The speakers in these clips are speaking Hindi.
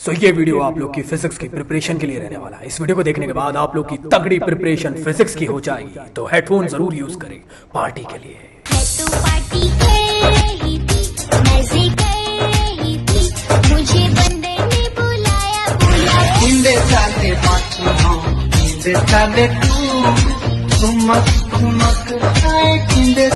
ये वीडियो आप लोग की फिजिक्स की प्रिपरेशन के लिए रहने वाला है। इस वीडियो को देखने के बाद आप लोग की तगड़ी प्रिपरेशन फिजिक्स की हो जाएगी, तो हेडफोन जरूर यूज करें पार्टी के लिए। मैं तो पार्टी कर रही थी, मजे कर रही थी, मुझे बंदे ने बुलाया। हिंदे चाले पाछो हिंदे चाले तू मत आए हिंदे।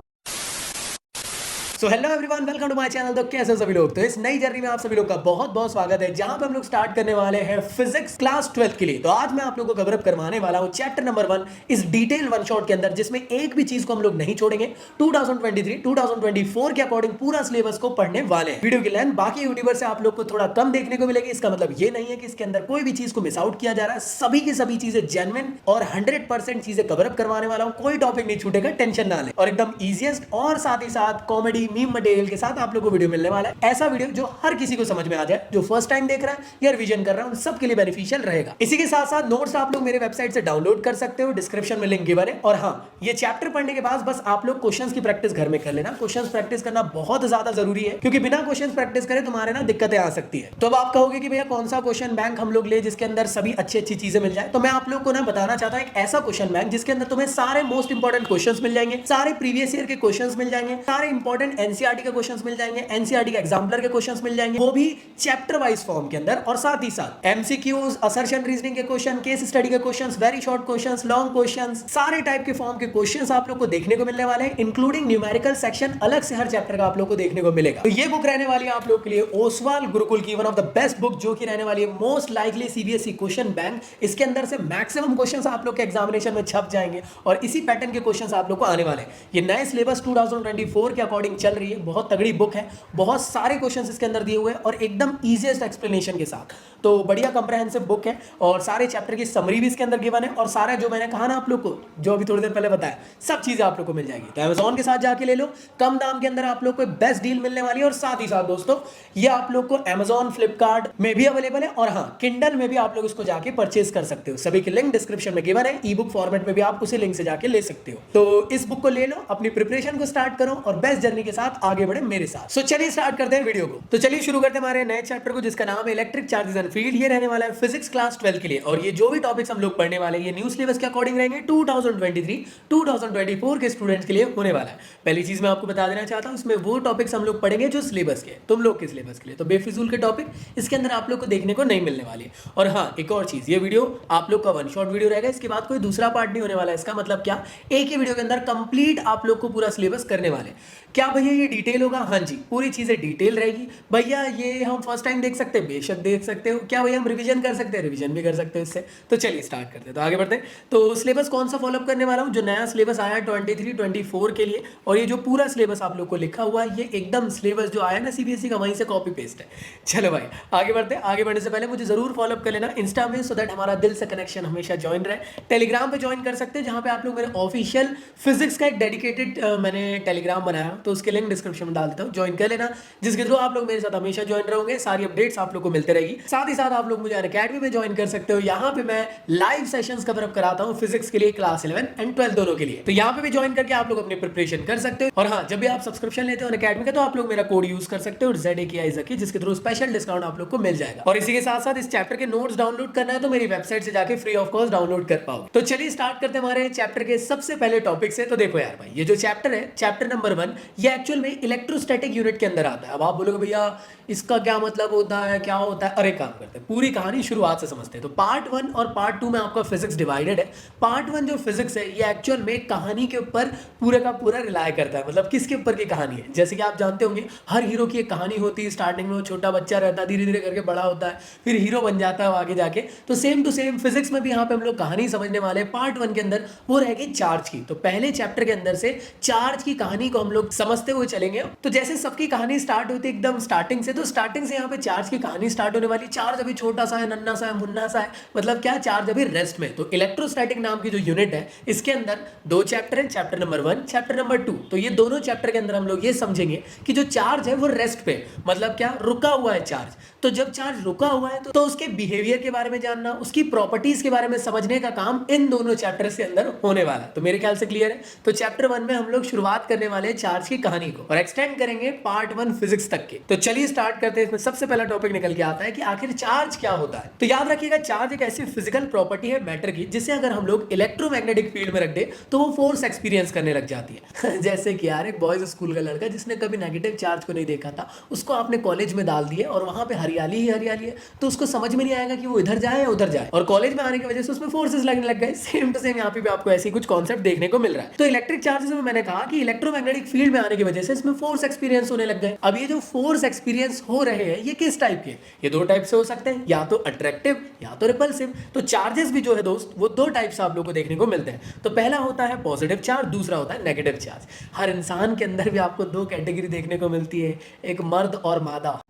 So hello everyone, welcome to my channel. तो कैसे हो सभी लोग? तो इस नई जर्नी में आप सभी लोग का बहुत बहुत स्वागत है, जहां पे हम लोग स्टार्ट करने वाले हैं फिजिक्स क्लास 12 के लिए। तो आज मैं आप लोगों को कवर अप करवाने वाला हूं चैप्टर नंबर 1 इस डिटेल वन शॉट के अंदर, जिसमें एक भी चीज को हम लोग नहीं छोड़ेंगे। 2023-2024 के अकॉर्डिंग पूरा सिलेबस को पढ़ने वाले हैं। वीडियो की लेंथ बाकी यूट्यूबर से आप लोग को थोड़ा कम देखने को मिलेगी। इसका मतलब ये नहीं है कि इसके अंदर कोई भी चीज को मिस आउट किया जा रहा है। सभी की सभी चीजें जेन्युइन और 100% चीजें कवर अप करवाने वाला हूं। कोई टॉपिक नहीं छूटेगा, टेंशन ना ले। और एकदम इजीएस्ट और साथ ही साथ कॉमेडी मीम मटेरियल के साथ आप लोगों को वीडियो मिलने वाला है। ऐसा वीडियो जो हर किसी को समझ में आ जाए, जो फर्स्ट टाइम देख रहा है या रिवीजन कर रहा है, उन सबके लिए बेनिफिशियल रहेगा। इसी के साथ साथ नोट्स आप लोग मेरे वेबसाइट से डाउनलोड कर सकते हो, डिस्क्रिप्शन में लिंक गिवन है। और हाँ, ये चैप्टर पढ़ने के बाद बस आप लोग क्वेश्चंस की प्रैक्टिस घर में कर लेना। क्वेश्चंस प्रैक्टिस करना बहुत ज्यादा जरूरी है, क्योंकि बिना क्वेश्चंस प्रैक्टिस करे तुम्हारे ना दिक्कतें आ सकती है। तो अब आप कहोगे कि भैया कौन सा क्वेश्चन बैंक हम लोग ले जिसके अंदर सभी अच्छी अच्छी चीजें मिल जाए। तो मैं आप लोग को ना बताना चाहता हूं एक ऐसा क्वेश्चन बैंक जिसके अंदर तुम्हें सारे मोस्ट इंपॉर्टेंट क्वेश्चंस मिल जाएंगे, सारे प्रीवियस ईयर के क्वेश्चंस मिल जाएंगे, सारे इंपॉर्टेंट एनसीईआरटी के क्वेश्चंस मिल जाएंगे, एनसीईआरटी के एग्जाम्पलर के क्वेश्चंस मिल जाएंगे, वो भी चैप्टर वाइज फॉर्म के अंदर। और साथ ही साथ एमसीक्यूज, असर्शन रीजनिंग के क्वेश्चन, केस स्टडी के questions, very short questions, long questions, सारे टाइप के फॉर्म के क्वेश्चंस आप लोग को देखने को मिलने वाले हैं, इंक्लूडिंग न्यूमेरिकल सेक्शन अलग से हर चैप्टर का आप लोग को देखने को मिलेगा। तो ये बुक रहने वाली है आप लोग के लिए ओसवाल गुरुकुल की one of the best book, जो कि रहने वाली है most likely CBSE question bank. इसके अंदर से मैक्सिमम क्वेश्चंस आप लोग के एग्जामिनेशन में छप जाएंगे और इसी पैटर्न के क्वेश्चंस आप लोग को आने वाले हैं। ये नए सिलेबस 2024 के अकॉर्डिंग चल रही है। बहुत तगड़ी बुक है, बहुत सारे क्वेश्चंस इसके अंदर दिए हुए हैं और एकदम इजीएस्ट एक्सप्लेनेशन के साथ। तो बढ़िया कंप्रहेंसिव बुक है और सारे चैप्टर की समरी भी इसके अंदर गिवन है। और सारा जो मैंने कहा ना आप लोग को, जो अभी थोड़ी देर पहले बताया, सब चीजें आप लोग को मिल जाएगी। तो अमेज़न के साथ जाके ले लो, कम दाम के अंदर आप लोग को बेस्ट डील मिलने वाली है। और साथ ही साथ दोस्तों, ये आप लोग को अमेज़न, फ्लिपकार्ट में भी अवेलेबल है और हाँ, किंडल में भी आप लोग इसको जाके परचेज कर सकते हो। सभी की लिंक डिस्क्रिप्शन में गिवन है। ई बुक फॉर्मेट में भी आप उसी लिंक से जाके ले सकते हो। तो इस बुक को ले लो, अपनी प्रिपरेशन को स्टार्ट करो और बेस्ट जर्नी के साथ आगे बढ़े मेरे साथ। सो चलिए स्टार्ट करते हैं वीडियो को। तो चलिए शुरू करते हैं हमारे नए चैप्टर को, जिसका नाम है इलेक्ट्रिक चार्जेस एंड फील्ड। ये रहने वाला है फिजिक्स क्लास 12 के लिए। और ये जो भी टॉपिक्स हम लोग पढ़ने वाले हैं, ये न्यू सिलेबस के अकॉर्डिंग रहेंगे। 2023-2024 के स्टूडेंट्स के लिए होने वाला है। पहली चीज मैं आपको बता देना चाहता हूं, इसमें वो टॉपिक्स हम लोग पढ़ेंगे जो सिलेबस के, तुम लोग के सिलेबस के लिए। तो बेफिजूल के टॉपिक इसके अंदर आप लोग को देखने को नहीं मिलने वाले। और हाँ, एक और चीज, ये वीडियो आप लोग का वन शॉट वीडियो रहेगा। इसके बाद कोई दूसरा पार्ट नहीं होने वाला है। इसका मतलब क्या, एक ही वीडियो के अंदर कंप्लीट आप लोग को पूरा सिलेबस करने वाले। क्या भैया ये डिटेल होगा? हाँ जी, पूरी चीजें डिटेल रहेगी। भैया ये हम फर्स्ट टाइम देख सकते हैं, बेशक देख सकते हो। क्या भैया हम रिवीजन कर सकते हैं? रिवीजन भी कर सकते हो इससे। तो चलिए स्टार्ट करते हैं, तो आगे बढ़ते हैं। तो सिलेबस कौन सा फॉलोअप करने वाला हूँ? जो नया सिलेबस आया 23-24 के लिए, और ये जो पूरा सिलेबस आप लोग को लिखा हुआ है, ये एकदम सिलेबस जो आया ना सीबीएसई का, वहीं से कॉपी पेस्ट है। चलो भाई आगे बढ़ते हैं। आगे बढ़ने से पहले मुझे जरूर फॉलोअप कर लेना इंस्टा में, सो दैट हमारा दिल से कनेक्शन हमेशा ज्वाइन रहे। टेलीग्राम पे ज्वाइन कर सकते हैं, जहाँ पे आप लोग मेरे ऑफिशियल फिजिक्स का एक डेडिकेटेड मैंने टेलीग्राम बनाया, तो उसके लिंक डिस्क्रिप्शन में डाल देता हूँ, ज्वाइन कर लेना, जिसके थ्रू आप लोग मेरे साथ हमेशा ज्वाइन रहोगे। सारी अपडेट्स आप लोग को मिलते रहेगी। साथ ही साथ आप लोग मुझे अकेडमी में ज्वाइन कर सकते हो। यहाँ पे मैं लाइव सेशंस कवर अप कराता हूँ फिजिक्स के लिए, क्लास 11 एंड 12 दोनों के लिए। तो यहाँ पे भी ज्वाइन करके आप लोग अपनी प्रिपरेशन कर सकते हो। और हाँ, जब भी आप सब्सक्रिप्शन लेते हो अकेडमी का, तो आप लोग मेरा कोड यूज कर सकते हो ZAKI, जिसके थ्रू स्पेशल डिस्काउंट आप लोग को मिल जाएगा। और इसी के साथ साथ इस चैप्टर के नोट्स डाउनलोड करना है तो मेरी वेबसाइट से जाके फ्री ऑफ कॉस्ट डाउनलोड कर पाओ। तो चलिए स्टार्ट करते हैं हमारे चैप्टर के सबसे पहले टॉपिक से। तो देखो यार भाई, ये जो चैप्टर है, चैप्टर नंबर 1, ये एक्चुअल में इलेक्ट्रोस्टैटिक यूनिट के अंदर आता है। अब आप बोलोगे भैया इसका क्या मतलब होता है, क्या होता है? अरे काम करते हैं, पूरी कहानी शुरुआत से समझते हैं। तो पार्ट 1 और पार्ट 2 में आपका फिजिक्स डिवाइडेड है। पार्ट 1 जो फिजिक्स है, ये एक्चुअल में कहानी के ऊपर पूरे का पूरा रिलाय करता है। मतलब किसके ऊपर की कहानी है? जैसे कि आप जानते होंगे, हर हीरो की एक कहानी होती है। स्टार्टिंग में वो छोटा बच्चा रहता है, धीरे धीरे करके बड़ा होता है, फिर हीरो बन जाता है आगे जाके। तो सेम टू सेम फिजिक्स में भी यहाँ पे हम लोग कहानी समझने वाले हैं। पार्ट 1 के अंदर वो रहेगी चार्ज की। तो पहले चैप्टर के अंदर से चार्ज की कहानी को हम लोग समझते हुए चलेंगे। तो जैसे सबकी कहानी स्टार्ट होती है एकदम स्टार्टिंग से, तो स्टार्टिंग से यहाँ पे चार्ज की कहानी स्टार्ट होने वाली। चार्ज अभी छोटा सा है, नन्ना सा है, मुन्ना सा है, मतलब क्या, चार्ज अभी रेस्ट में। तो इलेक्ट्रोस्टैटिक नाम की जो यूनिट है, इसके अंदर 2 चैप्टर है, चैप्टर नंबर 1, चैप्टर नंबर 2। तो ये दोनों चैप्टर के अंदर हम लोग ये समझेंगे कि जो चार्ज है वो रेस्ट पे, मतलब क्या, रुका हुआ है चार्ज। तो जब चार्ज रुका हुआ है तो उसके बिहेवियर के बारे में जानना, उसकी प्रॉपर्टीज के बारे में समझने का काम इन दोनों चैप्टर के अंदर होने वाला है। तो मेरे ख्याल से क्लियर है। तो चैप्टर 1 में हम लोग शुरुआत करने वाले हैं चार्ज की कहानी कहानी को और एक्सटेंड करेंगे पार्ट 1 फिजिक्स तक के। तो चलिए स्टार्ट करते हैं। इसमें सबसे पहला टॉपिक निकल के आता है कि आखिर चार्ज क्या होता है। तो याद रखिएगा, चार्ज एक ऐसी फिजिकल प्रॉपर्टी है मैटर की जिसे अगर हम लोग इलेक्ट्रोमैग्नेटिक फील्ड में रख दे तो वो फोर्स एक्सपीरियंस करने लग जाती है। जैसे कि यार एक बॉयज स्कूल का लड़का जिसने कभी नेगेटिव चार्ज को नहीं देखा था, उसको आपने कॉलेज में डाल दिए और वहां पे हरियाली ही हरियाली है, तो उसको समझ में नहीं आएगा कि वो इधर जाए या उधर जाए, और कॉलेज में आने की वजह से उसमें फोर्सेस लगने लग गए। सेम टू सेम यहाँ पे भी आपको ऐसी कुछ कॉन्सेप्ट देखने को मिल रहा है। तो इलेक्ट्रिक चार्जेस में मैंने कहा कि इलेक्ट्रोमैग्नेटिक फील्ड में आने की वजह से इसमें फोर्स एक्सपीरियंस होने लग गए। अब ये जो फोर्स एक्सपीरियंस हो रहे हैं ये किस टाइप के? ये दो टाइप से हो सकते हैं, या तो अट्रैक्टिव या तो रिपल्सिव। तो चार्जेस भी जो है दोस्त वो दो टाइप से आप लोगों को देखने को मिलते हैं। तो पहला होता है पॉजिटिव चार्ज, दूसरा होता है नेगेटिव चार्ज। हर इंसान के अंदर भी आपको दो कैटेगरी देखने को मिलती है, एक मर्द और मादा।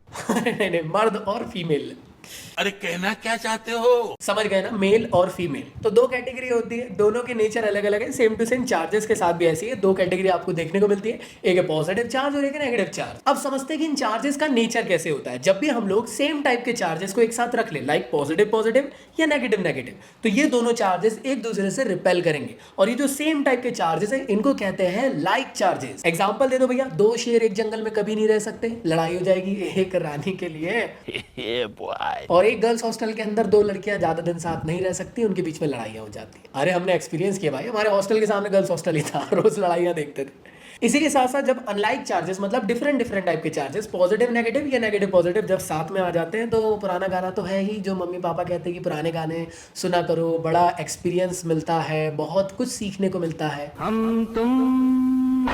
नहीं, मर्द और फीमेल। अरे कहना क्या चाहते हो? समझ गए ना, मेल और फीमेल। तो दो कैटेगरी होती है, दोनों के नेचर अलग अलग है। सेम टू सेम चार्जेस के साथ भी ऐसी है, दो कैटेगरी आपको देखने को मिलती है, एक है पॉजिटिव चार्ज और एक है नेगेटिव चार्ज। अब समझते हैं कि इन चार्जेस का नेचर कैसे होता है। जब भी हम लोग सेम टाइप के चार्जेस को एक साथ रख ले, लाइक पॉजिटिव पॉजिटिव या नेगेटिव नेगेटिव, तो ये दोनों चार्जेस एक दूसरे से रिपेल करेंगे। और ये जो सेम टाइप के चार्जेस है इनको कहते हैं लाइक चार्जेस। एग्जाम्पल दे दो भैया, दो शेर एक जंगल में कभी नहीं रह सकते, लड़ाई हो जाएगी एक रानी के लिए। और एक गर्ल्स हॉस्टल के अंदर दो लड़कियां ज्यादा दिन साथ नहीं रह सकती, उनके बीच में लड़ाइयां हो जाती है। अरे हमने एक्सपीरियंस किया भाई, हमारे हॉस्टल के सामने गर्ल्स हॉस्टल ही था, रोज लड़ाइयां देखते थे। इसी के साथ साथ जब अनलाइक चार्जेस मतलब डिफरेंट टाइप के चार्जेस, पॉजिटिव नेगेटिव या नेगेटिव पॉजिटिव, जब साथ में आ जाते हैं तो पुराना गाना तो है ही, जो मम्मी पापा कहते हैं कि पुराने गाने सुना करो, बड़ा एक्सपीरियंस मिलता है, बहुत कुछ सीखने को मिलता है। हम तुम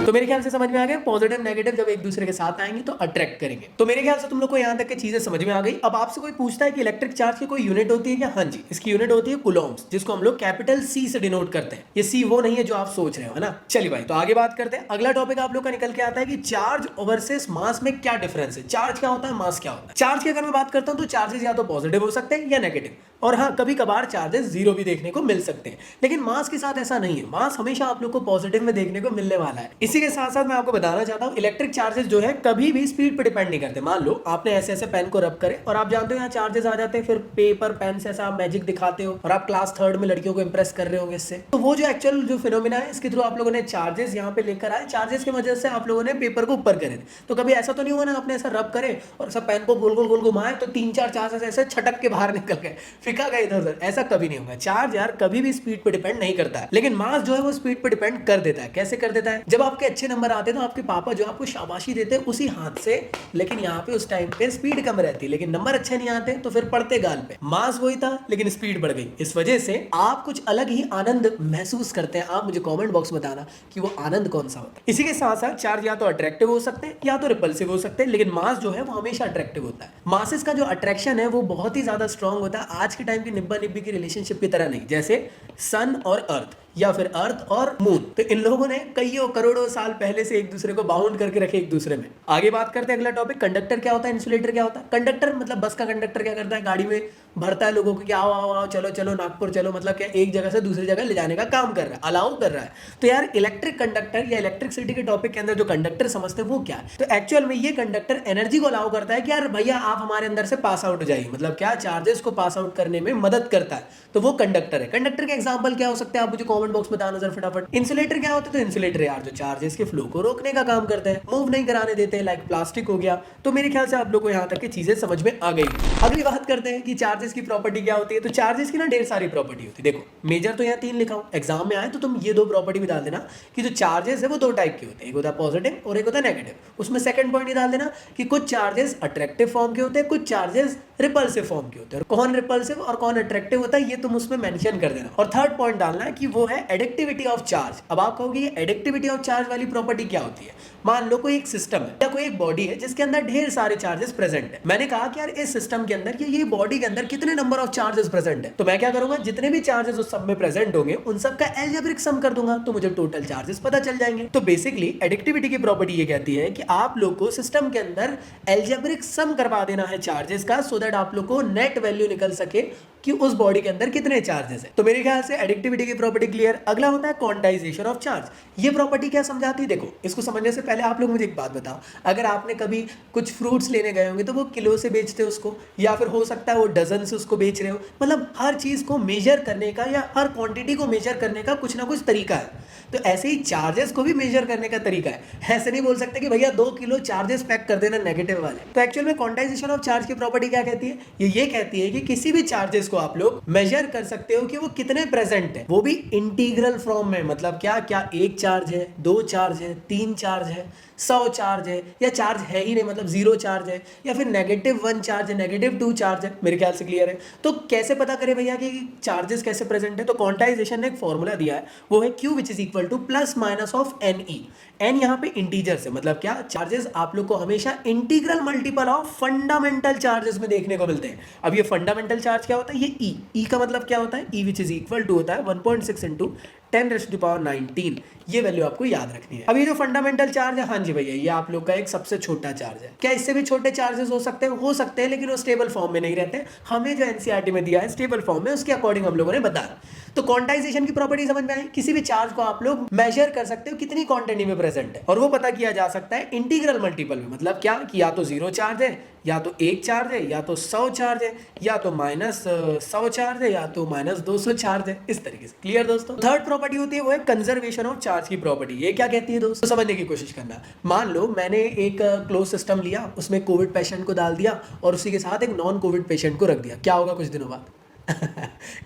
तो मेरे ख्याल से समझ में आ गया, पॉजिटिव नेगेटिव जब एक दूसरे के साथ आएंगे तो अट्रैक्ट करेंगे। तो मेरे ख्याल से तुम लोग को यहाँ तक की चीजें समझ में आ गई। अब आपसे कोई पूछता है कि इलेक्ट्रिक चार्ज की कोई यूनिट होती है क्या? हाँ जी, इसकी यूनिट होती है कूलम्ब्स, जिसको हम लोग कैपिटल C से डिनोट करते हैं। ये C वो नहीं है जो आप सोच रहे हो, है ना। चलिए भाई, तो आगे बात करते हैं। अगला टॉपिक आप लोग का निकल के आता है कि चार्ज वर्सेस मास में क्या डिफरेंस है। चार्ज क्या होता है, मास क्या होता है। चार्ज की अगर मैं बात करता हूँ तो चार्जेस या तो पॉजिटिव हो सकते हैं या नेगेटिव, और हाँ कभी कभार चार्जेस जीरो भी देखने को मिल सकते हैं। लेकिन मास के साथ ऐसा नहीं है, मास हमेशा आप लोग को पॉजिटिव में देखने को मिलने वाला है। इसी के साथ साथ मैं आपको बताना चाहता हूं, इलेक्ट्रिक चार्जेस जो है कभी भी स्पीड पे डिपेंड नहीं करते। मान लो आपने ऐसे ऐसे पेन को रब करे और आप जानते हो यहाँ चार्जेस आ जाते हैं, फिर पेपर पेन से ऐसा आप मैजिक दिखाते हो और आप क्लास 3rd में लड़कियों को इंप्रेस कर रहे होंगे इससे। तो वो जो एक्चुअल जो फिनोमिना है, इसके थ्रू आप लोगों ने चार्जेस यहाँ पे लेकर आए, चार्जेस की वजह से आप लोगों ने पेपर को ऊपर करे। तो कभी ऐसा तो नहीं हुआ ना, आपने ऐसा रब करे और सब पेन को गोल गोल गोल घुमाए तो 3-4 चार्जेस ऐसे छटक के बाहर निकल गए, फिका गए इधर उधर। ऐसा कभी नहीं होगा। चार्ज यार कभी भी स्पीड पे डिपेंड नहीं करता है, लेकिन मास जो है वो स्पीड पे डिपेंड कर देता है। कैसे कर देता है? जब आपके अच्छे नंबर आते हैं तो आपके पापा जो आपको शाबाशी देते हैं उसी हाथ से, लेकिन यहाँ पे उस टाइम पे स्पीड कम रहती है, लेकिन नंबर अच्छे नहीं आते तो फिर पड़ते गाल पे। मास वही था लेकिन स्पीड बढ़ गई, इस वजह से आप कुछ अलग ही आनंद महसूस करते हैं। आप मुझे कमेंट बॉक्स में बताना कि वो आनंद कौन सा होता है। इसी के साथ साथ चार्ज या तो अट्रैक्टिव हो सकते हैं या तो रिपल्सिव हो सकते हैं, लेकिन मास जो है वो हमेशा अट्रैक्टिव होता है। मासेस का जो अट्रैक्शन है वो बहुत ही ज्यादा स्ट्रॉन्ग होता है, आज के टाइम की निब्बा निब्बी की रिलेशनशिप की तरह नहीं, जैसे सन और अर्थ या फिर अर्थ और मून। तो इन लोगों ने कईयों करोड़ों साल पहले से एक दूसरे को बाउंड करके रखे एक दूसरे में। आगे बात करते हैं अगला टॉपिक, कंडक्टर क्या होता है, इंसुलेटर क्या होता है। कंडक्टर मतलब बस का कंडक्टर क्या करता है, गाड़ी में भरता है लोगों को कि आओ आओ आओ, चलो चलो नागपुर चलो, मतलब क्या एक जगह से दूसरी जगह ले जाने का काम कर रहा है, अलाउ कर रहा है। तो यार इलेक्ट्रिक कंडक्टर या इलेक्ट्रिसिटी के टॉपिक के अंदर जो कंडक्टर समझते हैं वो क्या है, तो एक्चुअल में ये कंडक्टर एनर्जी को अलाउ करता है कि यार भैया आप हमारे अंदर से पास आउट हो जाइए, मतलब क्या चार्जेस को पास आउट करने में मदद करता है, तो वो कंडक्टर है। कंडक्टर के एग्जांपल क्या हो सकते हैं, आप मुझे कमेंट बॉक्स में बताना जरा फटाफट। इंसुलेटर क्या होता है, तो इंसुलेटर यार जो चार्जेस के फ्लो को रोकने का काम करते हैं, मूव नहीं कराने देते हैं, लाइक प्लास्टिक हो गया। तो मेरे ख्याल से आप लोग को यहाँ तक की चीजें समझ में आ गई। अगली बात करते हैं कि चार्जेस की प्रॉपर्टी क्या होती है। तो चार्जेस की ना ढेर सारी प्रॉपर्टी होती है। देखो मेजर तो यहाँ 3 लिखा हूँ, एग्जाम में आए तो तुम ये 2 प्रॉपर्टी भी डाल देना कि जो चार्जेस है वो 2 टाइप के होते हैं, एक होता है पॉजिटिव और एक होता है नेगेटिव। उसमें सेकंड पॉइंट ये डाल देना कि कुछ चार्जेस अट्रैक्टिव फॉर्म के होते हैं, कुछ चार्जेस रिपल्सिव फॉर्म के होते हैं, और कौन रिपल्सिव और कौन अट्रैक्टिव होता है ये तुम उसमें मेंशन कर देना। और थर्ड पॉइंट डालना है कि वो है एडिक्टिविटी ऑफ चार्ज। अब आप कहोगे ये एडिक्टिविटी ऑफ चार्ज वाली प्रॉपर्टी क्या होती है। मान लो कोई एक सिस्टम है या कोई एक बॉडी है जिसके अंदर ढेर सारे चार्जेस प्रेजेंट है। मैंने कहा कि यार इस सिस्टम के अंदर ये बॉडी के अंदर कितने नंबर ऑफ चार्जेस प्रेजेंट है, तो मैं क्या करूंगा, जितने भी चार्जेस उस सब में प्रेजेंट होंगे उन सब का एल्जेब्रिक सम कर दूंगा, तो मुझे टोटल चार्जेस पता चल जाएंगे। तो बेसिकली एडिक्टिविटी की प्रॉपर्टी ये कहती है कि आप लोग को सिस्टम के अंदर एल्जेब्रिक सम करवा देना है चार्जेस का, सो दैट आप लोग को नेट वैल्यू निकल सके कि उस बॉडी के अंदर कितने चार्जेस है। तो मेरे ख्याल से एडिक्टिविटी की प्रॉपर्टी क्लियर। अगला होता है क्वांटाइजेशन ऑफ चार्ज। ये प्रॉपर्टी क्या समझाती है, देखो इसको समझने से पहले आप लोग मुझे एक बात बताओ, अगर आपने कभी कुछ फ्रूट्स लेने गए होंगे तो वो किलो से बेचते हो उसको, या फिर हो सकता है वो डजन से उसको बेच रहे हो। मतलब हर चीज़ को मेजर करने का या हर क्वांटिटी को मेजर करने का कुछ ना कुछ तरीका है। तो ऐसे ही चार्जेस को भी मेजर करने का तरीका है। ऐसे नहीं बोल सकते कि भैया 2 किलो चार्जेस पैक कर देना नेगेटिव वाले। तो एक्चुअल में क्वांटाइजेशन ऑफ चार्ज की प्रॉपर्टी क्या कहती है? ये कहती है कि किसी भी चार्जेस को आप लोग मेजर कर सकते हो कि वो कितने प्रेजेंट है, वो भी इंटीग्रल फॉर्म में। मतलब क्या क्या एक चार्ज है, 2 चार्ज है, 3 चार्ज है, 100 चार्ज है, या चार्ज है ही नहीं मतलब 0 चार्ज है, या फिर -1 चार्ज है, -2 चार्ज है। मेरे ख्याल से क्लियर है। तो कैसे पता करें भैया कि चार्जेस कैसे प्रेजेंट है? तो क्वांटाइजेशन ने एक फॉर्मूला दिया है, वो है Q which is equal to plus minus of NE। N यहाँ पे इंटीजर से, मतलब क्या, चार्जेस आप लोग को हमेशा integral multiple of fundamental charges में देखने को मिलते हैं। अब ये फंडामेंटल चार्ज क्या होता है? ये ई का मतलब क्या होता है? ई विच इज इक्वल टू होता है 1.6 इंटू 10⁻19। ये वैल्यू आपको याद रखनी है। अब ये जो फंडामेंटल चार्ज है, हाँ जी भैया, ये आप लोग का एक सबसे छोटा चार्ज है। क्या इससे भी छोटे चार्जेस हो सकते हैं? हो सकते हैं, लेकिन वो स्टेबल फॉर्म में नहीं रहते। हमें जो एनसीईआरटी में दिया है स्टेबल फॉर्म में, उसके अकॉर्डिंग हम लोगों ने बताया। तो क्वांटाइजेशन की प्रॉपर्टी समझ में आई? किसी भी चार्ज को आप लोग मेजर कर सकते हो कितनी क्वांटिटी में प्रेजेंट है, और वो पता किया जा सकता है इंटीग्रल मल्टीपल में। मतलब क्या कि या तो 0 चार्ज है, या तो 1 चार्ज है, या तो 100 चार्ज है, या तो -100 चार्ज है, या तो -200 चार्ज है। इस तरीके से। क्लियर दोस्तों? थर्ड प्रॉपर्टी होती है वो है कंजर्वेशन ऑफ चार्ज की प्रॉपर्टी। ये क्या कहती है दोस्तों? समझने की कोशिश करना। मान लो मैंने एक क्लोज सिस्टम लिया, उसमें कोविड पेशेंट को डाल दिया और उसी के साथ एक नॉन कोविड पेशेंट को रख दिया। क्या होगा कुछ दिनों बाद?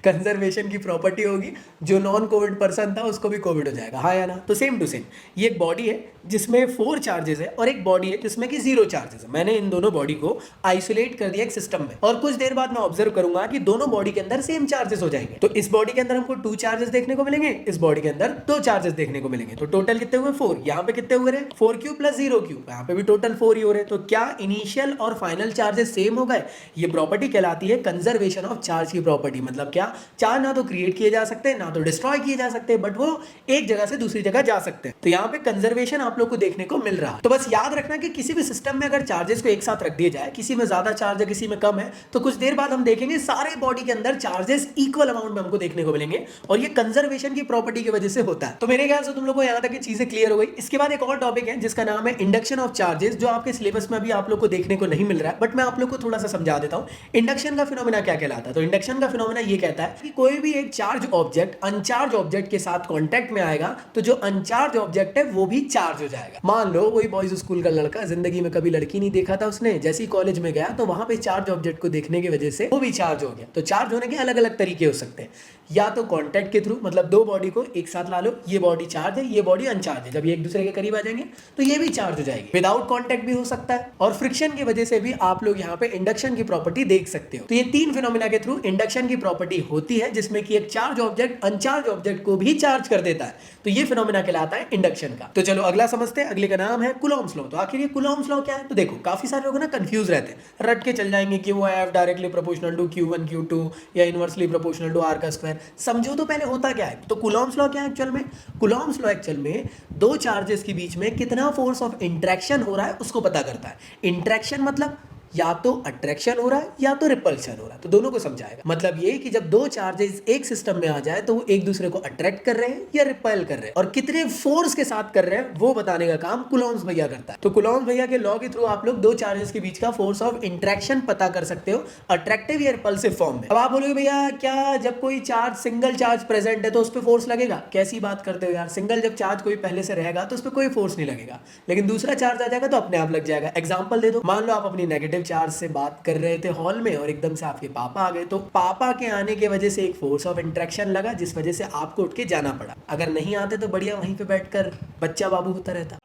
कंजर्वेशन की प्रॉपर्टी होगी, जो नॉन कोविड पर्सन था उसको भी कोविड हो जाएगा, हाँ या ना? तो सेम टू सेम ये एक बॉडी है जिसमें 4 चार्जेस है और एक बॉडी है जिसमें कि 0 चार्जेस है। मैंने इन दोनों बॉडी को आइसोलेट कर दिया एक सिस्टम में, और कुछ देर बाद मैं ऑब्जर्व करूंगा कि दोनों बॉडी के अंदर सेम चार्जेस हो जाएंगे। तो इस बॉडी के अंदर हमको 2 चार्जेस देखने को मिलेंगे, इस बॉडी के अंदर 2 चार्जेस देखने को मिलेंगे। तो टोटल कितने हुए? 4। यहाँ पे कितने हुए रहे? 4Q plus 0Q। यहाँ पे भी टोटल 4 ही हो रहे। तो क्या इनिशियल और फाइनल चार्जेस सेम हो गए? ये प्रॉपर्टी कहलाती है कंजर्वेशन ऑफ चार्ज की प्रॉपर्टी। मतलब क्या, चार्ज ना तो क्रिएट किए जा सकते हैं, ना तो डिस्ट्रॉय किए जा सकते हैं, बट वो एक जगह से दूसरी जगह जा सकते हैं। तो यहाँ पे कंजर्वेशन आप लोग को देखने को मिल रहा है। तो बस याद रखना कि किसी भी सिस्टम में अगर चार्जेस को एक साथ रख दिया जाए, किसी में ज्यादा चार्ज है, किसी में कम है, तो कुछ देर बाद हम देखेंगे सारे बॉडी के अंदर चार्जेस इक्वल अमाउंट में हमको देखने को मिलेंगे, और ये कंजर्वेशन की प्रॉपर्टी की वजह से होता है। तो मेरे ख्याल से तुम लोग को यहाँ तक चीजें क्लियर हो गई। इसके बाद एक और टॉपिक है जिसका नाम है इंडक्शन ऑफ चार्जेस, जो आपके सिलेबस में अभी आप लोग को देखने को नहीं मिल रहा है, बट मैं आप लोग को थोड़ा सा समझा देता हूँ। इंडक्शन का फिनोमेना क्या कहलाता है? तो इंडक्शन का फिनोमेना ये कहता है कि कोई भी एक चार्ज ऑब्जेक्ट अनचार्ज ऑब्जेक्ट के साथ कांटेक्ट में आएगा, तो जो अनचार्ज ऑब्जेक्ट है वो भी चार्ज हो जाएगा। मान लो कोई बॉयज स्कूल का लड़का जिंदगी में कभी लड़की नहीं देखा था, उसने जैसे ही कॉलेज में गया तो वहां पे चार्ज ऑब्जेक्ट को देखने की वजह से वो भी चार्ज हो गया। तो चार्ज होने के अलग अलग तरीके हो सकते हैं, या तो कांटेक्ट के थ्रू, मतलब 2 बॉडी को एक साथ ला लो, ये बॉडी चार्ज है, ये बॉडी अनचार्ज है, जब ये एक दूसरे के करीब आ जाएंगे तो ये भी चार्ज हो जाएगी। विदाउट कांटेक्ट भी हो सकता है, और फ्रिक्शन की वजह से भी आप लोग यहाँ पे इंडक्शन की प्रॉपर्टी देख सकते हो। तो ये 3 फिनोमेना के थ्रू इंडक्शन की प्रॉपर्टी होती है, जिसमें कि एक चार्ज ऑब्जेक्ट अनचार्ज ऑब्जेक्ट को भी चार्ज कर देता है। तो ये फिनोमेना कहलाता है इंडक्शन का। तो चलो अगला समझते हैं। अगले का नाम है कूलॉम्स लॉ। तो आखिर ये कूलॉम्स लॉ क्या है? तो देखो काफी सारे लोग ना कंफ्यूज रहते हैं, रट के चल जाएंगे कि वो F directly proportional to Q1 Q2 या इनवर्सली प्रोपोर्शनल टू R का स्क्वायर। समझो तो पहले होता क्या है। तो कूलॉम्स लॉ क्या है एक्चुअल में? कूलॉम्स लॉ एक्चुअल में 2 चार्जेस के बीच में कितना फोर्स ऑफ इंटरेक्शन हो रहा है उसको पता करता है। इंटरेक्शन मतलब या तो अट्रैक्शन हो रहा है या तो रिपल्शन हो रहा है, तो दोनों को समझाएगा। मतलब ये कि जब 2 चार्जेस एक सिस्टम में आ जाए तो वो एक दूसरे को अट्रैक्ट कर रहे हैं या रिपेल कर रहे हैं, और कितने फोर्स के साथ कर रहे हैं वो बताने का काम कूलॉम्स भैया करता है। तो कूलॉम्स भैया के लॉ के थ्रू आप लोग 2 चार्जेस के बीच का फोर्स ऑफ इंटरेक्शन पता कर सकते हो, अट्रैक्टिव या रिपल्सिव फॉर्म में। अब आप बोलोगे भैया क्या जब कोई चार्ज सिंगल चार्ज प्रेजेंट है तो उस पर फोर्स लगेगा? कैसी बात करते हो यार, सिंगल जब चार्ज कोई पहले से रहेगा तो उस पर कोई फोर्स नहीं लगेगा, लेकिन दूसरा चार्ज आ जाएगा तो अपने आप लग जाएगा। एग्जाम्पल दे दो। मान लो आप अपनी नेगेटिव चार्ज से बात कर रहे थे हॉल में, और एकदम से आपके पापा आ गए, तो पापा के आने की वजह से एक फोर्स ऑफ इंटरेक्शन लगा, जिस वजह से आपको उठ के जाना पड़ा। अगर नहीं आते तो बढ़िया वहीं पे बैठकर बच्चा बाबू होता रहता।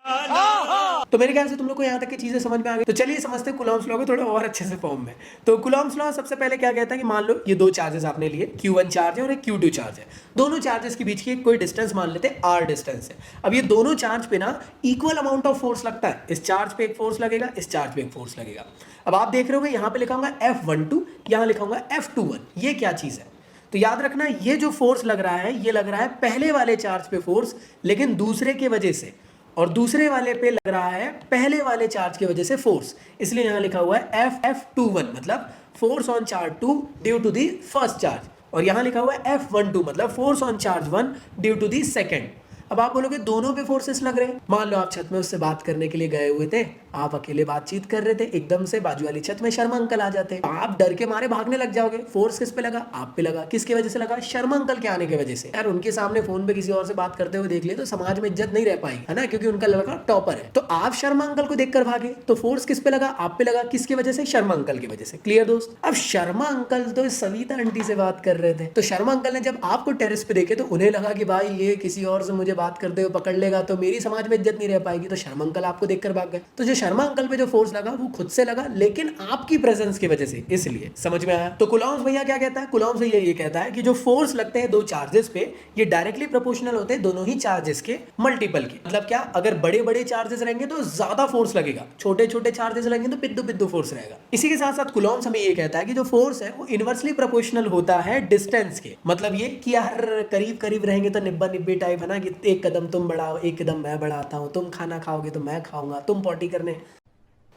तो मेरे ख्याल से तुम लोग को यहाँ तक की चीजें समझ में आ गई। तो चलिए समझते हैं कूलॉम्स लॉ को थोड़ा और अच्छे से फॉर्म में। तो कूलॉम्स लॉ सबसे पहले क्या कहता है कि मान लो ये 2 चार्जेस आपने लिए, Q1 चार्ज है और एक Q2 चार्ज है। दोनों चार्जेस के बीच की कोई डिस्टेंस मान लेते हैं R डिस्टेंस है। अब ये दोनों चार्ज पे ना इक्वल अमाउंट ऑफ फोर्स लगता है। इस चार्ज पे एक फोर्स लगेगा, इस चार्ज पे एक फोर्स लगेगा। अब आप देख रहे हो यहाँ पे लिखा होगा F12, यहाँ लिखा होगा F21। ये क्या चीज है? तो याद रखना ये जो फोर्स लग रहा है ये लग रहा है पहले वाले चार्ज पे फोर्स, लेकिन दूसरे के वजह से, और दूसरे वाले पे लग रहा है पहले वाले चार्ज की वजह से फोर्स, इसलिए यहाँ लिखा हुआ है F21 मतलब force on charge 2 due to the first charge, और यहाँ लिखा हुआ है F12 मतलब force on charge 1 due to the second. अब आप बोलोगे दोनों पे फोर्सेस लग रहे हैं। मान लो आप छत में उससे बात करने के लिए गए हुए थे, आप अकेले बातचीत कर रहे थे, एकदम से बाजू वाली छत में शर्मा अंकल आ जाते, आप डर के मारे भागने लग जाओगे। फोर्स किस पे लगा? आप पे लगा। किसकी वजह से लगा? शर्मा अंकल के आने की वजह से। यार उनके सामने फोन पे किसी और से बात करते हुए देख लिए तो समाज में इज्जत नहीं रह पाएगी, है ना, क्योंकि उनका लड़का टॉपर है। तो आप शर्मा अंकल को देखकर भागे, तो फोर्स किस पे लगा? आप पे लगा। किसकी वजह से? शर्मा अंकल की वजह से। क्लियर दोस्त? अब शर्मा अंकल तो सविता आंटी से बात कर रहे थे, तो शर्मा अंकल ने जब आपको टेरेस पे देखे तो उन्हें लगा कि भाई ये किसी और से मुझे बात करते हुए पकड़ लेगा तो मेरी समाज में इज्जत नहीं रह पाएगी, तो शर्मा अंकल आपको देखकर भाग गए। तो जो शर्मा अंकल पे जो फोर्स लगा वो खुद से लगा, लेकिन आपकी प्रेजेंस की वजह से, इसलिए। समझ में आया? तो कुलॉम्स भैया क्या कहता है? कुलॉम्स भैया ये कहता है कि जो फोर्स लगते हैं दो चार्जेस पे, ये डायरेक्टली प्रोपोर्शनल होते हैं दोनों ही चार्जेस के मल्टीपल के। मतलब क्या? अगर बड़े बड़े चार्जेस रहेंगे तो ज्यादा फोर्स लगेगा, छोटे छोटे चार्जेस रहेंगे तो पिद्दू पिद्दू फोर्स रहेगा। इसी के साथ साथ कुलॉम्स हमें ये कहता है कि जो फोर्स है वो इनवर्सली प्रोपोर्शनल होता है डिस्टेंस के। मतलब ये कि यार करीब करीब रहेंगे तो निब्बा निब्बी टाइप, है ना, कि एक कदम तुम बढ़ाओ एक कदम मैं बढ़ाता हूँ, तुम खाना खाओगे तो मैं खाऊंगा, तुम पॉटी करने,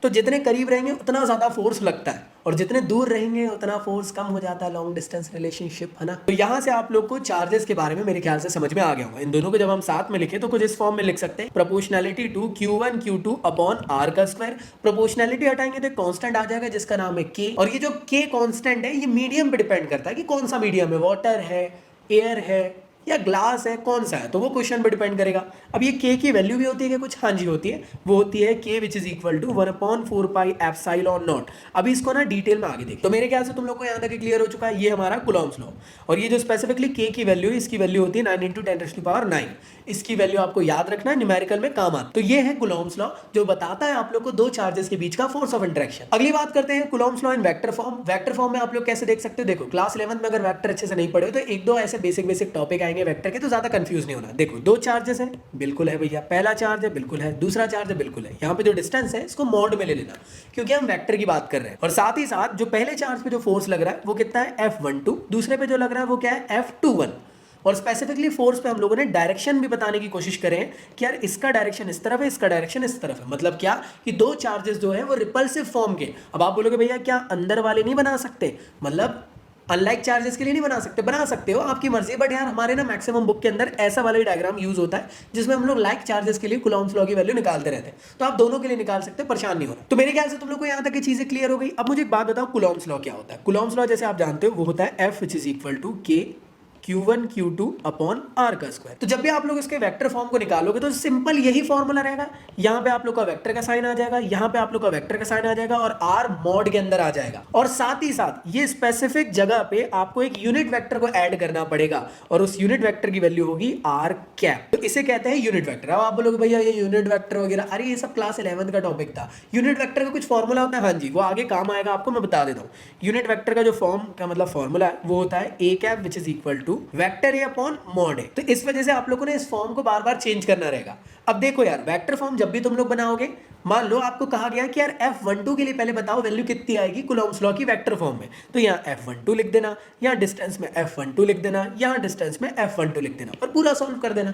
तो जितने करीब रहेंगे उतना ज्यादा फोर्स लगता है और जितने दूर रहेंगे उतना फोर्स कम हो जाता है। लॉन्ग डिस्टेंस रिलेशनशिप, है ना। तो यहाँ से आप लोग को चार्जेस के बारे में मेरे ख्याल से समझ में आ गया होगा। इन दोनों को जब हम साथ में लिखे तो कुछ इस फॉर्म में लिख सकते हैं, proportionality to Q1 Q2 upon R का स्क्वायर। प्रोपोर्शनैलिटी हटाएंगे तो कांस्टेंट आ जाएगा जिसका नाम है K, और ये जो K कांस्टेंट है ये मीडियम पे डिपेंड करता है कि कौन सा मीडियम है, वाटर है, एयर है या ग्लास है, कौन सा है, तो वो क्वेश्चन पे डिपेंड करेगा। अब ये K की वैल्यू भी होती है कि कुछ? हाँ जी होती है, वो होती है K which is equal to 1/4 pi epsilon naught. अभी इसको ना डिटेल में आगे देख। तो मेरे ख्याल से तुम लोग को यहाँ तक क्लियर हो चुका है, ये हमारा कुलॉम्स लॉ। और ये जो स्पेसिफिकली K की वैल्यू है, इसकी वैल्यू होती है 9 × 10⁹ इसकी वैल्यू आपको याद रखना है, न्यूमेरिकल में काम आता। तो ये है कुलॉम्स लॉ जो बताता है आप लोग को दो चार्जेस के बीच का फोर्स ऑफ इंटरेक्शन। अगली बात करते हैं Coulomb's law in vector form. Vector form में आप लोग कैसे देख सकते हो? देखो क्लास 11th में अगर वेक्टर अच्छे से नहीं पढ़े तो एक दो ऐसे बेसिक टॉपिक आएंगे वेक्टर के, तो ज्यादा कंफ्यूज नहीं होना। देखो दो चार्जेस है, बिल्कुल है भैया, पहला चार्ज है बिल्कुल है, दूसरा चार्ज है बिल्कुल है। यहाँ पे जो डिस्टेंस है इसको मॉड में ले लेना क्योंकि हम वेक्टर की बात कर रहे हैं। और साथ ही साथ जो पहले चार्ज पे जो फोर्स लग रहा है वो कितना है? F12। दूसरे पे जो लग रहा है वो क्या है? F21। और स्पेसिफिकली फोर्स पे हम लोगों ने डायरेक्शन भी बताने की कोशिश करें कि यार इसका डायरेक्शन इस तरफ है, इसका डायरेक्शन इस तरफ है। मतलब क्या कि दो चार्जेस जो है वो रिपल्सिव फॉर्म के। अब आप बोलोगे भैया क्या अंदर वाले नहीं बना सकते? मतलब अनलाइक चार्जेस के लिए नहीं बना सकते? बना सकते हो, आपकी मर्जी। बट यार हमारे ना मैक्सिमम बुक के अंदर ऐसा वाला ही डायग्राम यूज होता है जिसमें हम लोग लाइक चार्जेस के लिए कुलॉम्स लॉ की वैल्यू निकालते रहते हैं। तो आप दोनों के लिए निकाल सकते हो, परेशान नहीं होना। तो मेरे ख्याल से तुम लोग को यहाँ तक की चीजें क्लियर हो गई। अब मुझे एक बात बताओ, कुलॉम्स लॉ क्या होता है? कुलॉम्स लॉ जैसे आप जानते हो वो होता है F which is equal to K Q1 Q2 upon R का स्क्वायर। तो जब भी आप लोग इसके वेक्टर फॉर्म को निकालोगे तो सिंपल यही फॉर्मूला रहेगा। यहाँ पे आप लोग का वेक्टर का साइन आ जाएगा, यहाँ पे आप लोग का वेक्टर का साइन आ जाएगा और R मॉड के अंदर आ जाएगा। और साथ ही साथ ये स्पेसिफिक जगह पे आपको एक यूनिट वेक्टर को ऐड करना पड़ेगा और उस यूनिट वेक्टर की वैल्यू होगी R कैप। तो इसे कहते हैं यूनिट वेक्टर। अब आप बोलोगे भैया ये यूनिट वेक्टर वगैरह, अरे ये सब क्लास 11th का टॉपिक था। यूनिट वेक्टर का कुछ फॉर्मूला होता है, हाँ जी, वो आगे काम आएगा आपको, मैं बता देता हूँ। यूनिट वेक्टर का जो फॉर्म का मतलब फॉर्मूला है वो होता है A cap which is equal to vector A upon mod A. तो इस वजह से आप लोगों ने इस फॉर्म को बार बार चेंज करना रहेगा। अब देखो यार, वेक्टर फॉर्म जब भी तुम लोग बनाओगे, मान लो आपको कहा गया कि यार F12 के लिए पहले बताओ वैल्यू कितनी आएगी कुलॉम्स लॉ की वेक्टर फॉर्म में, तो यहाँ F12 लिख देना, यहाँ डिस्टेंस में F12 लिख देना, यहाँ डिस्टेंस में F12 लिख देना और पूरा सॉल्व कर देना।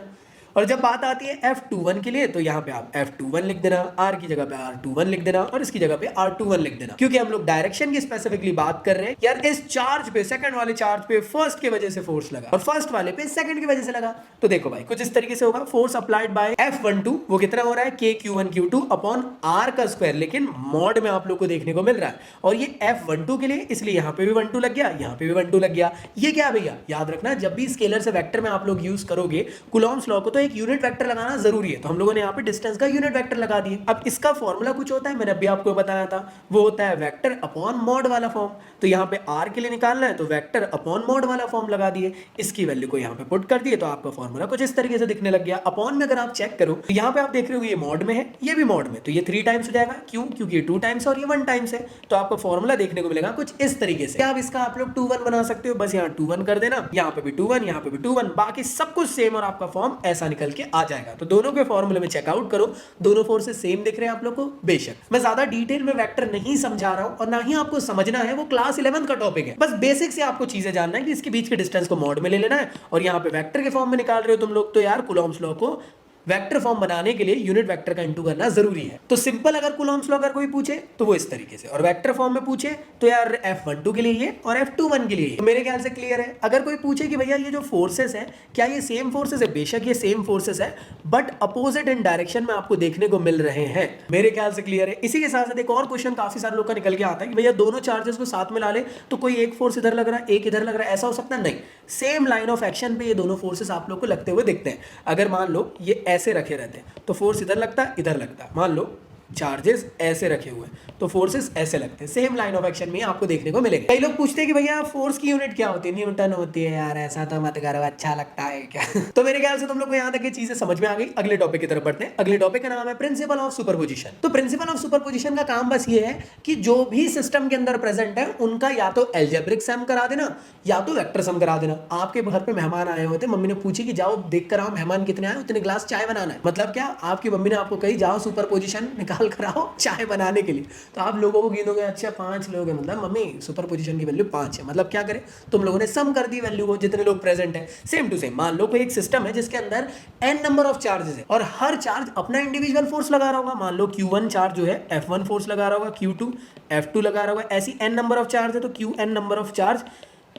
और जब बात आती है F21 के लिए तो यहाँ पे आप F21 लिख देना, R की जगह पे R21 लिख देना और इसकी जगह पे R21 लिख देना, क्योंकि हम लोग डायरेक्शन की स्पेसिफिकली बात कर रहे हैं। यार इस चार्ज पे, सेकंड वाले चार्ज पे फर्स्ट की वजह से फोर्स लगा और फर्स्ट वाले पे सेकंड की वजह से लगा। तो देखो भाई कुछ इस तरीके से होगा, फोर्स अप्लाइड बाय F12 वो कितना हो रहा है? K Q1 Q2 upon R का स्क्वायर, लेकिन मॉड में आप लोग को देखने को मिल रहा है। और ये F12 के लिए, इसलिए यहाँ पे भी 12 लग गया, यहाँ पे भी 12 लग गया। ये क्या भैया, याद रखना जब भी स्केलर से वेक्टर में आप लोग यूज करोगे कुलॉम्स लॉ को तो एक यूनिट वेक्टर लगाना जरूरी है। तो हम लोगों ने यहाँ पे डिस्टेंस का यूनिट वेक्टर लगा दिए। अब इसका फॉर्मूला कुछ होता है, मैंने अभी आपको बताया था, वो होता है वेक्टर अपॉन मॉड वाला फॉर्म। तो यहाँ पे R के लिए निकालना है तो वेक्टर अपॉन मॉड वाला फॉर्म लगा दिए, इसकी वैल्यू को यहाँ पे पुट कर दिए तो आपका फॉर्मूला कुछ इस तरीके से दिखने लग गया। अपॉन में अगर आप चेक करो तो यहाँ पे आप देख रहे हो ये मॉड में है, ये भी मॉड में, तो ये 3 टाइम्स हो जाएगा। क्यों? क्योंकि ये 2 टाइम्स और ये 1 टाइम्स है। तो आपको फॉर्मूला देखने को मिलेगा कुछ इस तरीके से। आप इसका आप लोग 2-1 बना सकते हो, बस यहाँ 2-1 कर देना, यहाँ पे भी 2-1, यहाँ पे भी 2-1, बाकी सब कुछ सेम और आपका फॉर्म ऐसा निकल के आ जाएगा। तो दोनों के फॉर्मूले में चेकआउट करो, दोनों फोर्सेस सेम दिख रहे हैं आप लोग को। बेशक मैं ज्यादा डिटेल में वेक्टर नहीं समझा रहा हूं और ना ही आपको समझना है, वो क्लास 11 का टॉपिक है। बस बेसिक से आपको चीजें जानना है कि इसके बीच के डिस्टेंस को मॉड में ले लेना है और यहाँ पे वेक्टर के फॉर्म में निकाल रहे हो तुम लोग, तो यार कुलॉम्स लॉ को वेक्टर फॉर्म बनाने के लिए यूनिट वेक्टर का इंटू करना जरूरी है। तो सिंपल अगर कूलॉम्स लॉ अगर कोई पूछे तो वो इस तरीके से, और वेक्टर फॉर्म में पूछे तो यार F12 के लिए ये और F21 के लिए ये। तो मेरे ख्याल से क्लियर है। अगर कोई पूछे कि भैया ये जो फोर्सेस है क्या ये सेम फोर्सेस है, बेशक ये सेम फोर्सेस है बट अपोजिट इन डायरेक्शन में आपको देखने को मिल रहे हैं। मेरे ख्याल से क्लियर है। इसी के साथ साथ एक और क्वेश्चन काफी सारे लोग का निकल के आता है कि भैया दोनों चार्जेस को साथ में ला ले तो कोई एक फोर्स इधर लग रहा है एक इधर लग रहा है, ऐसा हो सकता है? नहीं, सेम लाइन ऑफ एक्शन पे ये दोनों फोर्सेस आप लोग को लगते हुए दिखते हैं। अगर मान लो ये ऐसे रखे रहते हैं तो फोर्स इधर लगता है इधर लगता है, मान लो चार्जेस ऐसे रखे हुए हैं तो फोर्सेस ऐसे लगते हैं, सेम लाइन ऑफ एक्शन में आपको देखने को मिलेगा। कई लोग पूछते हैं कि भैया फोर्स की यूनिट क्या होती है? न्यूटन होती है। यार ऐसा तो मत करो, अच्छा लगता है क्या? तो मेरे ख्याल से तुम लोग को यहाँ तक ये चीजें समझ में आ गई। अगले टॉपिक की तरफ बढ़ते हैं। अगले टॉपिक का नाम है प्रिंसिपल ऑफ सुपरपोजिशन। तो प्रिंसिपल ऑफ सुपरपोजिशन का काम बस ये है कि जो भी सिस्टम के अंदर प्रेजेंट है उनका या तो एल्जेब्रिक सम करा देना या तो वेक्टर सम करा देना। आपके घर पे मेहमान आए होते, मम्मी ने पूछी कि जाओ देख कर आओ मेहमान कितने आए, उतने गिलास चाय बनाना है। मतलब क्या, आपकी मम्मी ने आपको कही जाओ सुपरपोजिशन निकाल कर आओ चाय बनाने के लिए। तो आप लोगों को गिनोगे अच्छा 5 लोग हैं, मतलब मम्मी सुपरपोजिशन की वैल्यू 5 है। मतलब क्या करें, तुम लोगों ने सम कर दी वैल्यू को जितने लोग प्रेजेंट है। सेम टू सेम मान लो कोई एक सिस्टम है जिसके अंदर n नंबर ऑफ चार्जेस है और हर चार्ज अपना इंडिविजुअल फोर्स लगा रहा होगा। मान लो Q1 चार्ज जो है F1 फोर्स लगा रहा होगा, Q2 F2 लगा रहा होगा। ऐसी n नंबर ऑफ चार्ज है तो Qn number of charge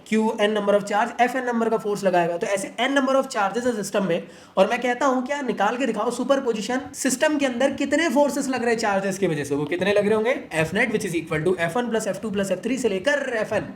Qn number of charge Fn number का फोर्स लगाएगा। तो ऐसे n नंबर ऑफ चार्जेस है सिस्टम में, और मैं कहता हूं क्या निकाल के दिखाओ सुपरपोजिशन सिस्टम के अंदर कितने फोर्सेस लग रहे हैं चार्जेस की वजह से। वो कितने लग रहे होंगे? Fnet which is equal to F1 plus F2 plus F3 से लेकर Fn।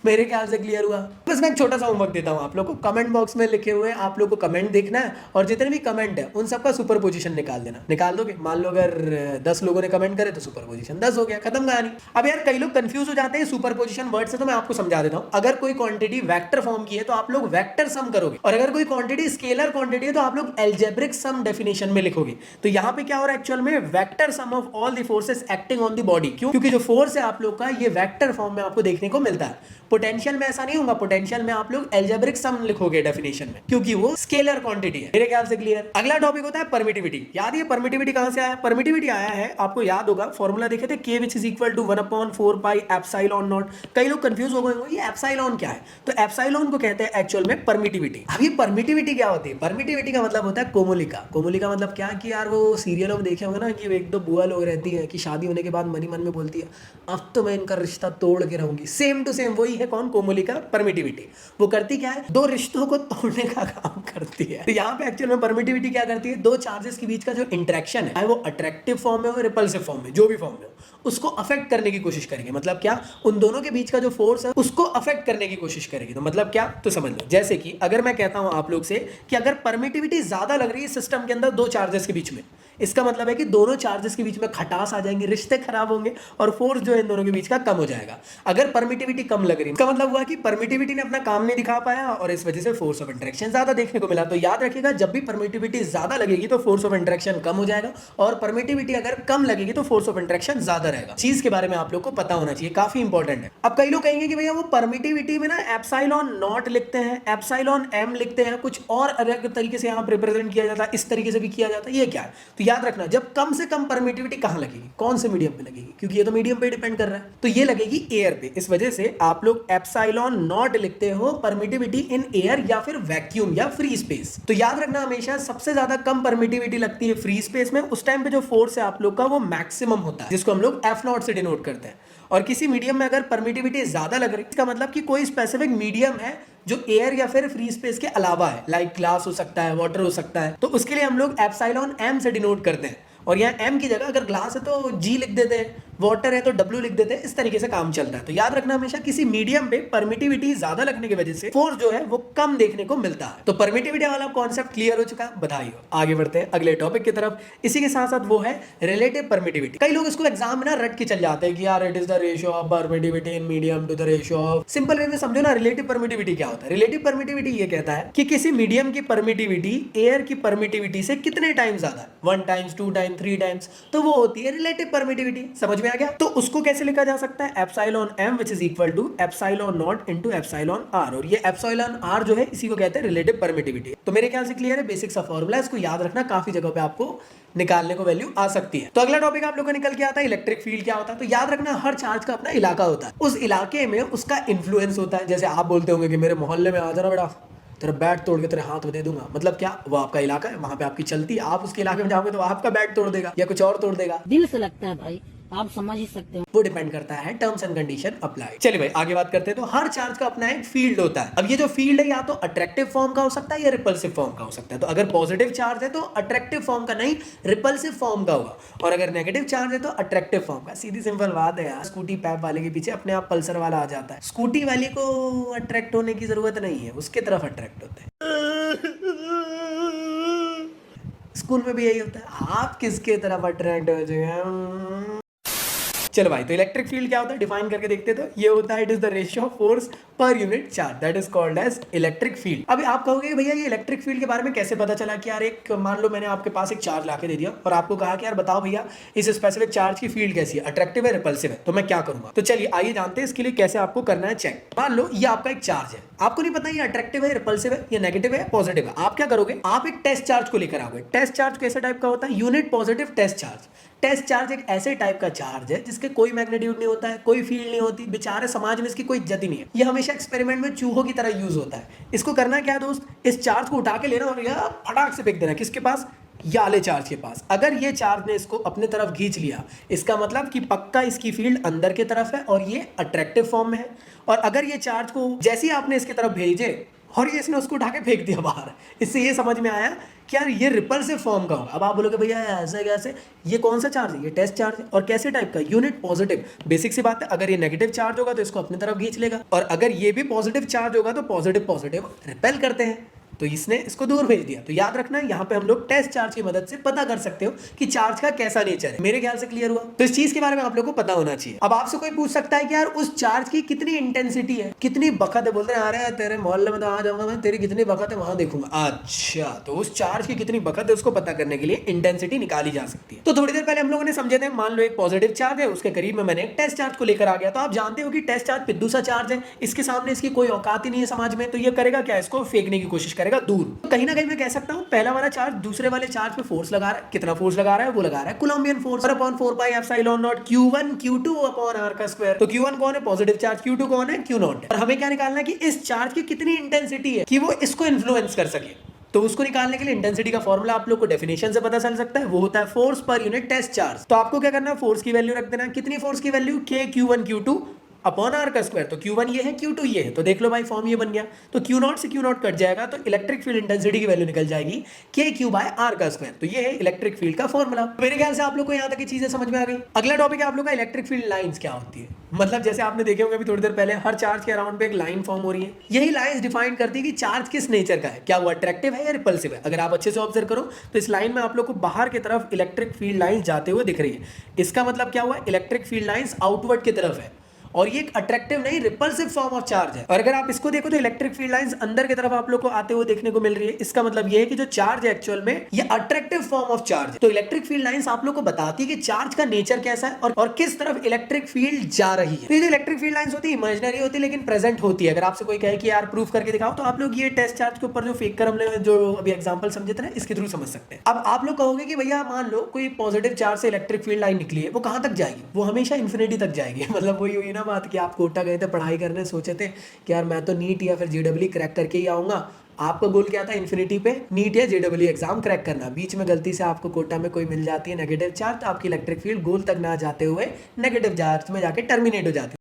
मेरे ख्याल से क्लियर हुआ। बस मैं एक छोटा सा होमवर्क देता हूँ आप लोग को, कमेंट बॉक्स में लिखे हुए आप लोग को कमेंट देखना है और जितने भी कमेंट है उन सबका सुपरपोजिशन निकाल देना। निकाल दोगे? मान लो अगर 10 लोगों ने कमेंट करे तो सुपरपोजिशन 10 हो गया, खत्म कहानी। अब यार कई लोग कंफ्यूज हो जाते हैं सुपरपोजिशन वर्ड से, तो मैं आपको समझा देता हूँ। अगर कोई क्वांटिटी वेक्टर फॉर्म की है तो आप लोग वेक्टर सम करोगे, और अगर कोई क्वांटिटी स्केलर क्वांटिटी है तो आप लोग एल्जेब्रिक सम डेफिनेशन में लिखोगे। तो यहाँ पे क्या हो रहा है एक्चुअल में, vector sum of all the forces acting on the body. क्यों? क्योंकि जो फोर्स है आप लोग का ये वेक्टर फॉर्म में आपको देखने को मिलता है। पोटेंशियल में ऐसा नहीं होगा, पोटेंशियल में आप लोग एल्जेब्रिक सम लिखोगे डेफिनेशन में, क्योंकि वो स्केलर क्वांटिटी है। मेरे ख्याल से क्लियर। अगला टॉपिक होता है परमिटिविटी। याद है परमिटिविटी कहां से आया? परमिटिविटी आया है, आपको याद होगा फॉर्मूला देखे थे, K which is equal to 1/4 pi epsilon naught. कई लोग कंफ्यूज हो गए होंगे ये एप्सिलॉन क्या है, तो एप्सिलॉन को कहते हैं एक्चुअल में परमिटिविटी। अब ये परमिटिविटी क्या होती है? परमिटिविटी का मतलब होता है कोमोलिका। कोमोलिका मतलब क्या कि यार वो सीरियलों में देखे होंगे ना कि एक दो बुआ लोग रहती है कि शादी होने के बाद मन ही मन में बोलती है अब तो मैं इनका रिश्ता तोड़ के रहूंगी। सेम टू सेम वही है कौन? कोमोलिका। परमिटिविटी वो करती क्या है? दो रिश्तों को तोड़ने का काम करती है। तो यहाँ पे एक्चुअल में परमिटिविटी क्या करती है? दो चार्जेस के बीच का जो इंटरेक्शन है, वो अट्रैक्टिव फॉर्म में हो, रिपल्सिव फॉर्म में, जो भी फॉर्म में हो, उसको अफेक्ट करने की कोशिश करेंगे। मतलब क्या? उन दोनों के बीच का जो फोर्स है उसको अफेक्ट करने की कोशिश करेगी। तो मतलब क्या? तो समझ लो, जैसे कि अगर मैं कहता हूं आप लोग से कि अगर परमिटिविटी ज्यादा लग रही है सिस्टम के अंदर दो चार्जेस के बीच में, इसका मतलब है कि दोनों चार्जेस के बीच में खटास आ जाएंगे, रिश्ते खराब होंगे और फोर्स जो है इन दोनों के बीच का कम हो जाएगा। अगर परमिटिविटी कम लग रही है, इसका मतलब हुआ कि परमिटिविटी ने अपना काम नहीं दिखा पाया और इस वजह से फोर्स ऑफ इंटरेक्शन ज्यादा देखने को मिला। तो याद रखिएगा, जब भी परमिटिविटी ज्यादा लगेगी तो फोर्स ऑफ इंटरेक्शन कम हो जाएगा, और परमिटिविटी अगर कम लगेगी तो फोर्स ऑफ इंटरेक्शन ज्यादा रहेगा। चीज के बारे में आप लोग को पता होना चाहिए, काफी इंपॉर्टेंट है। अब कई लोग कहेंगे कि भैया वो परमिटिविटी में ना एप्सिलॉन नॉट लिखते हैं, एप्सिलॉन एम लिखते हैं, कुछ और अलग तरीके से यहाँ रिप्रेजेंट किया जाता है, इस तरीके से भी किया जाता है, ये क्या है? तो याद रखना, जब कम से कम परमिटिविटी कहां लगेगी, कौन से मीडियम पे लगेगी, क्योंकि ये तो मीडियम पे डिपेंड कर रहा है, तो ये लगेगी एयर पे। इस वजह से आप लोग एप्सिलॉन नॉट लिखते हो परमिटिविटी इन एयर या फिर वैक्यूम या फ्री स्पेस। तो याद रखना हमेशा सबसे ज्यादा कम परमिटिविटी लगती है फ्री स्पेस में। उस टाइम पे जो फोर्स है आप लोग का वो मैक्सिमम होता है, जिसको हम लोग एफ नॉट से डिनोट करते हैं। और किसी मीडियम में अगर परमिटिविटी ज्यादा लग रही है, इसका मतलब कि कोई स्पेसिफिक मीडियम है जो एयर या फिर फ्री स्पेस के अलावा है, लाइक ग्लास हो सकता है, वाटर हो सकता है, तो उसके लिए हम लोग एप्सिलॉन एम से डिनोट करते हैं। और यहाँ एम की जगह अगर ग्लास है तो जी लिख देते हैं, वाटर है तो डब्ल्यू लिख देते हैं, इस तरीके से काम चलता है। तो याद रखना हमेशा किसी मीडियम पे परमिटिविटी ज्यादा लगने की वजह से फोर्स जो है वो कम देखने को मिलता है। तो परमिटिविटी वाला कॉन्सेप्ट क्लियर हो चुका, बधाई हो। आगे बढ़ते हैं अगले टॉपिक की तरफ। इसी के साथ साथ वो है रिलेटिव परमिटिविटी। कई लोग इसको एग्जाम में ना रट के चल जाते हैं कि यार it is the ratio of permittivity in medium to the ratio of. Simple way में समझो ना, रिलेटिव परमिटिविटी क्या होता है। रिलेटिव परमिटिविटी ये कहता है कि किसी मीडियम की परमिटिविटी एयर की परमिटिविटी से कितने टाइम ज्यादा, 1 टाइम्स 2 टाइम्स 3 टाइम्स, तो वो होती है रिलेटिव परमिटिविटी। समझ में आ गया? तो उसको कैसे लिखा जा सकता है? Epsilon m which is equal to epsilon naught into epsilon r, और ये एप्सिलॉन आर जो है इसी को कहते हैं रिलेटिव परमिटिविटी। तो मेरे ख्याल से क्लियर है, बेसिक सा फॉर्मूला, इसको याद रखना, काफी जगह पे आपको निकालने को वैल्यू आ सकती है। तो अगला टॉपिक आप लोगों को निकल के आता है इलेक्ट्रिक फील्ड क्या होता है। तो याद रखना हर चार्ज का अपना इलाका होता है, उस इलाके में उसका इन्फ्लुएंस होता है। जैसे आप बोलते होंगे कि मेरे मोहल्ले में आ जाना बेटा, तेरा बैट तोड़ के तेरे हाथ में दे दूंगा, मतलब क्या, वो आपका इलाका है, वहां पे आपकी चलती है, आप उसके इलाके में जाओगे तो आपका बैट तोड़ देगा या कुछ और तोड़ देगा। दिल से लगता है भाई, आप समझ ही सकते हो। वो डिपेंड करता है टर्म्स एंड कंडीशन अप्लाई। चलिए भाई आगे बात करते हैं। तो हर चार्ज का अपना एक फील्ड होता है। अब ये जो फील्ड है या तो अट्रैक्टिव फॉर्म का हो सकता है या रिपल्सिव फॉर्म का हो सकता है। तो अगर पॉजिटिव चार्ज है तो अट्रैक्टिव फॉर्म का नहीं, रिपल्सिव फॉर्म का होगा, और अगर नेगेटिव चार्ज है तो अट्रैक्टिव फॉर्म का। सीधी सिंपल बात है यार, स्कूटी पैप वाले के पीछे अपने आप पल्सर वाला आ जाता है। स्कूटी वाले को अट्रैक्ट होने की जरूरत नहीं है, उसके तरफ अट्रैक्ट होते हैं। स्कूल में भी यही होता है, आप किसके तरफ अट्रैक्ट हो जाए। चलो भाई, तो इलेक्ट्रिक फील्ड क्या होता है डिफाइन करके देखते हैं। तो ये होता है, it is the ratio of force per unit charge, that is called as electric field. अभी आप कहोगे भैया ये इलेक्ट्रिक फील्ड के बारे में कैसे पता चला कि यार एक, मान लो मैंने आपके पास एक चार्ज लाके दे दिया और आपको कहा कि यार बताओ भैया इस स्पेसिफिक चार्ज की फील्ड कैसी है, अट्रैक्टिव है रिपल्सिव है, तो मैं क्या करूंगा। तो चलिए आइए जानते हैं इसके लिए कैसे आपको करना है चेक। मान लो ये आपका एक चार्ज है, आपको नहीं पता ये अट्रैक्टिव है, रिपल्सिव है, या नेगेटिव है, पॉजिटिव है। आप क्या करोगे, आप एक टेस्ट चार्ज को लेकर आओगे। टेस्ट चार्ज कैसे टाइप का होता है, unit positive test charge. Test charge एक ऐसे टाइप का चार्ज है जिसके कोई मैग्नीट्यूड नहीं होता है, कोई फील्ड नहीं होती, बेचारे समाज में इसकी कोई इज्जत ही नहीं है। ये हमेशा एक्सपेरिमेंट में चूहों की तरह यूज होता है। इसको करना क्या है दोस्त, इस चार्ज को उठा के लेना और यह फटाक से फेंक देना किसके पास, याले चार्ज के पास। अगर ये चार्ज ने इसको अपने तरफ खींच लिया, इसका मतलब कि पक्का इसकी फील्ड अंदर की तरफ है और ये अट्रैक्टिव फॉर्म में है। और अगर ये चार्ज को जैसे ही आपने इसकी तरफ भेजे और ये इसने उसको उठा के फेंक दिया बाहर, इससे ये समझ में आया कि यार ये रिपल्सिव फॉर्म का होगा। अब आप बोलोगे भैया ऐसे कैसे, ये कौन सा चार्ज है, ये टेस्ट चार्ज है, और कैसे टाइप का, यूनिट पॉजिटिव। बेसिक सी बात है, अगर ये नेगेटिव चार्ज होगा तो इसको अपनी तरफ खींच लेगा, और अगर ये भी पॉजिटिव चार्ज होगा तो पॉजिटिव पॉजिटिव रिपेल करते हैं, तो इसने इसको दूर भेज दिया। तो याद रखना यहाँ पे हम लोग टेस्ट चार्ज की मदद से पता कर सकते हो कि चार्ज का कैसा नेचर है। मेरे ख्याल से क्लियर हुआ। तो इस चीज के बारे में आप लोग को पता होना चाहिए। अब आपसे कोई पूछ सकता है कि यार उस चार्ज की कितनी इंटेंसिटी है, कितनी बखत है, बोलते हैं आ रहे हैं तेरे मोहल्ले में तो आ जाऊंगा मैं, तेरी कितनी बखत है वहां देखूंगा। अच्छा, तो उस चार्ज की कितनी बखत है उसको पता करने के लिए इंटेंसिटी निकाली जा सकती है। तो थोड़ी देर पहले हम लोगों ने समझे थे, मान लो एक पॉजिटिव चार्ज है, उसके करीब में मैंने एक टेस्ट चार्ज को लेकर आ गया। तो आप जानते हो कि टेस्ट चार्ज पिद्दू सा चार्ज है, इसके सामने इसकी कोई औकात ही नहीं है समाज में, तो ये करेगा क्या, इसको फेंकने की कोशिश करेगा दूर। कहीं ना कहीं मैं कह सकता हूं पहला वाला चार्ज दूसरे वाले चार्ज पे फोर्स लगा रहा है। कितना फोर्स लगा रहा है, वो लगा रहा है Coulombian force upon 4 pi epsilon naught Q1 Q2 upon r का स्क्वायर। तो Q1 कौन है, पॉजिटिव चार्ज, Q2 कौन है, Q0 है। और हमें क्या निकालना है कि इस चार्ज की कितनी इंटेंसिटी है कि वो इसको इन्फ्लुएंस कर सके। तो उसको निकालने के लिए इंटेंसिटी का फॉर्मूला आप लोग को डेफिनेशन से पता चल सकता है, वो होता है force per unit test charge. तो आपको क्या करना है, फोर्स की वैल्यू रख देना। कितनी फोर्स की value, K Q1 Q2 upon r का स्क्वायर। तो Q1 ये है, Q2 ये है, तो देख लो भाई फॉर्म ये बन गया। तो Q0 से Q0 कट जाएगा तो इलेक्ट्रिक फील्ड इंटेंसिटी की वैल्यू निकल जाएगी KQ बाय r का स्क्वायर। तो ये है इलेक्ट्रिक फील्ड का फॉर्मूला। मेरे ख्याल से आप लोग को यहाँ तक की चीजें समझ में आ गई। अगला टॉपिक है आप लोग का इलेक्ट्रिक फील्ड लाइंस क्या होती है। मतलब जैसे आपने देखे होंगे अभी थोड़ी देर पहले, हर चार्ज के अराउंड पे एक लाइन फॉर्म हो रही है। यही लाइंस डिफाइन करती है कि चार्ज किस नेचर का है, क्या वो अट्रैक्टिव है या रिपल्सिव है। अगर आप अच्छे से ऑब्जर्व करो तो इस लाइन में आप लोग को बाहर की तरफ इलेक्ट्रिक फील्ड लाइंस जाते हुए दिख रही है। इसका मतलब क्या हुआ, इलेक्ट्रिक फील्ड लाइंस आउटवर्ड की तरफ है, और ये एक अट्रैक्टिव नहीं रिपल्सिव फॉर्म ऑफ चार्ज है। और अगर आप इसको देखो तो इलेक्ट्रिक फील्ड लाइंस अंदर की तरफ आप लोग को आते हुए देखने को मिल रही है। इसका मतलब ये है कि जो चार्ज है एक्चुअल में ये अट्रैक्टिव फॉर्म ऑफ चार्ज है। तो इलेक्ट्रिक फील्ड लाइंस आप लोग को बताती है कि चार्ज का नेचर कैसा है और किस तरफ इलेक्ट्रिक फील्ड जा रही है। तो ये जो इलेक्ट्रिक फील्ड लाइंस होती है इमेजिनरी होती है लेकिन प्रेजेंट होती है। अगर आपसे कोई कहे कि यार प्रूफ करके दिखाओ, तो आप लोग ये टेस्ट चार्ज के ऊपर जो फेक कर हमने जो अभी एग्जांपल समझे थे ना, इसके थ्रू समझ सकते हैं। अब आप लोग कहोगे कि भैया मान लो कोई पॉजिटिव चार्ज से इलेक्ट्रिक फील्ड लाइन निकली है, वो कहां तक जाएगी, वो हमेशा इन्फिनिटी तक जाएगी। मतलब वही हुई ना बात कि आप कोटा गए थे पढ़ाई करने, सोचे थे कि यार मैं तो नीट या फिर जेडब्ल्यू क्रैक करके ही आऊंगा। आपका गोल क्या था, इन्फिनिटी पे नीट या जेडब्ल्यू एग्जाम क्रैक करना। बीच में गलती से आपको कोटा में कोई मिल जाती है नेगेटिव चार्ज, तो आपकी इलेक्ट्रिक फील्ड गोल तक ना जाते हुए नेगेटिव चार्ज में जाके टर्मिनेट हो जाती है।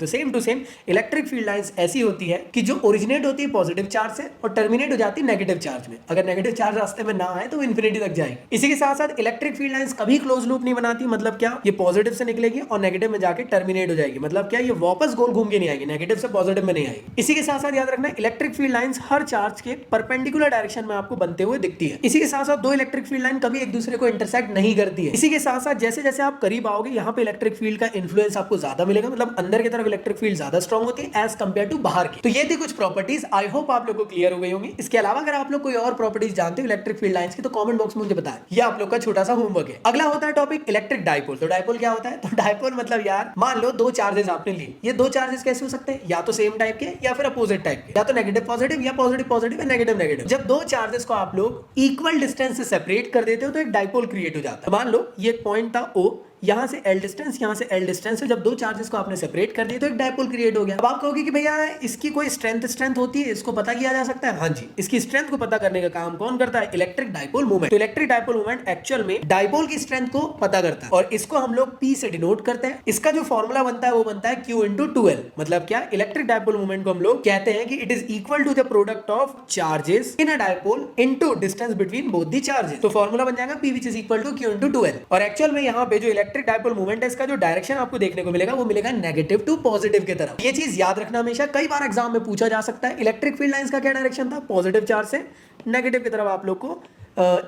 तो same to same electric field lines ऐसी होती है कि जो ओरिजिनेट होती है पॉजिटिव चार्ज से और टर्मिनेट हो जाती है नेगेटिव चार्ज में। अगर नेगेटिव चार्ज रास्ते में ना आए तो वो इन्फिनिटी तक जाएगी। इसी के साथ साथ इलेक्ट्रिक फील्ड लाइंस कभी क्लोज लूप नहीं बनाती। मतलब क्या, ये पॉजिटिव से निकलेगी और नेगेटिव में जाके टर्मिनेट हो जाएगी। मतलब क्या, ये वापस गोल घूम के नहीं आएगी, नेगेटिव से पॉजिटिव में नहीं आएगी। इसी के साथ साथ याद रखना इलेक्ट्रिक फील्ड लाइंस हर चार्ज के परपेंडिकुलर डायरेक्शन में आपको बनते हुए दिखती है। इसी के साथ साथ दो इलेक्ट्रिक फील्ड लाइन कभी एक दूसरे को इंटरसेक्ट नहीं करती है। इसी के साथ साथ जैसे जैसे आप करीब आओगे यहाँ पे इलेक्ट्रिक फील्ड का इन्फ्लुएंस आपको ज्यादा मिलेगा। मतलब अंदर की तरफ इलेक्ट्रिक फील्ड ज्यादा स्ट्रांग होती है एज कंपेयर टू बाहर की। तो ये थी कुछ प्रॉपर्टीज, आई होप आप लोग को क्लियर हो गई होंगी। इसके अलावा अगर आप लोग कोई और प्रॉपर्टीज जानते हो इलेक्ट्रिक फील्ड लाइंस की तो कमेंट बॉक्स में मुझे बताएं। ये आप लोग का छोटा सा होमवर्क है। अगला होता है टॉपिक इलेक्ट्रिक डाइपोल। तो डाइपोल क्या होता है, तो डाइपोल मतलब यार मान लो दो चार्जेस आपने लिए, ये दो चार्जेस कैसे हो सकते हैं, या तो सेम टाइप के या फिर अपोजिट टाइप के, या तो नेगेटिव पॉजिटिव या पॉजिटिव पॉजिटिव या नेगेटिव नेगेटिव। जब दो चार्जेस को आप लोग इक्वल डिस्टेंस से सेपरेट कर देते हो तो एक डाइपोल क्रिएट हो जाता है। मान लो ये एक पॉइंट था O, यहाँ से L डिस्टेंस, यहाँ से L डिस्टेंस है, जब दो चार्जेस को आपने सेपरेट कर दिया तो एक डायपोल क्रिएट हो गया। अब आप कहोगे कि भैया इसकी कोई स्ट्रेंथ होती है, इसको पता किया जा सकता है? हाँ जी, इसकी स्ट्रेंथ को पता करने का काम कौन करता है? Electric dipole moment. तो इलेक्ट्रिक डायपोल मोमेंट एक्चुअल में डायपोल की स्ट्रेंथ को पता करता है और इसको हम लोग P से डिनोट करते हैं। इसका जो फॉर्मूला बनता है वो बनता है Q इंटू 2L। मतलब क्या? इलेक्ट्रिक डायपोल मोमेंट को हम लोग कहते हैं कि it is equal to the product of charges in a dipole into distance between both the charges. तो फॉर्मूला बन जाएगा P which is equal to Q into 2L। और एक्चुअल में यहाँ पे जो इलेक्ट्रिक डायपोल मोमेंट है इसका जो डायरेक्शन आपको देखने को मिलेगा वो मिलेगा नेगेटिव टू पॉजिटिव की तरफ। ये चीज याद रखना हमेशा, कई बार एग्जाम में पूछा जा सकता है। इलेक्ट्रिक फील्ड लाइंस का क्या डायरेक्शन था? पॉजिटिव चार्ज से नेगेटिव की तरफ आप लोग को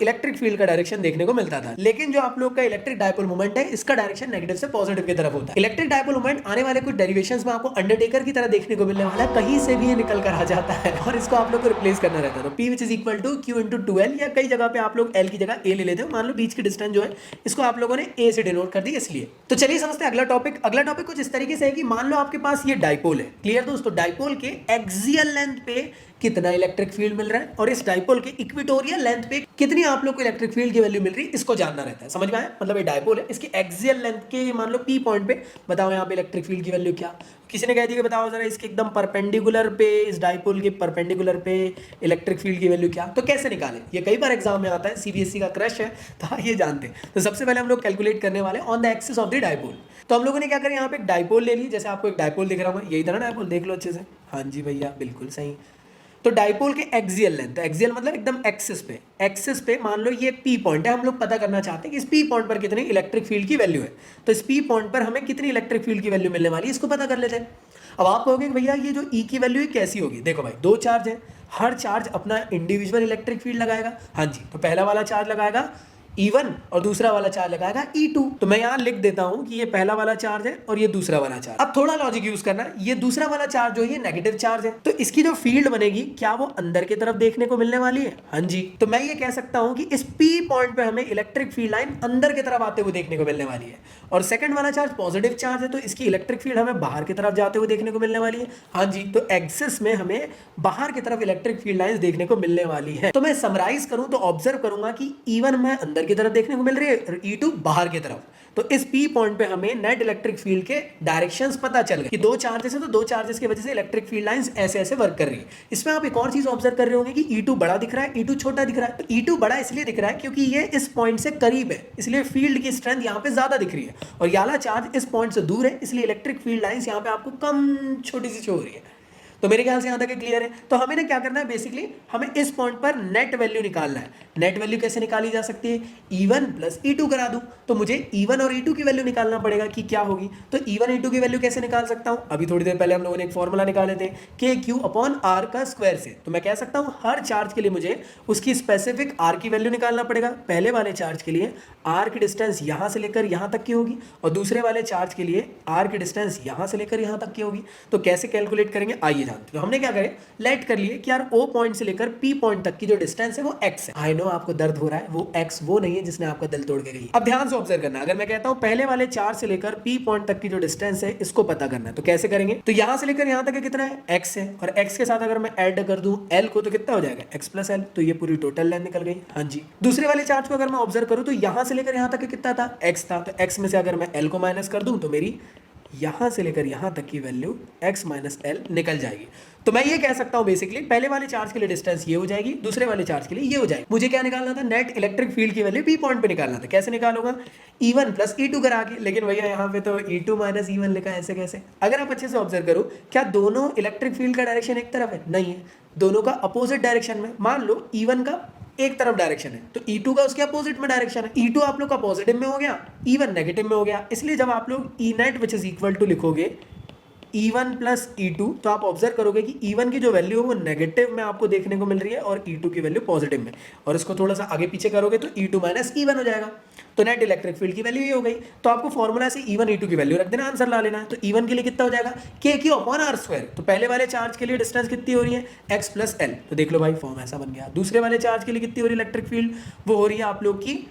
इलेक्ट्रिक फील्ड का डायरेक्शन देखने को मिलता था। लेकिन जो आप लोग का इलेक्ट्रिक डायपोल मोमेंट है इसका डायरेक्शन नेगेटिव से पॉजिटिव की तरफ होता है। इलेक्ट्रिक डायपोल मोमेंट आने वाले कुछ डेरिवेशंस में आपको अंडरटेकर की तरह देखने को मिलने वाला है, कहीं से भी ये निकल कर आ जाता है और इसको आप लोग को रिप्लेस करना रहता है। तो P which is equal to Q into 2L, या कई जगह पे आप लोग L की जगह A ले लेते हो। मान लो बीच की डिस्टेंस जो है इसको आप लोगों ने A से डिनोट कर दी इसलिए। तो चलिए समझते हैं अगला टॉपिक। अगला टॉपिक कुछ इस तरीके से है कि मान लो आपके पास ये डायपोल है। क्लियर दोस्तों? डायपोल के एक्सियल लेंथ पे कितना इलेक्ट्रिक फील्ड मिल रहा है और इस डायपोल के इक्वेटोरियल लेंथ पे कितनी आप लोग को इलेक्ट्रिक फील्ड की वैल्यू मिल रही है, इसको जानना रहता है। समझ में आया? मतलब ये डायपोल है, इसकी एक्सियल लेंथ के मान लो P पॉइंट पे बताओ यहाँ पे इलेक्ट्रिक फील्ड की वैल्यू क्या। किसी ने कह दिया कि बताओ जरा इसके एकदम परपेंडिकुलर पे, इस डायपोल के परपेंडिकुलर पे इलेक्ट्रिक फील्ड की वैल्यू क्या, तो कैसे निकालें? ये कई बार एग्जाम में आता है, CBSE का क्रश है तो ये जानते हैं। तो सबसे पहले हम लोग कैलकुलेट करने वाले on the axis of the dipole. तो हम लोगों ने क्या करें, यहाँ पे एक डायपोल ले ली। जैसे आपको एक डायपोल दिख रहा होगा, यही था ना डायपोल, देख लो अच्छे से। हाँ जी भैया बिल्कुल सही। तो डायपोल के एक्सियल लेंथ, एक्सियल मतलब एकदम एक्सिस पे मान लो ये P पॉइंट है। हम लोग पता करना चाहते हैं कि इस P पॉइंट पर कितनी इलेक्ट्रिक फील्ड की वैल्यू है। तो इस P पॉइंट पर हमें कितनी इलेक्ट्रिक फील्ड की वैल्यू मिलने वाली है इसको पता कर लेते हैं। अब आप कहोगे कि भैया ये जो E की वैल्यू कैसी होगी? देखो भाई, दो चार्ज है, हर चार्ज अपना इंडिविजुअल इलेक्ट्रिक फील्ड लगाएगा। हाँ जी, तो पहला वाला चार्ज लगाएगा E1 और दूसरा वाला चार्ज लगाएगा E2। तो मैं यहाँ लिख देता हूँ कि ये पहला वाला चार्ज है और ये दूसरा वाला चार्ज। अब थोड़ा लॉजिक यूज करना, ये दूसरा वाला चार्ज जो है ये नेगेटिव चार्ज है, तो इसकी जो फील्ड बनेगी क्या वो अंदर की तरफ देखने को मिलने वाली है? हाँ जी, तो मैं ये कह सकता हूँ कि इस P पॉइंट पे हमें इलेक्ट्रिक फील्ड लाइन अंदर की तरफ आते हुए देखने को मिलने वाली है। और सेकंड वाला चार्ज पॉजिटिव चार्ज है, तो इसकी इलेक्ट्रिक फील्ड हमें बाहर की तरफ जाते हुए देखने को मिलने वाली है। हाँ जी, तो एक्सिस में हमें बाहर की तरफ इलेक्ट्रिक फील्ड लाइंस देखने को मिलने वाली है। तो मैं समराइज करूं तो ऑब्जर्व करूंगा कि E1 में अंदर की तरफ देखने को मिल रही है और E2 बाहर की तरफ। तो इस P पॉइंट पे हमें नेट इलेक्ट्रिक फील्ड के डायरेक्शंस पता चल गए कि दो चार्जेस है, तो दो चार्जेस की वजह से इलेक्ट्रिक फील्ड लाइंस ऐसे ऐसे वर्क कर रही है। इसमें आप एक और चीज ऑब्जर्व कर रहे होंगे कि E2 बड़ा दिख रहा है, E2 छोटा दिख रहा है। तो E2 बड़ा इसलिए दिख रहा है क्योंकि ये इस पॉइंट से करीब है, इसलिए फील्ड की स्ट्रेंथ यहाँ पे ज्यादा दिख रही है। और ये वाला चार्ज इस पॉइंट से दूर है, इसलिए इलेक्ट्रिक फील्ड लाइंस यहाँ पे आपको कम छोटी सी शो हो रही है। तो मेरे ख्याल से यहाँ तक क्लियर है। तो हमें ना क्या करना है, बेसिकली हमें इस पॉइंट पर नेट वैल्यू निकालना है। नेट वैल्यू कैसे निकाली जा सकती है? E1 प्लस E2 करा दूं तो मुझे E1 और E2 की वैल्यू निकालना पड़ेगा कि क्या होगी। तो E1 E2 की वैल्यू कैसे निकाल सकता हूं? अभी थोड़ी देर पहले हम लोगों ने एक फॉर्मूला निकाले थे KQ अपॉन R का स्क्वायर से। तो मैं कह सकता हूं हर चार्ज के लिए मुझे उसकी स्पेसिफिक R की वैल्यू निकालना पड़ेगा। पहले वाले चार्ज के लिए R की डिस्टेंस यहां से लेकर यहां तक की होगी और दूसरे वाले चार्ज के लिए R की डिस्टेंस यहां से लेकर यहां तक की होगी। तो कैसे कैलकुलेट करेंगे आइए जानते हैं। तो हमने क्या करें, लेट कर लिए कि यार O पॉइंट से लेकर P पॉइंट तक की जो डिस्टेंस है वो x है। आई नो आपको दर्द हो रहा है, वो x वो नहीं है जिसने आपका दिल तोड़ के गई। अब ध्यान से ऑब्जर्व करना, अगर मैं कहता हूं पहले वाले चार्ज से लेकर P पॉइंट तक की जो डिस्टेंस है इसको पता करना है तो कैसे करेंगे? तो यहां से लेकर यहां तक कितना है? x है, और x के साथ अगर मैं ऐड कर दूं l को तो कितना हो जाएगा? x plus l। तो ये पूरी टोटल लेंथ निकल गई। हाँ जी, दूसरे वाले चार्ज को अगर मैं ऑब्जर्व करूं तो यहां से लेकर यहां तक कितना था? x था। तो x में से अगर मैं l को माइनस कर दूं तो मेरी यहां से लेकर यहां तक की वैल्यू x माइनस l निकल जाएगी। तो मैं ये कह सकता हूं बेसिकली पहले वाले चार्ज के लिए डिस्टेंस ये हो जाएगी, दूसरे वाले चार्ज के लिए ये हो जाएगी। मुझे क्या निकालना था? नेट इलेक्ट्रिक फील्ड की वैल्यू P पॉइंट पे निकालना था। कैसे निकालूंगा? E1 प्लस E2 करा के। लेकिन भैया यहाँ पे तो E2 माइनस E1 लिखा है, ऐसे कैसे? अगर आप अच्छे से ऑब्जर्व करो, क्या दोनों इलेक्ट्रिक फील्ड का डायरेक्शन एक तरफ है? नहीं है, दोनों का अपोजिट डायरेक्शन में। मान लो E1 का एक तरफ डायरेक्शन है तो E2 का उसके अपोजिट में डायरेक्शन है। E2 आप लोग का पॉजिटिव में हो गया, E1 नेगेटिव में हो गया। इसलिए जब आप लोग E net which is equal to लिखोगे E1 प्लस E2 तो आप ऑब्जर्व करोगे कि E1 की जो वैल्यू है वो नेगेटिव में आपको देखने को मिल रही है और E2 की वैल्यू पॉजिटिव में। और इसको थोड़ा सा आगे पीछे करोगे तो E2 माइनस E1 हो जाएगा। तो नेट इलेक्ट्रिक फील्ड की वैल्यू ये हो गई। तो आपको फॉर्मूला से E1 E2 की वैल्यू रख देना, आंसर ला लेना है। तो E1 के लिए कितना हो जाएगा? KQ upon R square. तो पहले वाले चार्ज के लिए डिस्टेंस कितनी हो रही है? x plus l। तो देख लो भाई फॉर्म ऐसा बन गया। दूसरे वाले चार्ज के लिए कितनी हो रही है इलेक्ट्रिक फील्ड? वो हो रही है आप लोग की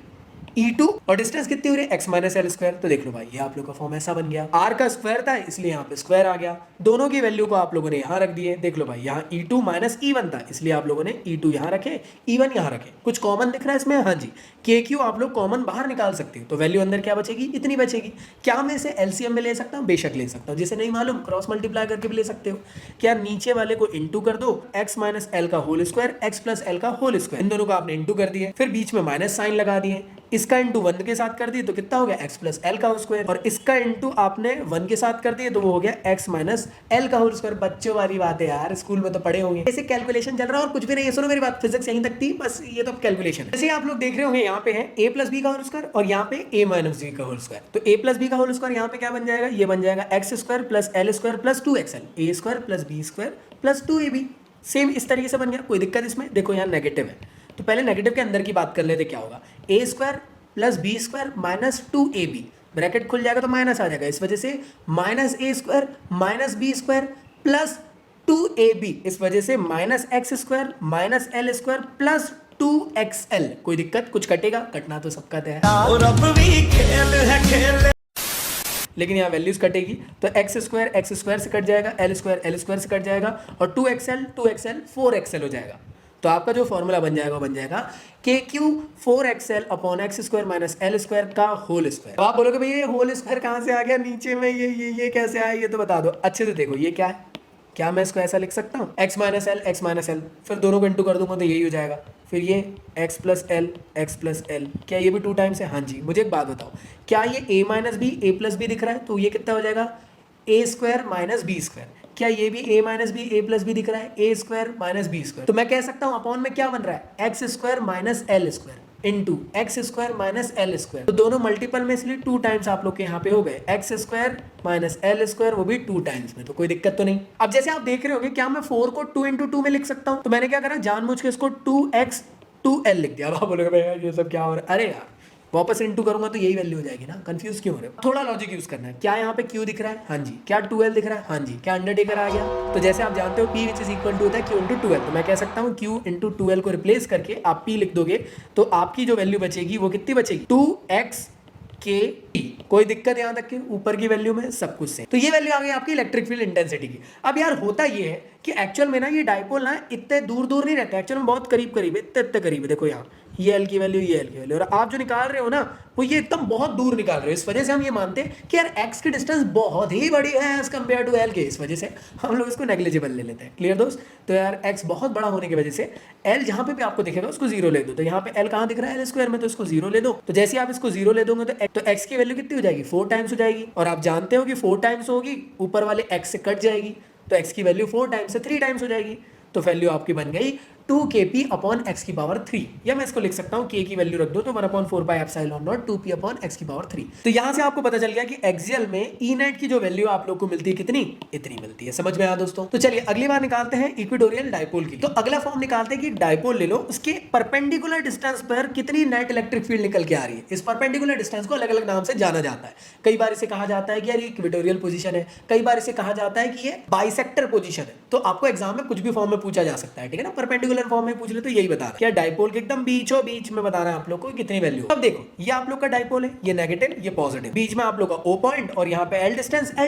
E2 और डिस्टेंस कितनी हो रही है x माइनस एल स्क्वायर। तो देख लो भाई ये आप लोग का फॉर्म ऐसा बन गया, r का स्क्वायर था इसलिए यहाँ पे स्क्वायर आ गया, दोनों की वैल्यू को आप लोगों ने यहाँ रख दिए। देख लो भाई यहाँ E2 माइनस E1 था इसलिए आप लोगों ने E2 यहाँ रखे, E1 यहाँ रखे। कुछ कॉमन दिख रहा है इसमें, हाँ जी, KQ आप लोग कॉमन बाहर निकाल सकते हो, तो वैल्यू अंदर क्या बचेगी, इतनी बचेगी। क्या मैं इसे LCM में ले सकता हूँ, बेशक ले सकता हूँ, जिसे नहीं मालूम क्रॉस मल्टीप्लाई करके भी ले सकते हो। क्या नीचे वाले को इंटू कर दो, x माइनस एल का whole square, x plus l का होल स्क्वायर, इन दोनों को आपने इंटू कर दिए, फिर बीच में माइनस साइन लगा दिए, इसका इंटू 1 के साथ कर दिए तो कितना हो गया x प्लस एल का होल स्क्वायर, और इसका इंटू आपने 1 के साथ कर दिए तो वो हो गया x माइनस एल का होल स्क्वायर। बच्चों वाली बात है यार, स्कूल में तो पढ़े होंगे। ऐसे कैलकुलेशन चल रहा है और कुछ भी नहीं है, सुनो मेरी बात, फिजिक्स यहीं तक थी बस, ये तो कैलकुलेशन है। जैसे आप लोग देख रहे होंगे यहाँ पे है a प्लस बी का होल स्क्वायर और यहाँ पे a माइनस बी का होल स्क्वायर, तो a प्लस बी का होल स्क्वायर यहाँ पे क्या बन जाएगा, ये बन जाएगा x square plus l square plus 2xl, a square plus b square plus 2ab। Same इस तरीके से बन गया, कोई दिक्कत इसमें। देखो यहाँ नेगेटिव है तो पहले नेगेटिव के अंदर की बात कर लेते, क्या होगा, a square plus b square minus 2ab, bracket खुल जाएगा तो माइनस आ जाएगा, इस वजह से minus a square minus b square plus 2ab, इस वजह से माइनस x square minus l square plus 2xl। कोई दिक्कत, कुछ कटेगा, कटना तो सबका तय है, लेकिन यहाँ वैल्यूज कटेगी तो एक्स स्क्वायर से कट जाएगा, एल स्क्वायर से कट जाएगा, और 2xl 4xl हो जाएगा। तो आपका जो फॉर्मूला बन जाएगा वो बन जाएगा KQ 4xl upon x square minus l square का होल स्क्वायर। तो आप बोलोगे भैया ये होल स्क्वायर कहाँ से आ गया नीचे में, ये कैसे आया, ये तो बता दो अच्छे से। देखो ये क्या है, क्या मैं इसको ऐसा लिख सकता हूँ, x माइनस एल, फिर दोनों को इंटू कर दूंगा तो यही हो जाएगा, फिर ये x प्लस एल, क्या ये भी 2 टाइम्स है, हाँ जी। मुझे एक बात बताओ, क्या ये a minus b a plus b दिख रहा है, तो ये कितना हो जाएगा a square minus b square. क्या ये भी a minus b a plus b दिख रहा है, a square minus b square. तो मैं कह सकता हूँ अपॉन में क्या बन रहा है, x square minus l square into x square minus l square. तो दोनों मल्टीपल में, इसलिए 2 टाइम्स आप लोग के यहाँ पे हो गए, x square minus l square, वो भी 2 टाइम्स में, तो कोई दिक्कत तो नहीं। अब जैसे आप देख रहे होंगे, क्या मैं 4 को 2 इंटू 2 में लिख सकता हूँ, तो मैंने क्या करा, जानबूझ के इसको 2x 2l लिख दिया। अब आप बोलोगे भैया ये सब क्या हो रहा है, अरे यार वापस इंटू करूंगा तो यही वैल्यू हो जाएगी ना, कंफ्यूज क्यों हो रहे हो। थोड़ा लॉजिक यूज करना है। क्या यहाँ पे q दिख रहा है, हाँ जी, क्या 2l दिख रहा है, हाँ जी, क्या अंडरटेकर आ गया। तो जैसे आप जानते हो p which is equal to होता है q इंटू 2l, तो मैं कह सकता हूँ q इंटू 2l को रिप्लेस करके आप p लिख दोगे तो आपकी जो वैल्यू बचेगी वो कितनी बचेगी, 2x k t। कोई दिक्कत यहाँ तक के ऊपर की वैल्यू में सब कुछ से। तो ये वैल्यू आ गई आपकी इलेक्ट्रिक फील्ड इंटेंसिटी की। अब यार होता ये है कि एक्चुअल में ना ये डाइपोल ना इतने दूर दूर नहीं रहते, एक्चुअल में बहुत करीब करीब है, इतने करीब है। देखो यहाँ ये एल की वैल्यू, ये एल की वैल्यू, और आप जो निकाल रहे हो ना वो ये एकदम बहुत दूर निकाल रहे हो। इस वजह से हम ये मानते हैं कि यार एक्स की डिस्टेंस बहुत ही बड़ी है एज कम्पेयर टू एल के, इस वजह से हम लोग इसको नेग्लिजिबल ले लेते हैं। क्लियर दोस्त। तो यार एक्स बहुत बड़ा होने की वजह से एल जहाँ पे भी आपको दिखेगा उसको 0 ले दो। तो यहाँ पे एल कहाँ दिख रहा है, एल स्क्वायर में, तो इसको 0 ले दो। तो जैसे आप इसको 0 ले दोगे तो एक्स की वैल्यू कितनी हो जाएगी, 4 टाइम्स हो जाएगी। और आप जानते हो कि 4 टाइम्स होगी, ऊपर वाले एक्स से कट जाएगी, तो एक्स की वैल्यू 4 टाइम्स से 3 टाइम्स हो जाएगी। तो वैल्यू आपकी बन गई 2kp अपॉन एक्स की पावर 3, या मैं इसको लिख सकता हूँ k की वैल्यू रख दो तो 1/4 pi epsilon not 2p upon x की पावर 3। तो यहाँ से आपको पता चल गया कि एक्सियल में ई नेट की जो वैल्यू आप लोग को मिलती है कितनी, इतनी मिलती है। समझ में आया दोस्तों। तो चलिए अगली बार निकालते हैं इक्वेटोरियल डाइपोल की। तो अगला फॉर्म निकालते हैं कि डाइपोल ले लो, उसके परपेंडिकुलर डिस्टेंस पर कितनी नेट इलेक्ट्रिक फील्ड निकल के आ रही है। इस परपेंडिकुलर डिस्टेंस को अलग अलग नाम से जाना जाता है। कई बार इसे कहा जाता है कि यार ये इक्वेटोरियल पोजीशन है, कई बार इसे कहा जाता है कि ये बाइसेक्टर पोजीशन है। तो आपको एग्जाम में कुछ भी फॉर्म में पूछा जा सकता है, ठीक है ना। परपेंडिकुलर फॉर्म में पूछ ले तो यही बता रहा है, क्या डाइपोल के एकदम बीचों बीच में बता रहा है आप लोग को कितनी वैल्यू। अब देखो ये आप लोग का डाइपोल है, ये नेगेटिव ये पॉजिटिव, बीच में आप लोग का O पॉइंट और यहाँ पे L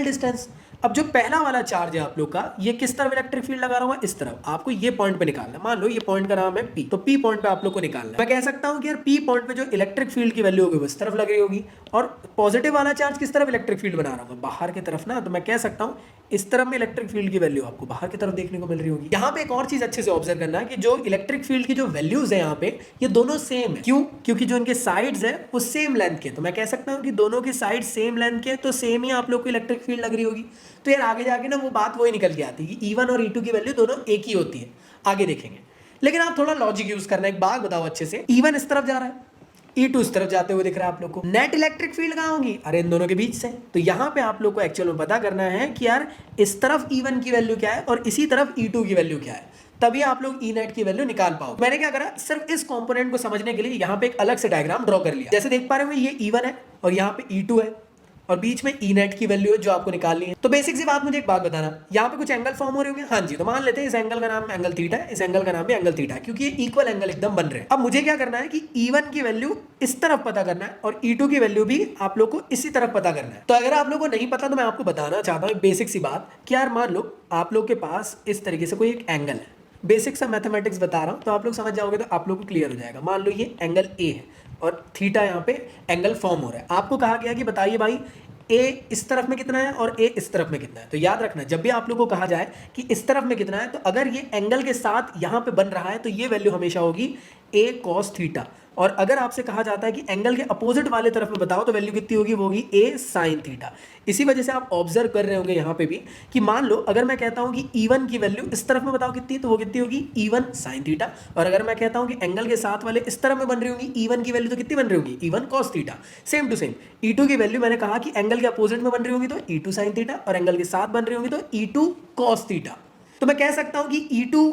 डिस्टेंस। अब जो पहला वाला चार्ज है आप लोग का, ये किस तरफ इलेक्ट्रिक फील्ड लगा रहा हूँ, इस तरफ। आपको ये पॉइंट पे निकालना है। मान लो ये पॉइंट का नाम है P, तो P पॉइंट पे आप लोग को निकालना है। मैं कह सकता हूँ कि यार P पॉइंट पे जो इलेक्ट्रिक फील्ड की वैल्यू होगी वो इस तरफ लग रही होगी, और पॉजिटिव वाला चार्ज किस तरफ इलेक्ट्रिक फील्ड बना रहा होगा, बाहर की तरफ ना। तो मैं कह सकता हूँ इस तरफ में इलेक्ट्रिक फील्ड की वैल्यू आपको बाहर की तरफ देखने को मिल रही होगी। यहाँ पे एक और चीज अच्छे से ऑब्जर्व करना है कि जो इलेक्ट्रिक फील्ड की जो वैल्यूज है यहाँ पे, ये दोनों सेम है। क्यों? क्योंकि जो इनके साइड्स है वो सेम लेंथ के। तो मैं कह सकता हूँ कि दोनों की साइड सेम लेंथ के, तो सेम ही आप लोग को इलेक्ट्रिक फील्ड लग रही होगी। तो यार आगे जाके ना वो बात वही निकल के आती है कि E1 और E2 की वैल्यू दोनों एक ही होती है। आगे देखेंगे, लेकिन आप थोड़ा लॉजिक यूज करना। एक बात बताओ अच्छे से, E1 इस तरफ जा रहा है, E2 इस तरफ जाते हुए दिख रहा है आप लोग को। नेट इलेक्ट्रिक फील्ड कहाँ होगी, अरे इन दोनों के बीच से। तो यहाँ पे आप लोग को एक्चुअल में पता करना है कि यार इस तरफ E1 की वैल्यू क्या है और इसी तरफ E2 की वैल्यू क्या है, तभी आप लोग ई नेट की वैल्यू निकाल पाओ। मैंने क्या करा, सिर्फ इस कंपोनेंट को समझने के लिए यहाँ पे एक अलग से डायग्राम ड्रॉ कर लिया। जैसे देख पा रहे हो ये E1 है और यहाँ पे E2 है। और बीच में ई नेट की वैल्यू है जो आपको निकालनी है। तो बेसिक सी बात, मुझे एक बात बताना, यहाँ पे कुछ एंगल फॉर्म हो रहे होंगे। हाँ जी, तो मान लेते हैं इस एंगल का नाम एंगल थीटा है, इस एंगल का नाम भी एंगल थीटा है, क्योंकि ये इक्वल एंगल एकदम बन रहे हैं। अब मुझे क्या करना है कि E1 की वैल्यू इस तरफ पता करना है और E2 की वैल्यू भी आप लोग को इसी तरफ पता करना है। तो अगर आप लोग को नहीं पता तो मैं आपको बताना चाहता हूँ बेसिक सी बात कि यार मान लो आप लोग के पास इस तरीके से कोई एक एंगल है, बेसिक सा मैथमेटिक्स बता रहा हूँ तो आप लोग समझ जाओगे, तो आप लोग को क्लियर हो जाएगा। मान लो ये एंगल ए है और थीटा यहाँ पे एंगल फॉर्म हो रहा है। आपको कहा गया कि बताइए भाई ए इस तरफ में कितना है और ए इस तरफ में कितना है। तो याद रखना, जब भी आप लोग को कहा जाए कि इस तरफ में कितना है, तो अगर ये एंगल के साथ यहाँ पे बन रहा है तो ये वैल्यू हमेशा होगी ए कॉस थीटा। और अगर आपसे कहा जाता है कि एंगल के अपोजिट वाले तरफ में बताओ तो वैल्यू कितनी होगी, वो होगी ए साइन थीटा। इसी वजह से आप ऑब्जर्व कर रहे होंगे यहाँ पे भी कि मान लो अगर मैं कहता हूँ कि E1 की वैल्यू इस तरफ में बताओ कितनी, तो वो कितनी होगी E1 साइन थीटा। और अगर मैं कहता हूँ कि एंगल के साथ वाले इस तरफ में बन रही होगी E1 की वैल्यू, तो कितनी बन रही होगी E1 cos theta. Same to same E2 की वैल्यू मैंने कहा कि एंगल के अपोजिट में बन रही होगी तो E2 साइन थीटा, और एंगल के साथ बन रही होगी तो E2 कॉस थीटा। तो मैं कह सकता हूँ कि E2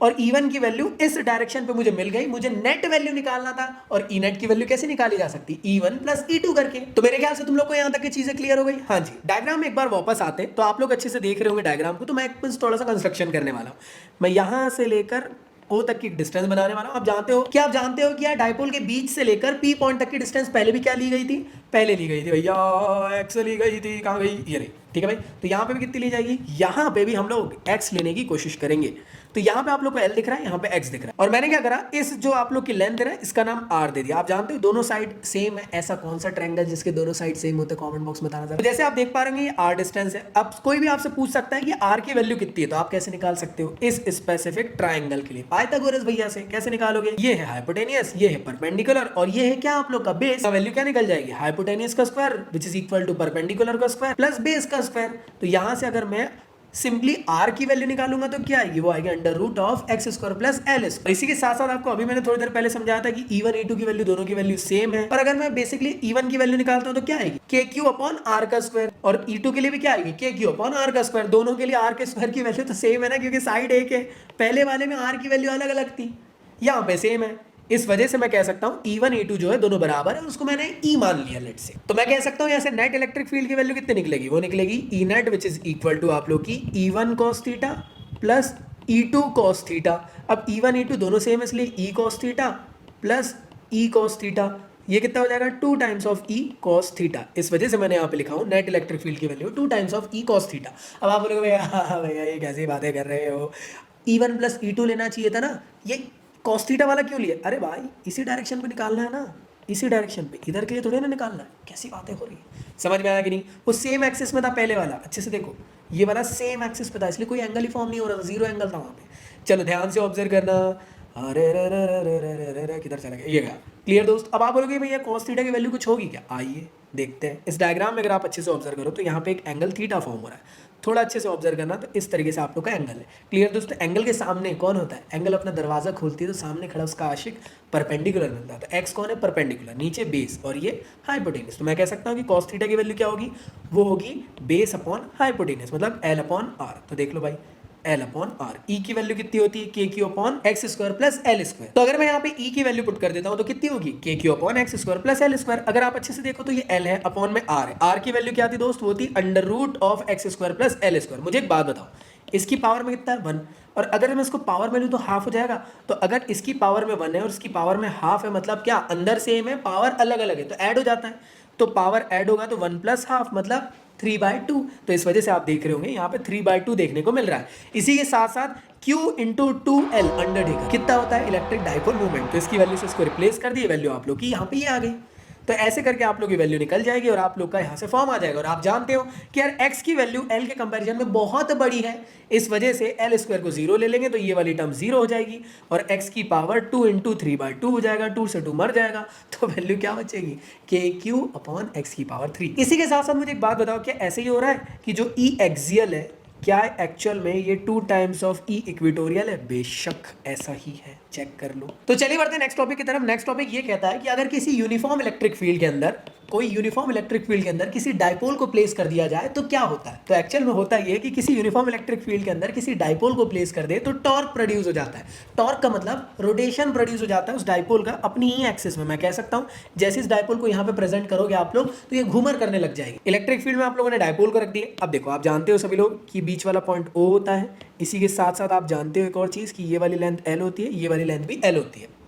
और E1 की वैल्यू इस डायरेक्शन पे मुझे मिल गई। मुझे नेट वैल्यू निकालना था, और ई नेट की वैल्यू कैसे निकाली जा सकती, E1 प्लस E2 करके। तो मेरे ख्याल से तुम लोग को यहाँ तक की चीजें क्लियर हो गई। हाँ जी, डायग्राम में एक बार वापस आते तो आप लोग अच्छे से देख रहे होंगे डायग्राम को। तो मैं थोड़ा सा कंस्ट्रक्शन करने वाला हूँ। मैं यहाँ से लेकर O तक की डिस्टेंस बनाने वाला हूं। आप जानते हो कि यार डायपोल के बीच से लेकर P पॉइंट तक की डिस्टेंस पहले भी क्या ली गई थी, पहले ली गई थी भैया, x ली गई थी, कहाँ गई, ये रही। ठीक है भाई, तो यहाँ पे भी कितनी ली जाएगी, यहाँ पे भी हम लोग x लेने की कोशिश करेंगे। तो यहाँ पे आप लोग को L दिख रहा है, यहाँ पे x दिख रहा है, और मैंने क्या करा, इस जो आप लोग की लेंथ है इसका नाम r दे दिया। आप जानते हो दोनों साइड सेम है, ऐसा कौन सा ट्रायंगल जिसके दोनों साइड सेम होते, कमेंट बॉक्स में बताना जरा। तो जैसे आप देख पा रहे हैं ये r डिस्टेंस है। अब कोई भी आपसे पूछ सकता है कि r की वैल्यू कितनी है, तो आप कैसे निकाल सकते हो इस स्पेसिफिक ट्रायंगल के लिए, पाइथागोरस भैया से कैसे निकालोगे। ये है हाइपोटेनियस, ये है परपेंडिकुलर, और ये है क्या आप लोग का बेस। वैल्यू क्या निकल जाएगी, हाइपोटेनियस का square which is equal to perpendicular का स्क्वायर प्लस बेस का स्क्वायर। तो यहां से अगर मैं सिंपली r की वैल्यू निकालूंगा तो क्या आएगी, वो आएगी under root of x square plus l square. इसी के साथ साथ आपको अभी मैंने थोड़ी देर पहले समझाया था कि E1 E2 की वैल्यू दोनों की वैल्यू सेम है। और अगर मैं बेसिकली E1 की वैल्यू निकालता हूं तो क्या आएगी, KQ अपॉन R का स्क्वायर, और E2 के लिए भी क्या आएगी, KQ अपॉन R का स्क्वायर। दोनों के लिए R के स्क्वायर की वैल्यू तो सेम है ना, क्योंकि साइड एक है। पहले वाले में R की वैल्यू अलग अलग थी, यहाँ पे सेम है। इस वजह से मैं कह सकता हूं E1 E2 जो है दोनों बराबर है, उसको मैंने E मान लिया लेट से। तो मैं कह सकता हूं यहाँ से नेट इलेक्ट्रिक फील्ड की वैल्यू कितनी निकलेगी, वो निकलेगी E net which is equal to आप लोग की E1 cos theta plus E2 cos theta. अब E1 E2 दोनों सेम है, इसलिए E cos theta plus E cos theta, ये कितना हो जाएगा 2 times of E cos theta. इस वजह से मैंने यहाँ पे लिखा हूँ नेट इलेक्ट्रिक फील्ड की value 2 times of E cos theta. अब आप बोलोगे भैया ये कैसी बातें कर रहे हो, E1 प्लस E2 लेना चाहिए था ना, ये cos थीटा वाला क्यों लिया। अरे भाई इसी डायरेक्शन पे निकालना है ना, इसी डायरेक्शन पे, इधर के लिए थोड़ी ना निकालना है। कैसी बातें हो रही है, समझ में आया कि नहीं। वो सेम एक्सिस में था पहले वाला, अच्छे से देखो, ये वाला सेम एक्सिस पे था, इसलिए कोई एंगल ही फॉर्म नहीं हो रहा था, जीरो एंगल था वहाँ पे। चलो ध्यान से ऑब्जर्व करना, अरे रे किधर चला गया, ये गया। क्लियर दोस्त। अब आप बोलोगे भैया cos थीटा की वैल्यू कुछ होगी क्या, आइए देखते हैं। इस डायग्राम में अगर आप अच्छे से ऑब्जर्व करो तो यहाँ पे एक एंगल थीटा फॉर्म हो रहा है, थोड़ा अच्छे से ऑब्जर्व करना। तो इस तरीके से आप लोग का एंगल है। क्लियर दोस्तों। एंगल के सामने कौन होता है, एंगल अपना दरवाजा खोलती है तो सामने खड़ा उसका आशिक परपेंडिकुलर मिलता है। तो एक्स कौन है, परपेंडिकुलर, नीचे बेस, और ये हाइपोटेनियस। तो मैं कह सकता हूँ कि cos थीटा की वैल्यू क्या होगी, वो होगी बेस अपॉन हाइपोटेनियस, मतलब L अपॉन R। तो देख लो भाई L अपॉन R। E की वैल्यू कितनी होती है, KQ upon x square plus l square. तो अगर मैं यहाँ पे E की वैल्यू पुट कर देता हूँ तो कितनी होगी, KQ upon x square plus l square. अगर आप अच्छे से देखो तो ये L है, अपॉन में R है। R की वैल्यू क्या थी दोस्त, वो थी under root of x square plus l square. मुझे एक बात बताओ, इसकी पावर में कितना है 1, और अगर मैं इसको पावर में लूँ तो हाफ हो जाएगा। तो अगर इसकी पावर में 1 है और इसकी पावर में हाफ है, मतलब क्या, अंदर सेम है, पावर अलग अलग है, तो ऐड हो जाता है। तो पावर ऐड होगा तो 1 प्लस हाफ मतलब 3/2। तो इस वजह से आप देख रहे होंगे यहाँ पे 3/2 देखने को मिल रहा है। इसी के साथ साथ Q into 2L under D कितना होता है, इलेक्ट्रिक डाइपोल मूवमेंट। तो इसकी वैल्यू से इसको रिप्लेस कर दी, वैल्यू आप लोग की यहाँ पे ये आ गई। तो ऐसे करके आप लोग की वैल्यू निकल जाएगी और आप लोग का यहाँ से फॉर्म आ जाएगा। और आप जानते हो कि यार x की वैल्यू L के कंपैरिजन में बहुत बड़ी है, इस वजह से L स्क्वायर को 0 ले लेंगे तो ये वाली टर्म 0 हो जाएगी, और x की पावर 2 इंटू 3/2 हो जाएगा, 2 से 2 मर जाएगा, तो वैल्यू क्या बचेगी, KQ अपॉन x की पावर 3। इसी के साथ साथ मुझे एक बात बताओ, क्या ऐसे ही हो रहा है कि जो E एक्सियल है, क्या एक्चुअल में ये 2 टाइम्स ऑफ E इक्वेटोरियल है? बेशक ऐसा ही है। चेक कर लो। तो चलिए बढ़ते हैं नेक्स्ट टॉपिक की तरफ। नेक्स्ट टॉपिक ये कहता है कि अगर किसी यूनिफॉर्म इलेक्ट्रिक फील्ड के अंदर किसी डाइपोल को प्लेस कर दिया जाए तो क्या होता है। तो एक्चुअल में होता ये है कि किसी यूनिफॉर्म इलेक्ट्रिक फील्ड के अंदर किसी डाइपोल को प्लेस कर दे तो टॉर्क प्रोड्यूस हो जाता है। टॉर्क का मतलब रोटेशन प्रोड्यूस हो जाता है उस डाइपोल का अपनी ही एक्सिस में। मैं कह सकता हूं जैसे इस डाइपोल को यहाँ पे प्रेजेंट करोगे आप लोग तो ये घूमर करने लग जाएगी। इलेक्ट्रिक फील्ड में आप लोगों ने डाइपोल को रख दिया। अब देखो आप जानते हो सभी लोग कि बीच वाला पॉइंट O होता है। इसी के साथ साथ आप जानते हो एक और चीज़ कि ये वाली लेंथ L होती है, ये वाली लेंथ भी L होती है।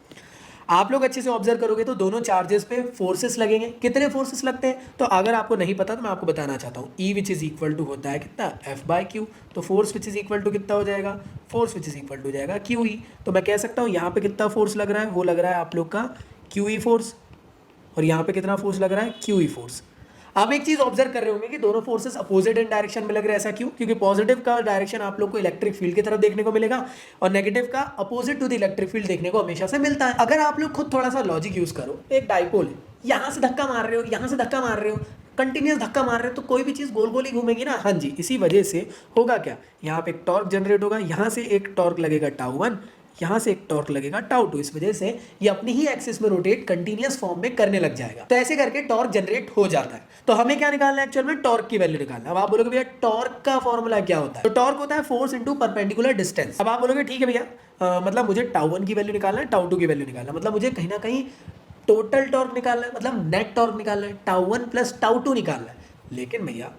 आप लोग अच्छे से ऑब्जर्व करोगे तो दोनों चार्जेस पे फोर्सेस लगेंगे। कितने फोर्सेस लगते हैं तो अगर आपको नहीं पता तो मैं आपको बताना चाहता हूँ। E which is equal to होता है कितना F/Q। तो force which is equal to कितना हो जाएगा, force which is equal to हो जाएगा QE। तो मैं कह सकता हूँ यहाँ पे कितना फोर्स लग रहा है, वो लग रहा है आप लोग का QE फोर्स, और यहाँ पे कितना फोर्स लग रहा है QE फोर्स। आप एक चीज ऑब्जर्व कर रहे होंगे कि दोनों फोर्सेस अपोजिट इन डायरेक्शन में लग रहे हैं। ऐसा क्यों? क्योंकि पॉजिटिव का डायरेक्शन आप लोग को इलेक्ट्रिक फील्ड की तरफ देखने को मिलेगा और नेगेटिव का opposite to the electric field देखने को हमेशा से मिलता है। अगर आप लोग खुद थोड़ा सा लॉजिक यूज करो, एक डाइपोल है, यहाँ से धक्का मार रहे हो, यहाँ से धक्का मार रहे हो, कंटिन्यूस धक्का मार रहे हो तो कोई भी चीज़ गोल गोल ही घूमेगी ना। हाँ जी, इसी वजह से होगा क्या, यहाँ पे एक टॉर्क जनरेट होगा, यहाँ से एक टॉर्क लगेगा τ1, यहाँ से एक टॉर्क लगेगा τ2। इस वजह से ये अपनी ही एक्सिस में रोटेट कंटिन्यूस फॉर्म में करने लग जाएगा। तो ऐसे करके टॉर्क जनरेट हो जाता है। तो हमें क्या निकालना है एक्चुअल में, टॉर्क की वैल्यू निकालना है। अब आप बोलोगे भैया टॉर्क का फॉर्मूला क्या होता है, तो टॉर्क होता है फोर्स इंटू परपेंडिकुलर डिस्टेंस। अब आप बोलोगे ठीक है भैया मतलब मुझे τ1 की वैल्यू निकालना है, τ2 की वैल्यू निकालना है, मतलब मुझे कहीं ना कहीं टोटल टॉर्क निकालना है, मतलब नेट टॉर्क निकालना है, τ1 प्लस τ2 निकालना है। लेकिन भैया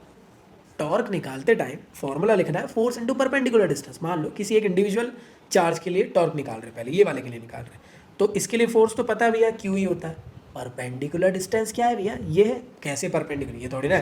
टॉर्क निकालते टाइम फॉर्मूला लिखना है फोर्स इंटू परपेंडिकुलर डिस्टेंस। मान लो किसी एक इंडिविजुअल चार्ज के लिए टॉर्क निकाल रहे हैं, पहले ये वाले के लिए निकाल रहे हैं, तो इसके लिए फोर्स तो पता है भैया QE होता है। परपेंडिकुलर डिस्टेंस क्या है भैया, ये है। कैसे परपेंडिकुलर, ये थोड़ी ना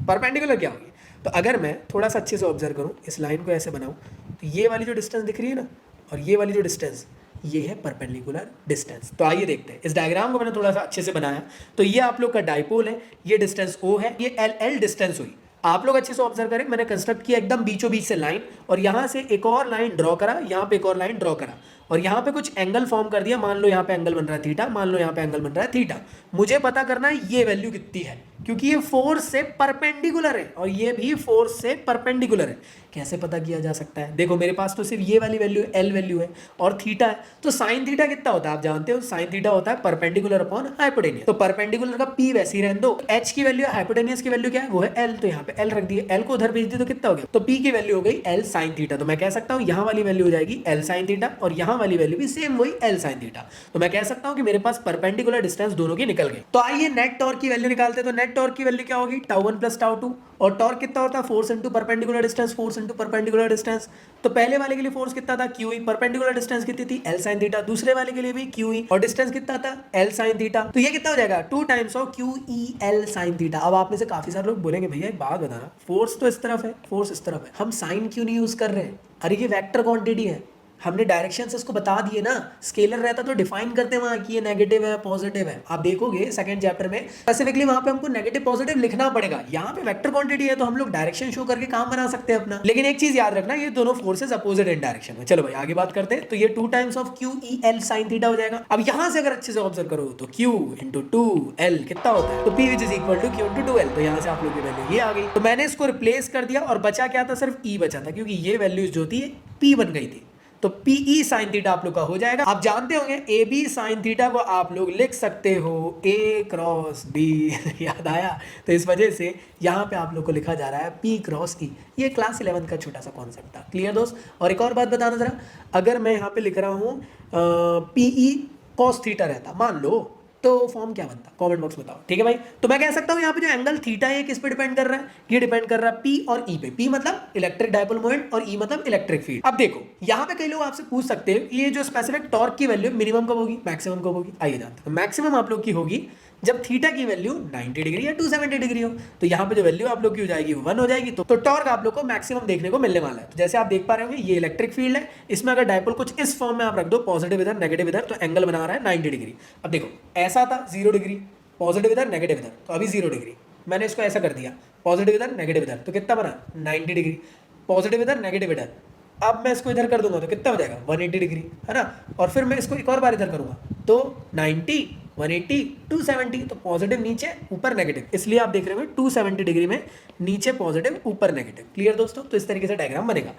परपेंडिकुलर क्या होगी। तो अगर मैं थोड़ा सा अच्छे से ऑब्जर्व करूँ, इस लाइन को ऐसे बनाऊँ तो ये वाली जो डिस्टेंस दिख रही है ना और ये वाली जो डिस्टेंस, ये है परपेंडिकुलर डिस्टेंस। तो आइए देखते हैं, इस डायग्राम को मैंने थोड़ा सा अच्छे से बनाया। तो ये आप लोग का डाइपोल है, ये डिस्टेंस O है, ये L डिस्टेंस हुई। आप लोग अच्छे से ऑब्जर्व करें, मैंने कंस्ट्रक्ट किया एकदम बीचों बीच से लाइन, और यहाँ से एक और लाइन ड्रॉ करा, यहाँ पे एक और लाइन ड्रॉ करा, और यहाँ पे कुछ एंगल फॉर्म कर दिया। मान लो यहाँ पे एंगल बन रहा है थीटा, मान लो यहाँ पे एंगल बन रहा है थीटा। मुझे पता करना है ये वैल्यू कितनी है, क्योंकि ये फोर्स से परपेंडिकुलर है और ये भी फोर्स से परपेंडिकुलर है। कैसे पता किया जा सकता है, देखो मेरे पास तो सिर्फ ये वाली वैल्यू L वैल्यू है और थीटा है। तो साइन थीटा कितना होता है आप जानते हो, साइन थीटा होता है परपेंडिकुलर अपॉन हाइपोटेनियस। तो परपेंडिकुलर का P वैसे ही रहने दो। H की वैल्यू, हाइपोटेनियस की वैल्यू क्या है, वो है L। तो यहाँ पे L रख दिए, L को उधर भेज दिए तो कितना हो गया, तो P की वैल्यू हो गई L साइन थीटा। तो मैं कह सकता हूँ यहाँ वाली वैल्यू हो जाएगी L साइन थीटा और यहाँ वाली वैल्यू भी सेम वही L साइन थीटा। तो मैं कह सकता हूँ कि मेरे पास परपेंडिकुलर डिस्टेंस दोनों की निकल गई। तो आइए नेट टॉर्क की वैल्यू निकालते हैं। तो नेट टॉर्क की वैल्यू क्या होगी, τ1 प्लस τ2, और टॉर्क कितना होता है, force into perpendicular distance, force into perpendicular distance. तो पहले वाले के लिए फोर्स कितना था QE, परपेंडिकुलर डिस्टेंस कितनी थी L साइन थीटा, दूसरे वाले के लिए भी QE और डिस्टेंस कितना था L साइन थीटा। तो ये कितना हो जाएगा 2 times of QE L sine theta. अब आप में से काफी सारे लोग बोलेंगे भैया एक बात बताना, फोर्स तो इस तरफ है, फोर्स इस तरफ है, हम साइन क्यों नहीं यूज कर रहे हैं। अरे ये वेक्टर क्वांटिटी है, हमने डायरेक्शन से इसको बता दिए ना। स्केलर रहता तो डिफाइन करते वहां कि ये नेगेटिव है पॉजिटिव है। आप देखोगे सेकंड चैप्टर में स्पेसिफिकली वहां पे हमको नेगेटिव पॉजिटिव लिखना पड़ेगा। यहाँ पे वेक्टर क्वांटिटी है तो हम लोग डायरेक्शन शो करके काम बना सकते हैं अपना। लेकिन एक चीज याद रखना, ये दोनों फोर्सेस अपोजिट इन डायरेक्शन में। चलो भाई आगे बात करते हैं। तो ये 2 times of QE L sine theta हो जाएगा। अब यहाँ से अगर अच्छे से ऑब्जर्व करो तो Q इंटू 2L कितना होता है, तो P which is equal to Q into 2L। तो यहाँ से आप लोग की वैल्यू ये आ गई। तो मैंने इसको रिप्लेस कर दिया और बचा क्या था, सिर्फ E बचा था, क्योंकि ये वैल्यूज जो थी P बन गई थी। तो PE साइन थीटा आप लोग का हो जाएगा। आप जानते होंगे AB साइन थीटा को आप लोग लिख सकते हो A क्रॉस B याद आया। तो इस वजह से यहाँ पे आप लोग को लिखा जा रहा है P क्रॉस E। ये क्लास 11 का छोटा सा कॉन्सेप्ट था। क्लियर दोस्त। और एक और बात बताना जरा, अगर मैं यहाँ पे लिख रहा हूँ PE कॉस थीटा रहता मान लो, तो फॉर्म क्या बनता, कमेंट बॉक्स बताओ। ठीक है भाई। तो मैं कह सकता हूँ यहाँ पे जो एंगल थीटा है किस पे डिपेंड कर रहा है, ये डिपेंड कर रहा है P और E पे। P मतलब इलेक्ट्रिक डाइपोल मोमेंट और E मतलब इलेक्ट्रिक फील्ड। अब देखो यहाँ पे कई लोग आपसे पूछ सकते हैं ये जो स्पेसिफिक टॉर्क की वैल्यू मिनिमम कब होगी, मैक्सिमम कब होगी। आइए जानते हैं। मैक्सिमम आप लोग की होगी जब थीटा की वैल्यू 90 डिग्री या 270 डिग्री हो। तो यहाँ पे जो वैल्यू आप लोग की हो जाएगी वो 1 हो जाएगी। तो टॉर्क आप लोग को मैक्सिमम देखने को मिलने वाला है। तो जैसे आप देख पा रहे होंगे ये इलेक्ट्रिक फील्ड है, इसमें अगर डाइपोल कुछ इस फॉर्म में आप रख दो, पॉजिटिव इधर नेगेटिव इधर, तो एंगल बना रहा है 90 डिग्री। अब देखो ऐसा था 0 डिग्री, पॉजिटिव इधर नेगेटिव इधर, तो अभी 0 डिग्री। मैंने इसको ऐसा कर दिया, पॉजिटिव इधर नेगेटिव इधर, तो कितना बना 90 डिग्री, पॉजिटिव इधर नेगेटिव इधर। अब मैं इसको इधर कर दूंगा तो कितना हो जाएगा 180 डिग्री, है ना। और फिर मैं इसको एक और बार इधर करूंगा तो 90 180 270 तो पॉजिटिव नीचे ऊपर नेगेटिव, इसलिए आप देख रहे हो 270 डिग्री में नीचे पॉजिटिव ऊपर नेगेटिव। क्लियर दोस्तों? तो इस तरीके से डायग्राम बनेगा।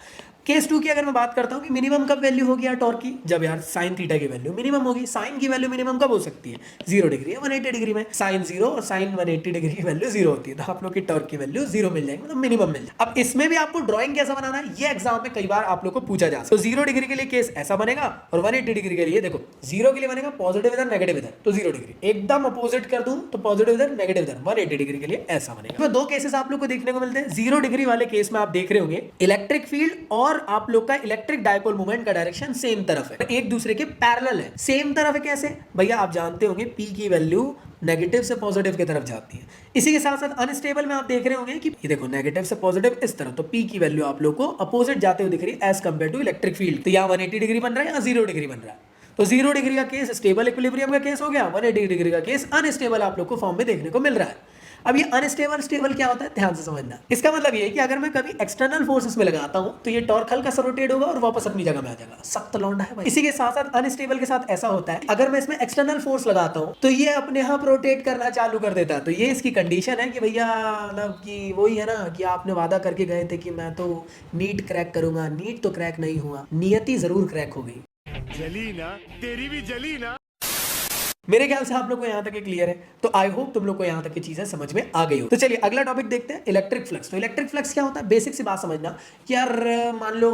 केस 2 की अगर मैं बात करता हूं कि मिनिमम कब वैल्यू होगी यार टॉर्क की, जब यार साइन थीटा की वैल्यू मिनिमम होगी। साइन की वैल्यू मिनिमम कब हो सकती है? 0 डिग्री या 180 डिग्री में। साइन 0 और साइन 180 डिग्री की वैल्यू 0 होती है, तो आप लोग की टॉर्क की वैल्यू 0 मिल जाएगी, मतलब मिनिमम मिल जाएगी। अब इसमें भी आपको ड्राइंग कैसा बनाना है ये एग्जाम में कई बार आप लोग को पूछा जा सकता है। तो 0 डिग्री के लिए केस ऐसा बनेगा और 180 डिग्री के लिए देखो 0 के लिए बनेगा पॉजिटिव इधर नेगेटिव इधर, तो 0 डिग्री एकदम अपोजिट कर दूं तो पॉजिटिव इधर नेगेटिव इधर, 180 डिग्री के लिए ऐसा बनेगा। तो दो केसेस आप लोग को देखने को मिलते हैं। 0 डिग्री वाले केस में आप देख रहे होंगे इलेक्ट्रिक फील्ड और आप लोग का इलेक्ट्रिक डायपोल मोमेंट का डायरेक्शन सेम तरफ है, एक दूसरे के पैरेलल है। सेम तरफ है कैसे भैया? आप जानते होंगे P की वैल्यू नेगेटिव से पॉजिटिव की तरफ जाती है। इसी के साथ साथ अनस्टेबल में आप देख रहे होंगे कि ये देखो नेगेटिव से पॉजिटिव इस तरफ, तो P की वैल्यू आप लोग को अपोजिट जाते हुए दिख रही है as compare to electric field. तो यहाँ 180 डिग्री बन रहा है या 0 डिग्री बन रहा है? तो 0 डिग्री का केस स्टेबल इक्विलिब्रियम का केस हो गया, 180 डिग्री का केस अनस्टेबल आप लोग को फॉर्म में देखने को मिल रहा है। अब ये अनस्टेबल स्टेबल क्या होता है ध्यान से समझना। इसका मतलब ये है कि अगर मैं कभी एक्सटर्नल फोर्सेस में लगाता हूं तो ये टॉर्क हल्का सा रोटेट होगा और वापस अपनी जगह में आ जाएगा। सख्त लौंडा है भाई। इसी के साथ साथ अनस्टेबल के साथ ऐसा होता है, अगर मैं इसमें एक्सटर्नल फोर्स लगाता हूं तो ये अपने आप रोटेट करना चालू कर देता है। तो ये इसकी कंडीशन है कि भैया मतलब कि वही है ना कि आपने वादा करके गए थे कि मैं तो नीट क्रैक करूंगा, नीट तो क्रैक नहीं हुआ, नियति जरूर क्रैक हो गई। जली ना, तेरी भी जली ना। मेरे ख्याल से आप लोग को यहाँ तक क्लियर है, तो आई होप तुम लोग को यहाँ तक की चीजें समझ में आ गई हो। तो चलिए अगला टॉपिक देखते हैं, इलेक्ट्रिक फ्लक्स। तो इलेक्ट्रिक फ्लक्स क्या होता है? बेसिक सी बात समझना कि यार मान लो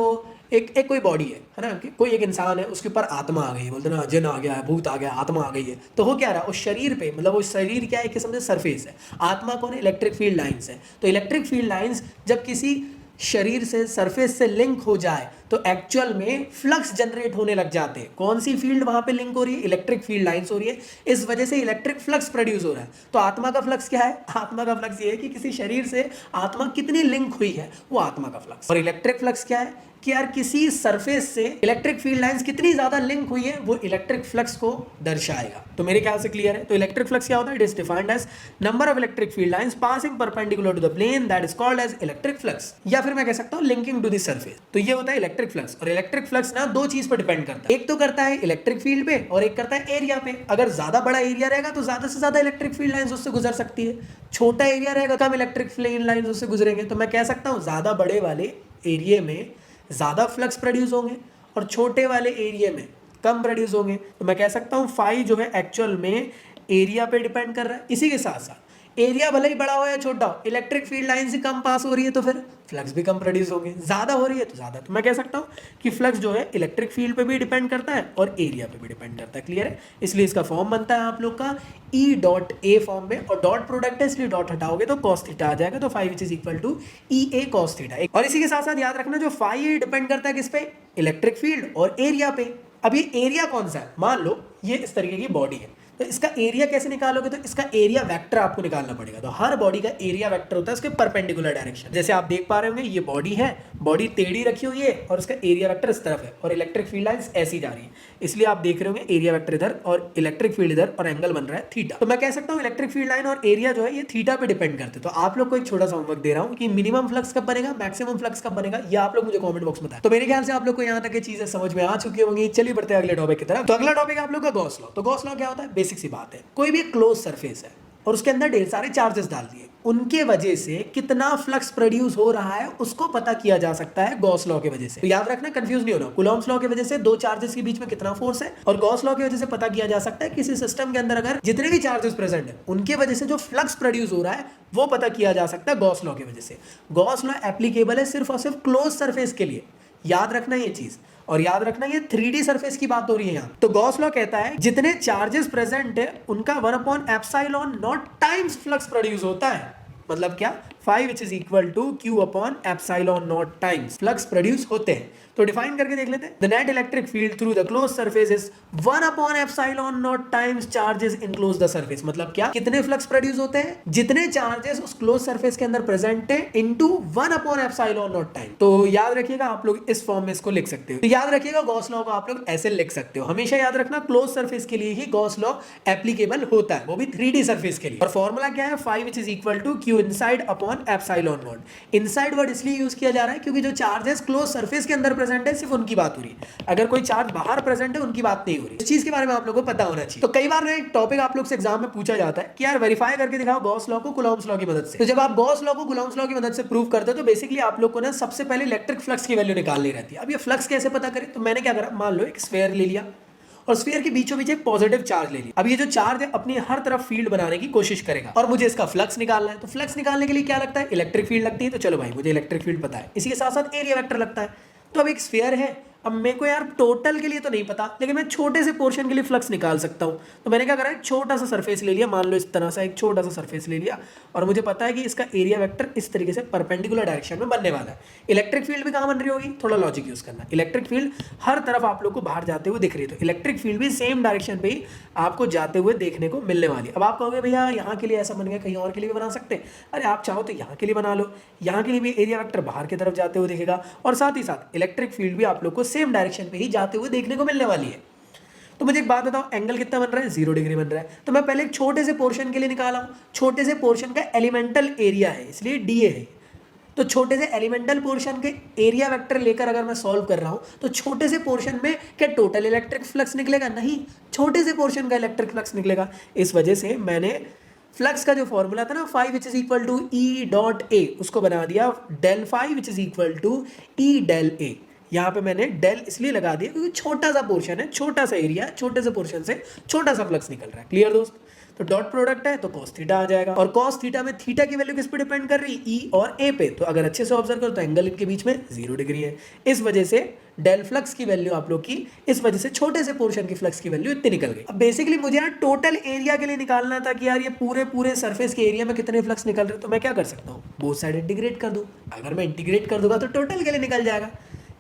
एक कोई बॉडी है ना, कि कोई एक इंसान है, उसके ऊपर आत्मा आ गई है, बोलते ना जिन आ गया है, भूत आ गया, आत्मा आ गई है। तो हो क्या रहा है उस शरीर पे, मतलब वो शरीर क्या है, एक किस्म से सरफेस है। आत्मा कौन है? इलेक्ट्रिक फील्ड लाइन्स है। तो इलेक्ट्रिक फील्ड लाइन्स जब किसी शरीर से सरफेस से लिंक हो जाए तो एक्चुअल में फ्लक्स जनरेट होने लग जाते हैं। कौन सी फील्ड वहां पे लिंक हो रही है? इलेक्ट्रिक फील्ड लाइंस हो रही है। इस वजह से इलेक्ट्रिक फ्लक्स प्रोड्यूस हो रहा है। तो आत्मा का फ्लक्स क्या है? आत्मा का फ्लक्स ये है कि किसी शरीर से आत्मा कितनी लिंक हुई है, वो आत्मा का फ्लक्स। और इलेक्ट्रिक फ्लक्स क्या है कि यार किसी सरफेस से इलेक्ट्रिक फील्ड लाइंस कितनी ज्यादा लिंक हुई है, वो इलेक्ट्रिक फ्लक्स को दर्शाएगा। तो मेरे ख्याल से क्लियर है। तो इलेक्ट्रिक फ्लक्स क्या होता है? It is defined as number of electric field lines passing perpendicular to the plane that is called as electric flux, या फिर मैं कह सकता हूं लिंकिंग टू द सरफेस। तो ये होता है इलेक्ट्रिक फ्लक्स। और इलेक्ट्रिक फ्लक्स ना दो चीज पर डिपेंड करता है, एक तो करता है इलेक्ट्रिक फील्ड पे और एक करता है एरिया पे। अगर ज्यादा बड़ा एरिया रहेगा तो ज्यादा से ज्यादा इलेक्ट्रिक फील्ड लाइंस उससे गुजर सकती है, छोटा एरिया रहेगा कम इलेक्ट्रिक फील्ड लाइंस उससे गुजरेंगे। तो मैं कह सकता हूं ज्यादा बड़े वाले एरिया में ज्यादा फ्लक्स प्रोड्यूस होंगे और छोटे वाले एरिया में कम प्रोड्यूस होंगे। तो मैं कह सकता हूं फाई जो है एक्चुअल में एरिया पे डिपेंड कर रहा है। इसी के साथ साथ एरिया भले ही बड़ा हो या छोटा हो, इलेक्ट्रिक फील्ड लाइन से कम पास हो रही है तो फिर फ्लक्स भी कम प्रोड्यूस होंगे, ज्यादा हो रही है तो ज्यादा। तो मैं कह सकता हूं कि फ्लक्स जो है इलेक्ट्रिक फील्ड पे भी डिपेंड करता है और एरिया पे भी डिपेंड करता है। क्लियर है? इसलिए इसका फॉर्म बनता है आप लोग का E डॉट ए फॉर्म में, और डॉट प्रोडक्ट है इसलिए डॉट हटाओगे तो cos थीटा आ जाएगा। तो phi which is equal to EA cos theta. और इसी के साथ साथ याद रखना जो फाई डिपेंड करता है किस पे? इलेक्ट्रिक फील्ड और एरिया पे। अब ये एरिया कौन सा है? मान लो ये इस तरीके की बॉडी है, तो इसका एरिया कैसे निकालोगे? तो इसका एरिया वेक्टर आपको निकालना पड़ेगा। तो हर बॉडी का एरिया वेक्टर होता है उसके परपेंडिकुलर डायरेक्शन। जैसे आप देख पा रहे होंगे ये बॉडी है, बॉडी टेढ़ी रखी हुई है और उसका एरिया वेक्टर इस तरफ है और इलेक्ट्रिक फील्ड लाइंस ऐसी जा रही है, इसलिए आप देख रहे होंगे एरिया वेक्टर इधर और इलेक्ट्रिक फील्ड इधर और एंगल बन रहा है थीटा। तो मैं कह सकता हूँ इलेक्ट्रिक फील्ड लाइन और एरिया जो है ये थीटा पे डिपेंड करते हैं। तो आप लोग को एक छोटा सा होमवर्क दे रहा हूँ कि मिनिमम फ्लक्स कब बनेगा, मैक्सिमम फ्लक्स कब बनेगा, ये आप लोग मुझे कमेंट बॉक्स में बताएं। तो मेरे ख्याल से आप लोग को यहाँ तक ये चीजें समझ में आ चुकी होंगी। चलिए बढ़ते हैं अगले टॉपिक की तरफ। तो अगला टॉपिक आप लोग का गॉस लॉ। तो गॉस लॉ क्या होता है? बेसिक सी बात है, कोई भी क्लोज सरफेस है और उसके अंदर ढेर सारे चार्जेस डाल दिए, उनके वजह से कितना फ्लक्स प्रोड्यूस हो रहा है उसको पता किया जा सकता है गॉस लॉ के वजह से। तो याद रखना, कंफ्यूज नहीं होना। कूलॉम्स लॉ के वजह से दो चार्जेस के बीच में कितना फोर्स है, और गॉस लॉ की वजह से पता किया जा सकता है किसी सिस्टम के अंदर अगर जितने भी चार्जेस प्रेजेंट है उनके वजह से जो फ्लक्स प्रोड्यूस हो रहा है वो पता किया जा सकता है गॉस लॉ की वजह से। गॉस लॉ एप्लीकेबल है सिर्फ और सिर्फ क्लोज सरफेस के लिए, याद रखना ये चीज। और याद रखना ये 3D सरफेस की बात हो रही है यहाँ। तो गॉस लॉ कहता है जितने चार्जेस प्रेजेंट है उनका 1/ε0 टाइम्स फ्लक्स प्रोड्यूस होता है। मतलब क्या? Phi which is equal to Q/ε0 times flux produce होते हैं। तो डिफाइन करके देख लेते हैं। The net electric field through the close surface is 1/ε0 times charges in close the surface. मतलब क्या? कितने फ्लक्स प्रोड्यूस होते हैं? जितने चार्जेस उस क्लोज सरफेस के अंदर प्रेजेंट है इनटू 1/ε0 टाइम। तो याद रखिएगा, आप लोग इस फॉर्म में इसको लिख सकते हो। तो याद रखिएगा गॉस लॉ को आप लोग ऐसे लिख सकते हो। हमेशा याद रखना क्लोज सरफेस के लिए ही गॉस लॉ एप्लीकेबल होता है, वो भी 3D सरफेस के लिए। और फॉर्मूला क्या है? Phi which is equal to Q inside upon upon epsilon not. Inside word इसलिए यूज किया जा रहा है क्योंकि जो चार्जेस क्लोज सरफेस के अंदर प्रेजेंट है सिर्फ उनकी बात हो रही है, अगर कोई चार्ज बाहर प्रेजेंट है उनकी बात नहीं हो रही। इस चीज के बारे में आप लोगों को पता होना चाहिए। तो कई बार एक टॉपिक आप लोग से एग्जाम में पूछा जाता है कि यार वेरीफाई करके दिखाओ गॉस लॉ को कूलॉम्स लॉ की मदद से। तो जब आप गॉस लॉ को कूलॉम्स लॉ की मदद से प्रूव करते हो तो बेसिकली आप लोग को ना सबसे पहले इलेक्ट्रिक फ्लक्स की वैल्यू निकालनी रहती है। अब ये फ्लक्स कैसे पता करें, तो मैंने क्या करा, मान लो एक स्फीयर ले लिया और स्फीयर के बीचों बीच एक पॉजिटिव चार्ज ले लिया। अब ये जो चार्ज है अपनी हर तरफ फील्ड बनाने की कोशिश करेगा और मुझे इसका फ्लक्स निकालना है। तो फ्लक्स निकालने के लिए क्या लगता है, इलेक्ट्रिक फील्ड लगती है। तो चलो भाई मुझे इलेक्ट्रिक फील्ड पता है, इसी के साथ साथ एरिया वेक्टर लगता है। तो अब एक स्फीयर है, अब मेरे को यार टोटल के लिए तो नहीं पता, लेकिन मैं छोटे से पोर्शन के लिए फ्लक्स निकाल सकता हूँ। तो मैंने क्या करा, एक छोटा सा सरफेस ले लिया, मान लो इस तरह से एक छोटा सा सरफेस ले लिया और मुझे पता है कि इसका एरिया वेक्टर इस तरीके से परपेंडिकुलर डायरेक्शन में बनने वाला है। इलेक्ट्रिक फील्ड भी कहाँ बन रही होगी, थोड़ा लॉजिक यूज करना। इलेक्ट्रिक फील्ड हर तरफ आप लोग को बाहर जाते हुए दिख रही है, तो इलेक्ट्रिक फील्ड भी सेम डायरेक्शन पे ही आपको जाते हुए देखने को मिलने वाली है। अब आप कहोगे भैया यहाँ के लिए ऐसा बन गया, कहीं और के लिए भी बना सकते हैं। अरे आप चाहो तो यहाँ के लिए बना लो, यहाँ के लिए भी एरिया वेक्टर बाहर की तरफ जाते हुए दिखेगा और साथ ही साथ इलेक्ट्रिक फील्ड भी आप लोग को सेम डायरेक्शन पे ही जाते हुए देखने को मिलने वाली है। तो मुझे एक बात बताओ, एंगल कितना बन रहा है, 0 डिग्री बन रहा है। तो मैं पहले एक छोटे से पोर्शन के लिए निकाला हूं, छोटे से पोर्शन का एलिमेंटल एरिया है इसलिए डीए है। तो छोटे से एलिमेंटल पोर्शन के एरिया वेक्टर लेकर अगर मैं सॉल्व कर रहा हूं तो छोटे से पोर्शन में क्या टोटल इलेक्ट्रिक फ्लक्स निकलेगा, नहीं, छोटे से पोर्शन का इलेक्ट्रिक फ्लक्स निकलेगा। इस वजह से मैंने फ्लक्स का जो फॉर्मूला था ना, phi which is equal to E dot A, उसको बना दिया del phi which is equal to E del A. यहाँ पे मैंने डेल इसलिए लगा दिया क्योंकि छोटा सा पोर्शन है, छोटा सा एरिया, छोटे से पोर्शन से छोटा सा फ्लक्स निकल रहा है। क्लियर दोस्त? तो डॉट प्रोडक्ट है तो cos थीटा आ जाएगा और cos थीटा में थीटा की वैल्यू किस पे डिपेंड कर रही है, ई और ए पे। तो अगर अच्छे से ऑब्जर्व करो तो एंगल इनके बीच में 0 डिग्री है। इस वजह से डेल फ्लक्स की वैल्यू आप लोग की, इस वजह से छोटे से पोर्शन की फ्लक्स की वैल्यू इतनी निकल गई। अब बेसिकली मुझे यार टोटल एरिया के लिए निकालना था कि यार ये पूरे सरफेस के एरिया में कितने फ्लक्स निकल रहे, तो मैं क्या कर सकता हूँ, बोथ साइड इंटीग्रेट कर दूँ। अगर मैं इंटीग्रेट कर दूंगा तो टोटल के लिए निकल जाएगा,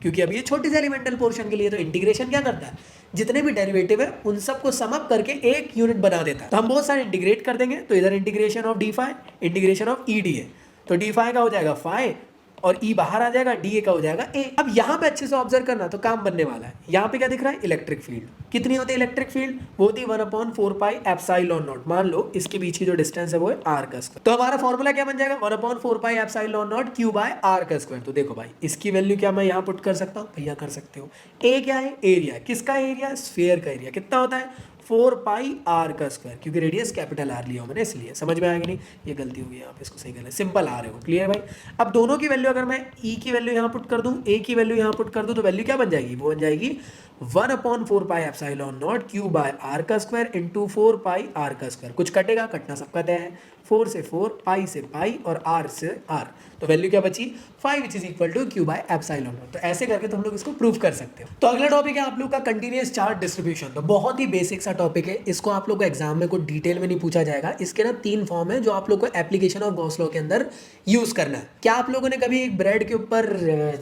क्योंकि अब ये छोटे से एलिमेंटल पोर्शन के लिए तो इंटीग्रेशन क्या करता है, जितने भी डेरिवेटिव है उन सबको सम अप करके एक यूनिट बना देता है। तो हम बहुत सारे इंटीग्रेट कर देंगे, तो इधर integration of d phi, integration of E d है, तो डी फाई का हो जाएगा फाई और ई बाहर आ जाएगा, डी ए का हो जाएगा ए। अब यहाँ पे अच्छे से ऑब्जर्व करना, तो काम बनने वाला है। यहाँ पे क्या दिख रहा है, इलेक्ट्रिक फील्ड कितनी होती है, इलेक्ट्रिक फील्ड वो होती है 1/4 पाई एप्सिलॉन नॉट। मान लो इसके बीच की जो डिस्टेंस है वो है आर का स्क्वायर। तो हमारा फॉर्मूला क्या बन जाएगा, 1/4 pi epsilon not q by r का स्क्वायर। तो देखो भाई इसकी वैल्यू क्या मैं यहाँ पुट कर सकता हूँ, भैया कर सकते हो। ए क्या है, एरिया, किसका एरिया, स्फीयर का एरिया। कितना होता है, 4 पाई आर का स्क्वायर, क्योंकि रेडियस कैपिटल आर लिया हो मैंने इसलिए। समझ में आएगा नहीं, ये गलती होगी यहाँ पे, इसको सही करना है, सिंपल आर है वो। क्लियर भाई? अब दोनों की वैल्यू अगर मैं ई की वैल्यू यहाँ पुट कर दूँ, ए की वैल्यू यहाँ पुट कर दूँ, तो वैल्यू क्या बन जाएगी, वो बन जाएगी 1/4 pi epsilon not q by r का स्क्वायर इंटू 4 पाई आर का स्क्वायर। कुछ कटेगा, कटना सबका तय है, 4 से 4, पाई से पाई और आर से आर। तो वैल्यू क्या बची, 5 which is equal to Q by epsilon not. तो ऐसे करके तुम लोग इसको प्रूव कर सकते हो। तो अगला टॉपिक है आप लोग का कंटिन्यूअस चार्ज डिस्ट्रीब्यूशन। तो बहुत ही बेसिक सा टॉपिक है, इसको आप लोग को एग्जाम में कोई डिटेल में नहीं पूछा जाएगा। इसके ना 3 फॉर्म है जो आप लोग को एप्लीकेशन ऑफ गॉस लॉ के अंदर यूज करना है। क्या आप लोगों ने कभी एक ब्रेड के ऊपर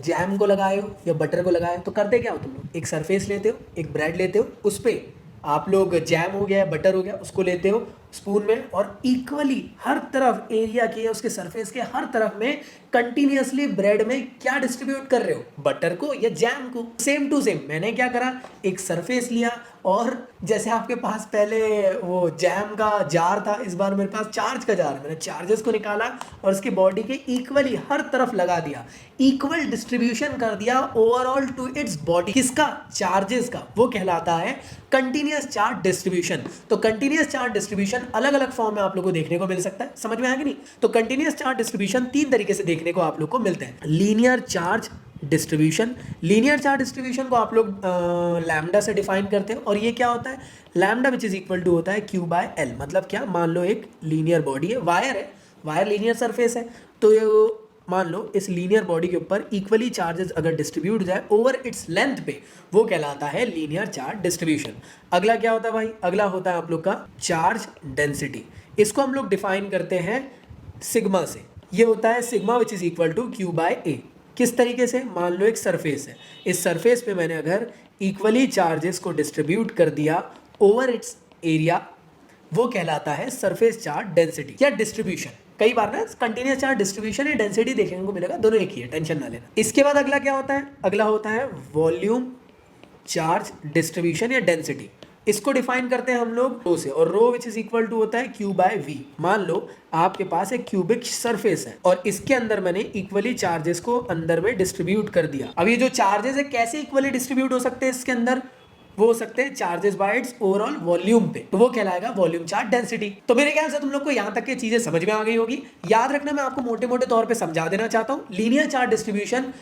जैम को लगाए हो या बटर को लगाए हो, तो करते क्या हो तुम लोग, एक सरफेस लेते हो, एक ब्रेड लेते हो, उस पर आप लोग जैम हो गया, बटर हो गया, उसको लेते हो स्पून में और इक्वली हर तरफ एरिया के, उसके सरफेस के हर तरफ में कंटिन्यूअसली ब्रेड में क्या डिस्ट्रीब्यूट कर रहे हो, बटर को या जैम को। सेम टू सेम मैंने क्या करा, एक सरफेस लिया और जैसे आपके पास पहले वो जैम का जार था, इस बार मेरे पास चार्ज का जार है, मैंने चार्जेस को निकाला और उसकी बॉडी के इक्वली हर तरफ लगा दिया, इक्वल डिस्ट्रीब्यूशन कर दिया ओवरऑल टू इट्स बॉडी। किसका, चार्जेस का, वो कहलाता है कंटिन्यूअस चार्ज डिस्ट्रीब्यूशन। तो कंटिन्यूअस चार्ज डिस्ट्रीब्यूशन अलग अलग फॉर्म में आप लोगों को देखने को मिल सकता है। समझ में आया कि नहीं? तो कंटिन्यूअस चार्ज डिस्ट्रीब्यूशन 3 तरीके से देखने को आप लोग को मिलते हैं। Linear charge distribution, linear charge distribution को आप लोग लैम्डा से डिफाइन करते हैं और ये क्या होता है, lambda which is equal to होता है क्यू बाय एल। मतलब क्या, मान लो एक लीनियर बॉडी है, वायर है, वायर लीनियर सरफेस है, तो मान लो इस लीनियर बॉडी के ऊपर इक्वली चार्जेस अगर डिस्ट्रीब्यूट जाए ओवर इट्स लेंथ पे, वो कहलाता है लीनियर चार्ज डिस्ट्रीब्यूशन। अगला क्या होता है भाई, अगला होता है आप लोग का चार्ज डेंसिटी। इसको हम लोग डिफाइन करते हैं सिग्मा से। ये होता है sigma which is equal to Q by A. किस तरीके से, मान लो एक सरफेस है, इस सरफेस पे मैंने अगर इक्वली चार्जेस को डिस्ट्रीब्यूट कर दिया ओवर इट्स एरिया, वो कहलाता है सरफेस चार्ज डेंसिटी या डिस्ट्रीब्यूशन। कई बार ना कंटिन्यूअस चार्ज डिस्ट्रीब्यूशन या डेंसिटी देखने को मिलेगा, दोनों एक ही है, टेंशन ना लेना। इसके बाद अगला क्या होता है, अगला होता है वॉल्यूम चार्ज डिस्ट्रीब्यूशन या डेंसिटी। इसको डिफाइन करते हैं हम लोग रो से, और रो विच इज इक्वल टू होता है क्यू बाय वी। मान लो आपके पास एक क्यूबिक सरफेस है और इसके अंदर मैंने इक्वली चार्जेस को अंदर में डिस्ट्रीब्यूट कर दिया। अब ये जो चार्जेस है कैसे इक्वली डिस्ट्रीब्यूट हो सकते हैं इसके अंदर, वो हो सकते हैं charges bye it's overall volume पे, तो वो कहलाएगा वॉल्यूम चार्ज डेंसिटी। तो मेरे ख्याल से तुम लोग को यहां तक की चीजें समझ में आ गई होगी। याद रखना मैं आपको मोटे मोटे तौर पे समझा देना चाहता हूं। Linear charge distribution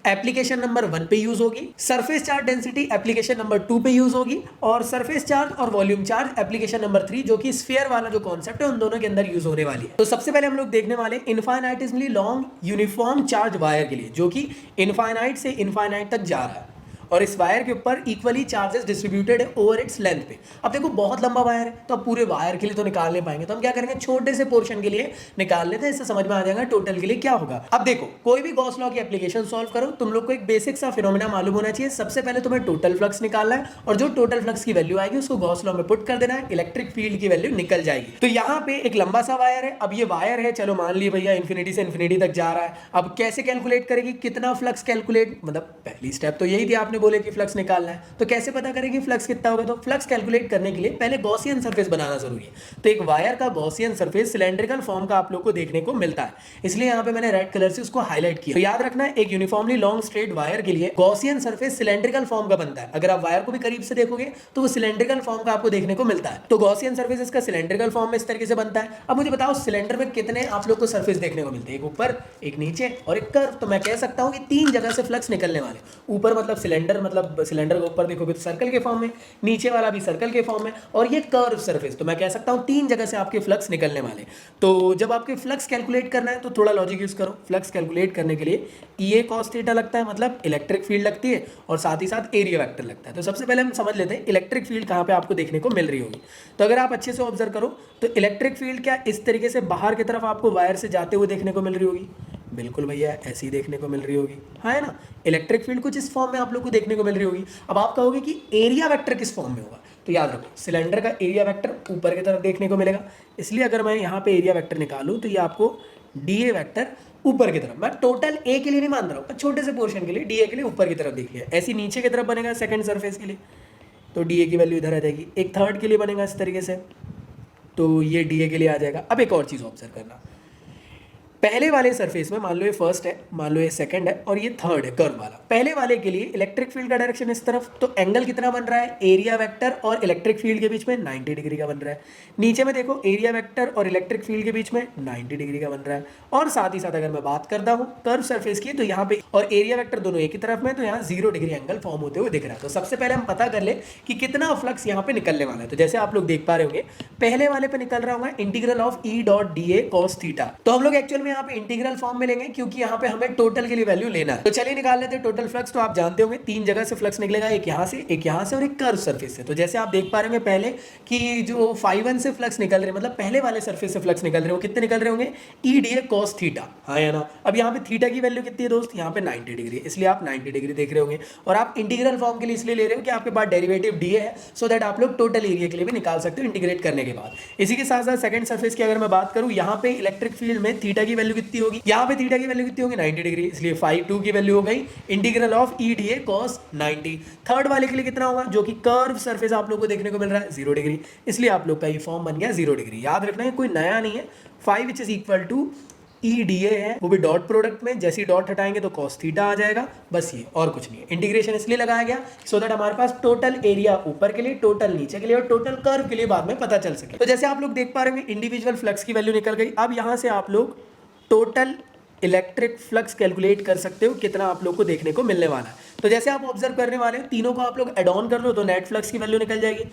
application number 1 पे यूज होगी, surface charge density application number 2 पे यूज होगी, और सरफेस चार्ज और वॉल्यूम चार्ज एप्लीकेशन नंबर 3 जो कि स्फीयर वाला जो कॉन्सेप्ट है उन दोनों के अंदर यूज होने वाली है। तो सबसे पहले हम लोग देखने वाले infinitely long uniform charge wire के लिए, जो कि इनफाइनाइट से इनफाइनाइट तक जा रहा है और इस वायर के ऊपर इक्वली चार्जेस डिस्ट्रीब्यूटेड है ओवर इट्स लेंथ पे। अब देखो बहुत लंबा वायर है तो अब पूरे वायर के लिए तो निकाल नहीं पाएंगे, तो हम क्या करेंगे छोटे से पोर्शन के लिए निकाल लेते हैं, इससे समझ में आ जाएगा टोटल के लिए क्या होगा। अब देखो कोई भी गॉस लॉ की एप्लीकेशन सॉल्व करो, तुम लोग को एक बेसिक सा फिनोमेना मालूम होना चाहिए। सबसे पहले तुम्हें टोटल फ्लक्स निकालना है और जो टोटल फ्लक्स की वैल्यू आएगी उसको गॉस लॉ में पुट कर देना है, इलेक्ट्रिक फील्ड की वैल्यू निकल जाएगी। तो यहाँ पे एक लंबा सा वायर है, अब ये वायर है, चलो मान लिए भैया इन्फिनिटी से इन्फिनिटी तक जा रहा है। अब कैसे कैलकुलेट करेगी, कितना फ्लक्स कैलकुलेट, मतलब पहली स्टेप तो यही थी, आपने बोले कि फ्लक्स निकाल है, तो कैसे पता करेंगे फ्लक्स कितना होगा। तो फ्लक्स कैलकुलेट करने के लिए पहले गॉसियन सरफेस बनाना जरूरी है। तो एक वायर का गॉसियन सरफेस सिलेंड्रिकल फॉर्म का आप लोग को देखने को मिलता है, इसलिए यहां पे मैंने रेड कलर से उसको हाईलाइट किया। तो याद रखना एक यूनिफॉर्मली लॉन्ग स्ट्रेट वायर के लिए गॉसियन सरफेस सिलेंड्रिकल फॉर्म का बनता है। अगर आप वायर को भी करीब से देखोगे तो वो सिलेंड्रिकल फॉर्म का आपको देखने को मिलता है। तो गॉसियन सरफेस इसका सिलेंड्रिकल फॉर्म में इस तरीके से बनता है। अब मुझे बताओ सिलेंडर में कितने आप लोग को सरफेस देखने को मिलते हैं, एक ऊपर, एक नीचे और एक कर्व। तो मैं कह सकता हूं कि 3 जगह से फ्लक्स निकलने वाले। ऊपर मतलब सिलेंडर के ऊपर देखोगे तो सर्कल के फॉर्म में, नीचे वाला भी सर्कल के फॉर्म में, और ये कर्व सरफेस। तो मैं कह सकता हूं 3 जगह से आपके फ्लक्स निकलने वाले। तो जब आपके फ्लक्स कैलकुलेट करना है तो थोड़ा लॉजिक यूज करो। फ्लक्स कैलकुलेट करने के लिए EA cos थीटा लगता है, मतलब इलेक्ट्रिक फील्ड लगती है, और साथ ही साथ एरिया वेक्टर लगता है। तो सबसे पहले हम समझ लेते हैं इलेक्ट्रिक फील्ड कहां पे आपको देखने को मिल रही होगी। तो अगर आप अच्छे से ऑब्जर्व करो तो इलेक्ट्रिक फील्ड क्या इस तरीके से बाहर की तरफ आपको वायर से जाते हुए देखने को मिल रही होगी। बिल्कुल भैया ऐसी ही देखने को मिल रही होगी, हाँ है ना। इलेक्ट्रिक फील्ड कुछ इस फॉर्म में आप लोग को देखने को मिल रही होगी। अब आप कहोगे कि एरिया वेक्टर किस फॉर्म में होगा, तो याद रखो सिलेंडर का एरिया वेक्टर ऊपर की तरफ देखने को मिलेगा, इसलिए अगर मैं यहाँ पे एरिया वेक्टर निकालूं तो ये आपको DA वेक्टर ऊपर की तरफ, मैं टोटल A के लिए नहीं मान रहा हूँ, छोटे से पोर्शन के लिए DA के लिए ऊपर की तरफ देख लिया। ऐसी नीचे की तरफ बनेगा सेकंड सरफेस के लिए, तो DA की वैल्यू इधर आ जाएगी। एक थर्ड के लिए बनेगा इस तरीके से, तो ये DA के लिए आ जाएगा। अब एक और चीज़ ऑब्जर्व करना, पहले वाले सरफेस में मान लो ये फर्स्ट है, मान लो ये सेकंड है और ये थर्ड है कर्व वाला। पहले वाले के लिए इलेक्ट्रिक फील्ड का डायरेक्शन इस तरफ, तो एंगल कितना बन रहा है, एरिया वेक्टर और इलेक्ट्रिक फील्ड के बीच में 90 डिग्री का बन रहा है। नीचे में देखो एरिया वेक्टर और इलेक्ट्रिक फील्ड के बीच में 90 डिग्री का बन रहा है। और साथ ही साथ अगर मैं बात करता हूँ कर्व सरफेस की, तो यहाँ पे और एरिया वेक्टर दोनों एक ही तरफ में, तो यहाँ 0 डिग्री एंगल फॉर्म होते हुए दिख रहा है। तो सबसे पहले हम पता कर ले कि कितना फ्लक्स यहाँ पे निकलने वाला है। तो जैसे आप लोग देख पा रहे होंगे पहले वाले पे निकल रहा होगा integral of E.dA cos theta. तो हम लोग एक्चुअल में यहाँ पे इंटीग्रल फॉर्म में लेंगे क्योंकि यहाँ पे हमें टोटल के लिए वैल्यू लेना है। तो चलिए निकाल लेते हैं टोटल फ्लक्स। तो आप जानते होंगे 3 जगह से फ्लक्स निकलेगा, एक यहाँ से, एक यहाँ से और एक कर्व सरफेस से। तो जैसे आप देख पा रहे होंगे पहले कि जो φ1 से फ्लक्स निकल रहे, मतलब पहले वाले सरफेस से फ्लक्स निकल रहे हो, कितने निकल रहे होंगे E.dA cos थीटा, हाँ या ना। अब यहाँ पे थीटा की वैल्यू कितनी है दोस्त, यहाँ पे 90 डिग्री, इसलिए आप 90 डिग्री देख रहे होंगे। और आप इंटीग्रल फॉर्म के लिए इसलिए ले रहे हो कि आपके पास डेरिवेटिव DA है, सो दैट आप लोग टोटल एरिया के लिए भी निकाल सकते हो इंटीग्रेट करने के बाद। इसी के साथ साथ सेकंड सरफेस की अगर मैं बात करूँ, यहाँ पे इलेक्ट्रिक फील्ड में थीटा की वैल्यू कितनी होगी, यहाँ पे थीटा की वैल्यू कितनी होगी 90 डिग्री, इसलिए φ2 की वैल्यू हो गई integral of E.dA cos 90। Third वाले के लिए कितना होगा, जो कि कर्व सरफेस आप लोग को देखने को मिल रहा है 0 डिग्री, इसलिए आप लोग का ये फॉर्म बन गया 0 डिग्री। याद रखना है कोई नया नहीं है, φ which is equal to E.dA है, वो भी डॉट प्रोडक्ट में, जैसे ही डॉट हटाएंगे तो cos थीटा आ जाएगा, बस ये और कुछ नहीं है। इंटीग्रेशन इसलिए लगाया गया सो दैट हमारे पास टोटल एरिया ऊपर के लिए, टोटल नीचे के लिए और टोटल कर्व के लिए बाद में पता चल सके। तो जैसे आप लोग देख पा रहे हैं इंडिविजुअल फ्लक्स की वैल्यू निकल गई। अब यहाँ से आप लोग टोटल इलेक्ट्रिक फ्लक्स कैलकुलेट कर सकते हो कितना आप लोग को देखने को मिलने वाला है। तो जैसे आप ऑब्जर्व करने वाले हो तीनों को आप लोग एड ऑन कर लो तो नेट फ्लक्स की वैल्यू निकल जाएगी।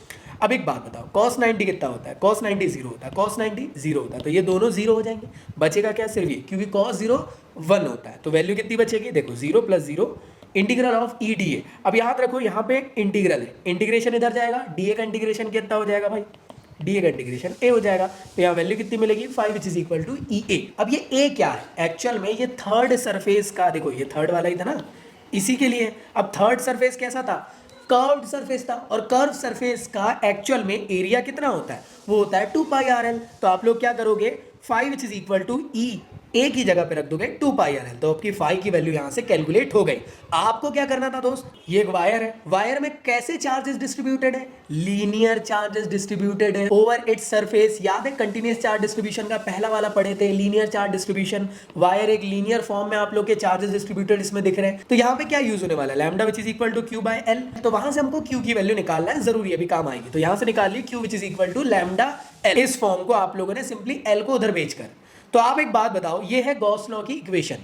अब एक बात बताओ, cos 90 कितना होता है, cos 90 0 होता है, cos 90 0 होता है, तो ये दोनों 0 हो जाएंगे, बचेगा क्या सिर्फ ये, क्योंकि cos 0 1 होता है। तो वैल्यू कितनी बचेगी, देखो 0 + 0 इंटीग्रल ऑफ E.dA। अब याद रखो यहाँ पे इंटीग्रल है, इंटीग्रेशन इधर जाएगा, DA का इंटीग्रेशन कितना हो जाएगा भाई, DA का इंटीग्रेशन A हो जाएगा। तो यहाँ वैल्यू कितनी मिलेगी, φ which is equal to EA। अब ये A क्या है, एक्चुअल में ये थर्ड सरफेस का, देखो ये थर्ड वाला ही था ना, इसी के लिए। अब थर्ड सरफेस कैसा था, कर्व्ड सरफेस था, और कर्व सरफेस का एक्चुअल में एरिया कितना होता है, वो होता है 2πRL। तो आप लोग क्या करोगे, φ which is equal to E एक ही जगह पे रख दोगे 2 पाई आर एल, तो आपकी फाई की वैल्यू यहाँ से कैलकुलेट हो गई। आपको क्या करना था दोस्त, ये एक वायर है, वायर में कैसे चार्जेस डिस्ट्रीब्यूटेड है, लीनियर चार्जेस डिस्ट्रीब्यूटेड है ओवर इट्स सरफेस। याद है कंटिन्यूअस चार्ज डिस्ट्रीब्यूशन का पहला वाला पढ़े थे, लीनियर चार्ज डिस्ट्रीब्यूशन, वायर एक लीनियर फॉर्म में आप लोग के चार्जेस डिस्ट्रीब्यूटेड इसमें दिख रहे हैं। तो यहाँ पे क्या यूज होने वाला है, lambda which is equal to Q by l, तो वहां से हमको क्यू की वैल्यू निकालना है, जरूरी अभी काम आएगी। तो यहाँ से निकाल ली Q which is equal to lambda L. इस फॉर्म को आप लोगों ने सिंपली एल को उधर भेजकर, तो आप एक बात बताओ, ये है गॉस लॉ की इक्वेशन,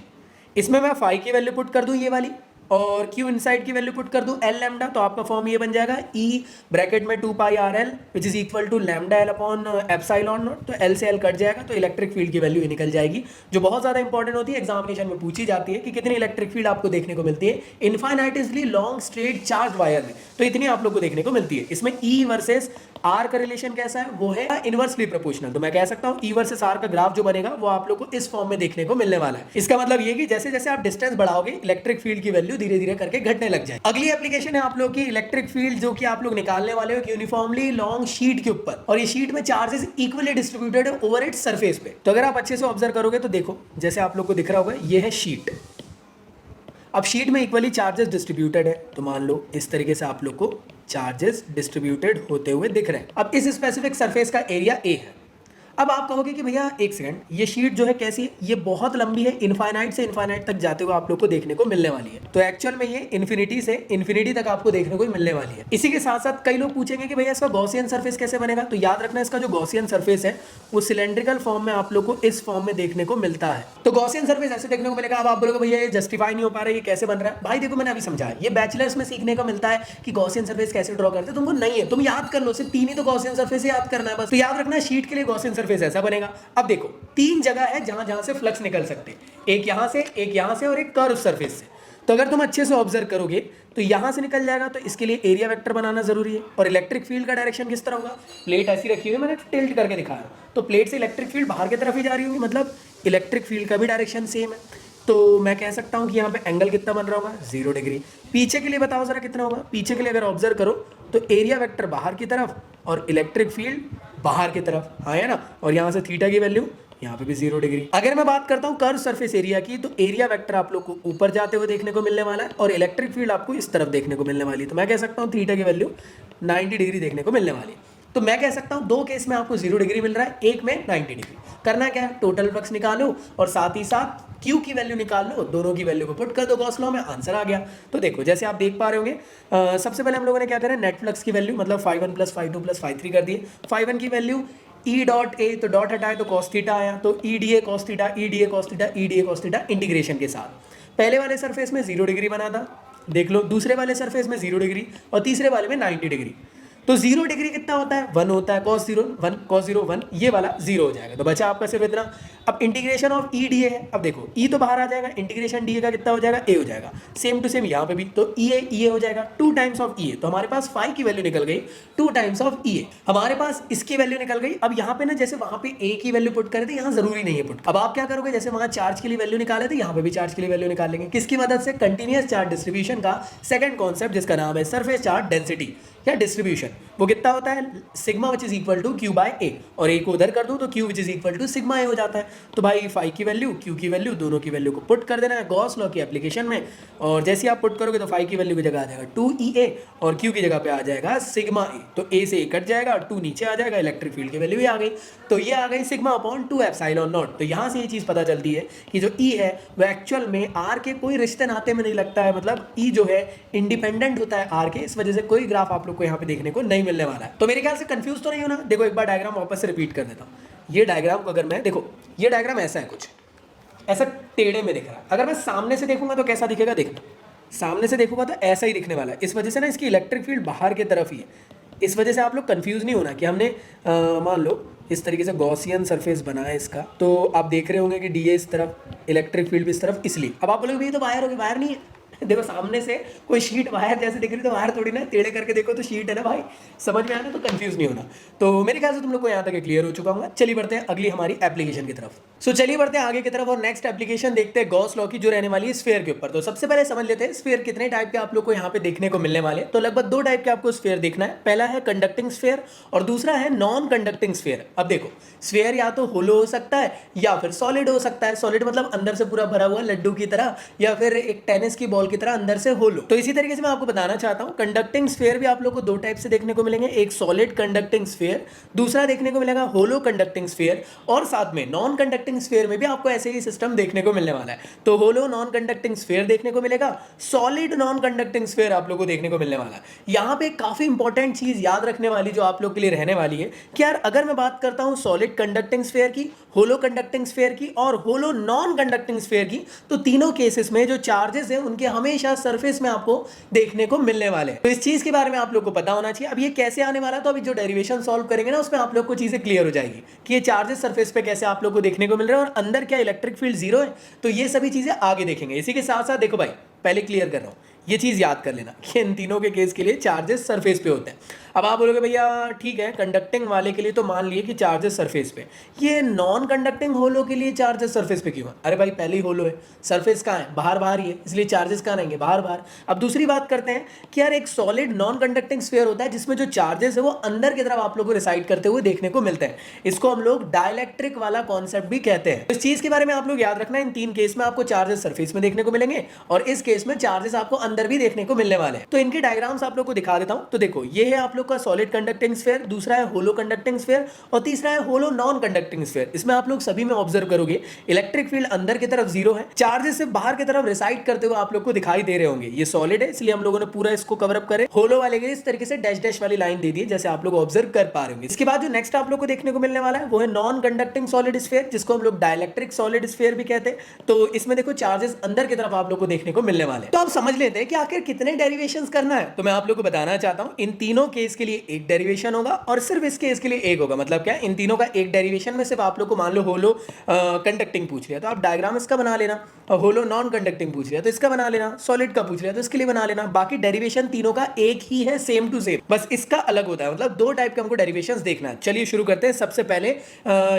इसमें मैं फाई की वैल्यू पुट कर दूं ये वाली, और क्यू इनसाइड की वैल्यू पुट कर दूं एल लैम्डा, तो आपका फॉर्म ये बन जाएगा ई ब्रैकेट में 2 pi R L which is equal to lambda L upon epsilon not. तो एल से एल कट जाएगा, तो इलेक्ट्रिक फील्ड की वैल्यू निकल जाएगी, जो बहुत ज़्यादा इंपॉर्टेंट होती है, एग्जामिनेशन में पूछी जाती है कि कितनी इलेक्ट्रिक फील्ड आपको देखने को मिलती है infinitely long straight charge wire में, तो इतनी आप लोग को देखने को मिलती है। इसमें ई वर्सेस आर का रिलेशन कैसा है, वो है इनवर्सली प्रोपोर्शनल। तो मैं कह सकता हूं ई वर्सेस आर का ग्राफ जो बनेगा वो आप लोग को इस फॉर्म में देखने को मिलने वाला है। इसका मतलब ये कि जैसे जैसे आप डिस्टेंस बढ़ाओगे इलेक्ट्रिक फील्ड की वैल्यू धीरे धीरे करके घटने लग जाए। अगली एप्लीकेशन है आप लोग की इलेक्ट्रिक फील्ड, जो कि आप लोग निकालने वाले हो यूनिफॉर्मली लॉन्ग शीट के ऊपर, और ये शीट में चार्जेस इक्वली डिस्ट्रीब्यूटेड है ओवर इट्स सरफेस पे। तो अगर आप अच्छे से ऑब्जर्व करोगे तो देखो, जैसे आप लोग को दिख रहा होगा ये है शीट, अब शीट में इक्वली चार्जेस डिस्ट्रीब्यूटेड है, तो मान लो इस तरीके से आप लोग को चार्जेस डिस्ट्रीब्यूटेड होते हुए दिख रहे हैं। अब इस स्पेसिफिक सरफेस का एरिया ए है। अब आप कहोगे कि भैया एक सेकंड, ये शीट जो है कैसी है, ये बहुत लंबी है, इनफाइनाइट से इनफाइनाइट तक जाते हुए आप लोग को देखने को मिलने वाली है। तो एक्चुअल में ये इन्फिनिटी से इन्फिनिटी तक आपको देखने को मिलने वाली है। इसी के साथ साथ कई लोग पूछेंगे कि भैया इसका गॉसियन सरफेस कैसे बनेगा, तो याद रखना इसका जो गॉसियन सरफेस है वो सिलेंड्रिकल फॉर्म में आप लोग को इस फॉर्म में देखने को मिलता है। तो गॉसियन सरफेस ऐसे देखने को मिलेगा। अब आप बोलोगे भैया ये जस्टिफाई नहीं हो पा रहा है, ये कैसे बन रहा है। भाई देखो मैंने अभी समझाया, ये बैचलर्स में सीखने को मिलता है कि गॉसियन सरफेस कैसे ड्रॉ करते हैं, तुमको नहीं है, तुम याद कर लो, सिर्फ 3 ही तो गॉसियन सरफेस याद करना है बस। तो याद रखना शीट के लिए गॉसियन सरफेस ऐसा बनेगा। अब देखो 3 जगह है जहां से फ्लक्स निकल सकते हैं, एक यहां से, एक यहां से और एक कर्व सरफेस से। तो अगर तुम अच्छे से ऑब्जर्व करोगे तो यहां से निकल जाएगा, तो इसके लिए एरिया वेक्टर बनाना जरूरी है। और इलेक्ट्रिक फील्ड का डायरेक्शन किस तरह होगा, प्लेट ऐसी रखी हुई है, मैंने टिल्ट करके दिखाया, तो प्लेट से इलेक्ट्रिक फील्ड बाहर की तरफ ही जा रही होगी, मतलब इलेक्ट्रिक फील्ड का भी डायरेक्शन सेम है। तो मैं कह सकता हूं कि यहाँ पे एंगल कितना बन रहा होगा, 0 डिग्री। पीछे के लिए बताओ जरा कितना होगा, पीछे के लिए अगर ऑब्जर्व करो तो एरिया वेक्टर बाहर की तरफ और इलेक्ट्रिक फील्ड बाहर की तरफ, हाँ है ना, और यहाँ से थीटा की वैल्यू यहाँ पे भी 0 डिग्री। अगर मैं बात करता हूँ कर्व सरफेस एरिया की, तो एरिया वेक्टर आप लोग को ऊपर जाते हुए देखने को मिलने वाला है और इलेक्ट्रिक फील्ड आपको इस तरफ देखने को मिलने वाली है। तो मैं कह सकता हूँ थीटा की वैल्यू 90 डिग्री देखने को मिलने वाली है। तो मैं कह सकता हूँ 2 केस में आपको 0 डिग्री मिल रहा है, एक में 90 डिग्री। करना क्या है, टोटल फ्लक्स निकालो और साथ ही साथ Q की वैल्यू निकाल लो, दोनों की वैल्यू को पुट कर दो गॉस लॉ में, आंसर आ गया। तो देखो जैसे आप देख पा रहे होंगे, सबसे पहले हम लोगों ने क्या करें, नेट फ्लक्स की वैल्यू मतलब φ1 + φ2 + φ3 कर दिए। φ1 की वैल्यू ई डॉट ए, तो डॉट हटाए तो cos थीटा आया, तो E D A cos theta, E D A cos theta, E D A cos theta integration के साथ। पहले वाले सरफेस में 0 डिग्री बना था, देख लो, दूसरे वाले सरफेस में 0 डिग्री और तीसरे वाले में 90 डिग्री। तो 0 डिग्री कितना होता है, 1 होता है, cos 0 1, cos 0 1, ये वाला 0 हो जाएगा। तो बचा आपका सिर्फ इतना। अब integration of E D A है, अब देखो ई तो बाहर आ जाएगा, इंटीग्रेशन डी ए का कितना हो जाएगा, ए हो जाएगा, सेम टू सेम यहाँ पे भी, तो ई ए हो जाएगा 2 टाइम्स ऑफ ई ए। तो हमारे पास फाई की वैल्यू निकल गई 2 टाइम्स ऑफ ई ए, हमारे पास इसकी वैल्यू निकल गई। अब यहाँ पे ना जैसे वहाँ पे ए की वैल्यू पुट करे थे, यहाँ जरूरी नहीं है पुट। अब आप क्या करोगे, जैसे वहाँ चार्ज के लिए वैल्यू निकाले थे, यहाँ पे भी चार्ज के लिए वैल्यू निकालेंगे, किसकी मदद से, कंटिन्यूअस चार्ज डिस्ट्रीब्यूशन का सेकंड कॉन्सेप्ट जिसका नाम है सरफेस चार्ज डेंसिटी या डिस्ट्रीब्यूशन। वो कितना होता है, sigma which is equal to Q by A, और ए को उधर कर दूं तो q which is equal to sigma A हो जाता है। तो भाई फाई की वैल्यू, क्यू की वैल्यू, दोनों की वैल्यू को पुट कर देना है गॉस लॉ की एप्लीकेशन में, और जैसे आप पुट करोगे तो फाई की वैल्यू की जगह आ जाएगा 2EA और क्यू की जगह पे आ जाएगा सिग्मा ए। तो ए से ए कट जाएगा, 2 नीचे आ जाएगा, इलेक्ट्रिक फील्ड की वैल्यू ही आ गई। तो ये आ गई सिग्मा अपॉन 2 एप्सिलॉन नॉट। तो यहाँ से ये चीज़ पता चलती है कि जो ई है वो एक्चुअल में आर के कोई रिश्ते नाते में नहीं लगता है, मतलब ई जो है इंडिपेंडेंट होता है आर के, इस वजह से कोई ग्राफ आप लोग को यहाँ पे देखने को नहीं मिलने वाला है। तो मेरे ख्याल से कंफ्यूज तो नहीं हो ना। देखो एक बार डायग्राम वापस से रिपीट कर देता हूँ। ये डायग्राम को अगर मैं, देखो ये डायग्राम ऐसा है, कुछ ऐसा टेढ़े में दिख रहा है। अगर मैं सामने से देखूंगा तो कैसा दिखेगा, देखना सामने से देखूंगा तो ऐसा ही दिखने वाला है। इस वजह से ना इसकी इलेक्ट्रिक फील्ड बाहर की तरफ ही है, इस वजह से आप लोग कंफ्यूज नहीं होना कि हमने मान लो इस तरीके से गॉसियन सरफेस बनाया इसका, तो आप देख रहे होंगे कि डी ए इस तरफ, इलेक्ट्रिक फील्ड भी इस तरफ, इसलिए। अब आप बोलोगे भैया तो वायर होगी, वायर नहीं है देखो सामने से कोई शीट वायर जैसे दिख रही है, तो वायर थोड़ी ना, टेढ़े करके देखो तो शीट है ना भाई, समझ में आना, तो कंफ्यूज नहीं होना। तो मेरे ख्याल से तुम लोग को यहाँ तक क्लियर हो चुका होगा। चलिए बढ़ते हैं अगली हमारी एप्लीकेशन की तरफ। सो चलिए बढ़ते हैं आगे की तरफ और नेक्स्ट एप्लीकेशन देखते हैं गॉस लॉ की, जो रहने वाली है स्फीयर के ऊपर। तो सबसे पहले समझ लेते हैं स्फीयर कितने टाइप के आप लोग को यहाँ पे देखने को मिलने वाले। तो लगभग 2 टाइप के आपको स्फीयर देखना है। पहला है कंडक्टिंग स्फीयर और दूसरा है नॉन कंडक्टिंग स्फीयर। अब देखो स्फीयर या तो होलो हो सकता है या फिर सॉलिड हो सकता है। सॉलिड मतलब अंदर से पूरा भरा हुआ लड्डू की तरह, या फिर एक टेनिस की बॉल की तरह अंदर से होलो। तो इसी तरीके से मैं आपको बताना चाहता हूँ कंडक्टिंग स्फीयर भी आप लोग को 2 टाइप से देखने को मिलेंगे, एक सॉलिड कंडक्टिंग स्फीयर, दूसरा देखने को मिलेगा होलो कंडक्टिंग स्फीयर, और साथ में नॉन कंडक्टिंग स्फीयर में भी आपको ऐसे ही सिस्टम देखने को मिलने वाला है। तो होलो नॉन कंडक्टिंग स्फीयर देखने को मिलेगा, सॉलिड नॉन कंडक्टिंग स्फीयर आप लोग को देखने को मिलने वाला है। यहाँ पे काफी इंपॉर्टेंट चीज याद रखने वाली जो आप लोग के लिए रहने वाली है कि यार अगर मैं बात करता हूँ सॉलिड कंडक्टिंग स्फीयर की, होलो कंडक्टिंग स्फीयर की और होलो नॉन कंडक्टिंग स्फीयर की, तो तीनों केसेस में जो चार्जेस हैं उनके हमेशा सरफेस में आपको देखने को मिलने वाले हैं। तो इस चीज के बारे में आप लोग को पता होना चाहिए। अब ये कैसे आने वाला, तो अभी जो डेरिवेशन सॉल्व करेंगे ना उसमें आप लोग को चीजें क्लियर हो जाएगी कि ये चार्जेस सरफेस पे कैसे आप लोग को देखने को मिल रहे हैं और अंदर क्या इलेक्ट्रिक फील्ड 0 है। तो ये सभी चीजें आगे देखेंगे। इसी के साथ साथ देखो भाई, पहले क्लियर कर रहा हूं, ये चीज याद कर लेना कि इन तीनों के केस के लिए चार्जेस सरफेस पे होते हैं। अब आप बोलोगे भैया ठीक है कंडक्टिंग वाले के लिए तो मान लिए कि चार्जेस सरफेस पे, ये नॉन कंडक्टिंग होलो के लिए चार्जेस सरफेस पे क्यों है? अरे भाई पहले ही होलो है, सरफेस कहाँ है? बाहर बाहर ही है, इसलिए चार्जेस कहाँ रहेंगे? बाहर बाहर। अब दूसरी बात करते हैं कि यार एक सॉलिड नॉन कंडक्टिंग स्फीयर होता है जिसमें जो चार्जेस है वो अंदर की तरफ आप लोग को रिसाइड करते हुए देखने को मिलते हैं। इसको हम लोग डाइलेक्ट्रिक वाला कॉन्सेप्ट भी कहते हैं। इस चीज के बारे में आप लोग याद रखना, इन 3 केस में आपको चार्जेस सरफेस में देखने को मिलेंगे और इस केस में चार्जेस आपको अंदर भी देखने को मिलने वाले हैं। तो इनके डायग्राम्स आप लोग को दिखा देता हूं। तो देखो ये है आप लोग का सॉलिड कंडक्टिंग स्फीयर, दूसरा है होलो कंडक्टिंग स्फीयर और तीसरा है होलो नॉन कंडक्टिंग स्फीयर। इसमें आप लोग सभी में ऑब्जर्व करोगे इलेक्ट्रिक फील्ड अंदर की तरफ 0 है, चार्जेस से बाहर की तरफ रिसाइड करते हुए आप लोग को दिखाई दे रहे होंगे। ये सॉलिड है इसलिए हम लोगों ने पूरा इसको कवर अप करे। होलो वाले के इस तरीके से डैश डैश वाली लाइन दे दी है जैसे आप लोग ऑब्जर्व कर पा रहे होंगे। इसके बाद जो नेक्स्ट आप लोग को देखने को मिलने वाला है वो है नॉन कंडक्टिंग सॉलिड स्फीयर, जिसको हम लोग डाइलेक्ट्रिक सॉलिड स्फीयर भी कहते हैं। तो इसमें देखो चार्जेस अंदर की तरफ आप लोग को देखने को मिलने वाले हैं। तो आप समझ लेते हैं कि आखिर कितने डेरिवेशंस करना है। तो मैं आप लोग को बताना चाहता हूं इन तीनों केस के लिए एक डेरिवेशन होगा और सिर्फ इस केस के लिए एक होगा। मतलब क्या, इन तीनों का एक डेरिवेशन में सिर्फ आप लोग को मान लो होलो कंडक्टिंग पूछ लिया तो आप डायग्राम इसका बना लेना, और होलो नॉन कंडक्टिंग पूछ लिया तो इसका बना लेना, सॉलिड का पूछ लिया तो इसके लिए बना लेना। बाकी डेरिवेशन तीनों का एक ही है, सेम टू सेम, बस इसका अलग होता है। मतलब 2 टाइप के हमको डेरिवेशंस देखना है। चलिए शुरू करते हैं। सबसे पहले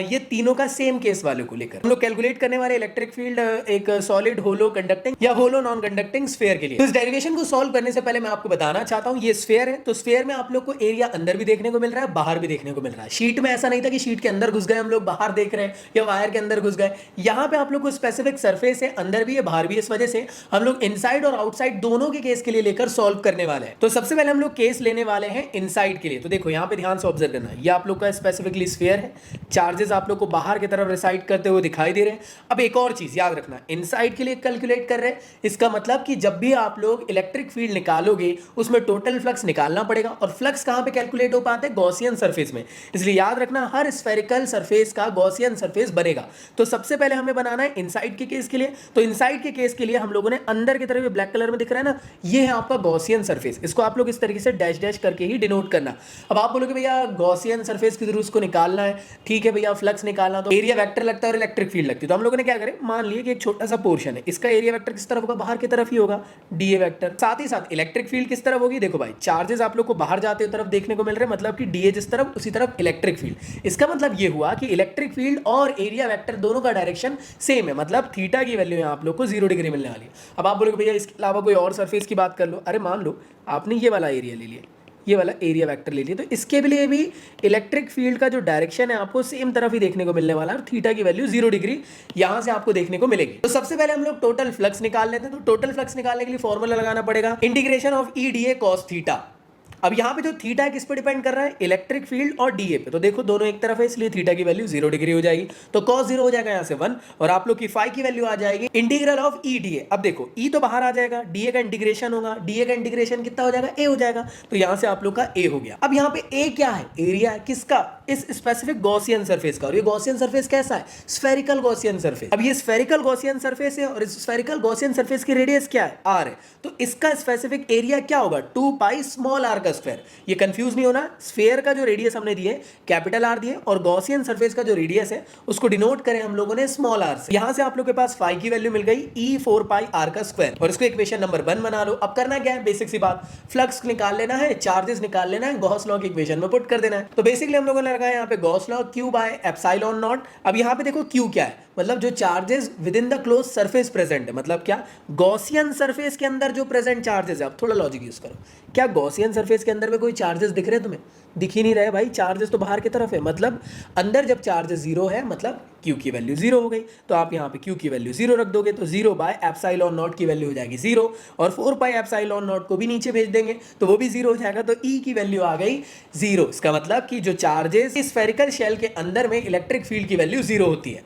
ये तीनों का सेम केस वाले को लेकर हम लोग कैलकुलेट करने वाले इलेक्ट्रिक फील्ड एक सॉलिड होलो कंडक्टिंग या होलो नॉन कंडक्टिंग स्फीयर के लिए। तो इस डेरिवेशन को सॉल्व करने से पहले मैं आपको बताना चाहता हूं ये स्फीयर है, तो स्फीयर में आप लोग को एरिया अंदर भी देखने को मिल रहा है, बाहर भी देखने को मिल रहा है। शीट में ऐसा नहीं था कि शीट के अंदर घुस गए हम लोग बाहर देख रहे हैं या वायर के अंदर घुस गए। यहां पे आप लोग को स्पेसिफिक सरफेस है, अंदर भी है बाहर भी है। इस वजह से हम लोग इनसाइड और आउटसाइड दोनों के केस के लिए लेकर सॉल्व करने वाले हैं। तो सबसे पहले हम लोग केस लेने वाले हैं इनसाइड के लिए। तो देखो यहां पे ध्यान से ऑब्जर्व करना, ये आप लोग का स्पेसिफिकली स्फीयर है, चार्जेस आप लोग को बाहर की तरफ रिसाइड करते हुए दिखाई दे रहे हैं। अब एक और चीज याद रखना, इनसाइड के लिए कैलकुलेट कर रहे हैं, इसका मतलब कि जब भी आप लोग इलेक्ट्रिक फील्ड निकालोगे उसमें टोटल फ्लक्स निकालना पड़ेगा। और फ्लक्स कहां पे कैलकुलेट हो पाते हैं? गॉसियन सरफेस में। इसलिए याद रखना हर स्फेरिकल सरफेस का गॉसियन सरफेस बनेगा। तो सबसे पहले हमें बनाना है इनसाइड के केस के लिए। तो इनसाइड के केस के लिए हम लोगों ने अंदर की तरफ ब्लैक कलर में दिख रहा है ना, ये है आपका गॉसियन सरफेस। इसको आप लोग इस तरीके से डैश डैश करके ही डिनोट करना। अब आप बोलोगे भैया गॉसियन सरफेस के थ्रू उसको निकालना है, ठीक है भैया फ्लक्स निकालना, तो एरिया वेक्टर लगता है और इलेक्ट्रिक फील्ड लगती है। तो हम लोगों ने क्या करें, मान लिए कि एक छोटा सा पोर्शन है, इसका एरिया वेक्टर किस तरफ होगा? बाहर की तरफ ही होगा, डीए वेक्टर। साथ ही साथ इलेक्ट्रिक फील्ड किस तरफ होगी? देखो भाई चार्जेस आप लोग को बाहर जाते हुए तरफ देखने को मिल रहे हैं, मतलब कि डीए जिस तरफ उसी तरफ इलेक्ट्रिक फील्ड। इसका मतलब ये हुआ कि इलेक्ट्रिक फील्ड और एरिया वेक्टर दोनों का डायरेक्शन सेम है, मतलब थीटा की वैल्यू यहाँ आप लोग को 0 डिग्री मिलने वाली है। अब आप बोलोगे भैया इसके अलावा कोई और सरफेस की बात कर लो। अरे मान लो आपने ये वाला एरिया ले लिया, ये वाला एरिया वेक्टर ले लिया, तो इसके लिए भी इलेक्ट्रिक फील्ड का जो डायरेक्शन है आपको सेम तरफ ही देखने को मिलने वाला है और थीटा की वैल्यू 0 डिग्री यहां से आपको देखने को मिलेगी। तो सबसे पहले हम लोग टोटल फ्लक्स निकाल लेते हैं। तो टोटल फ्लक्स निकालने के लिए फॉर्मूला लगाना पड़ेगा integration of E D A cos theta. अब यहाँ पे जो थीटा है किस पे डिपेंड कर रहा है? इलेक्ट्रिक फील्ड और डीए पे। तो देखो दोनों एक तरफ है इसलिए थीटा की वैल्यू 0 डिग्री हो जाएगी, तो cos 0 हो जाएगा यहाँ से 1 और आप लोग की फाई की वैल्यू आ जाएगी इंटीग्रल ऑफ ई डीए। अब देखो ई तो बाहर आ जाएगा, डीए का इंटीग्रेशन होगा, डीए का इंटीग्रेशन कितना हो जाएगा? ए हो जाएगा, तो यहाँ से आप लोग का ए हो गया। अब यहाँ पे ए क्या है? एरिया है किसका? इस स्पेसिफिक गॉसियन सरफेस का। और ये गॉसियन सरफेस कैसा है? Spherical Gaussian surface. अब ये स्फेरिकल गॉसियन सरफेस है और इस स्फेरिकल गॉसियन सरफेस की रेडियस क्या है? आर है, तो इसका स्पेसिफिक एरिया क्या होगा? 2 पाई स्मॉल आर का स्फेयर। ये कंफ्यूज नहीं होना, स्फेयर का जो रेडियस हमने दिए कैपिटल आर दिए और गॉसियन सरफेस का जो रेडियस है उसको डिनोट करें हम लोगों ने स्मॉल आर से। यहां से आप लोग के पास फाई की वैल्यू मिल गई ई 4 पाई आर का स्क्वायर और इसको इक्वेशन नंबर 1 बना लो। अब करना क्या है, बेसिक सी बात, फ्लक्स निकाल लेना है, चार्जेस निकाल लेना है, गॉस लॉ की इक्वेशन में पुट कर देना है। तो बेसिकली हम लोगों ने लगाया यहाँ पे Gauss law Q bye epsilon not. अब यहाँ पे देखो Q क्या है, मतलब जो charges with in the close surface present है, मतलब क्या गॉसियन सरफेस के अंदर जो प्रेजेंट चार्जेस है। अब थोड़ा लॉजिक यूज करो, क्या गॉसियन सरफेस के अंदर में कोई चार्जेस दिख रहे हैं तुम्हें? दिख ही नहीं रहे भाई, चार्जेस तो बाहर की तरफ है, मतलब अंदर जब चार्जेस जीरो है मतलब Q की वैल्यू जीरो हो गई। तो आप यहाँ पे Q की वैल्यू जीरो रख दोगे तो 0 बाय एप्सिलॉन नॉट की वैल्यू हो जाएगी जीरो और 4 पाई एप्सिलॉन नॉट को भी नीचे भेज देंगे तो वो भी जीरो हो जाएगा। तो E की वैल्यू आ गई जीरो। इसका मतलब कि जो चार्जेस स्फेरिकल शेल के अंदर में इलेक्ट्रिक फील्ड की वैल्यू जीरो होती है।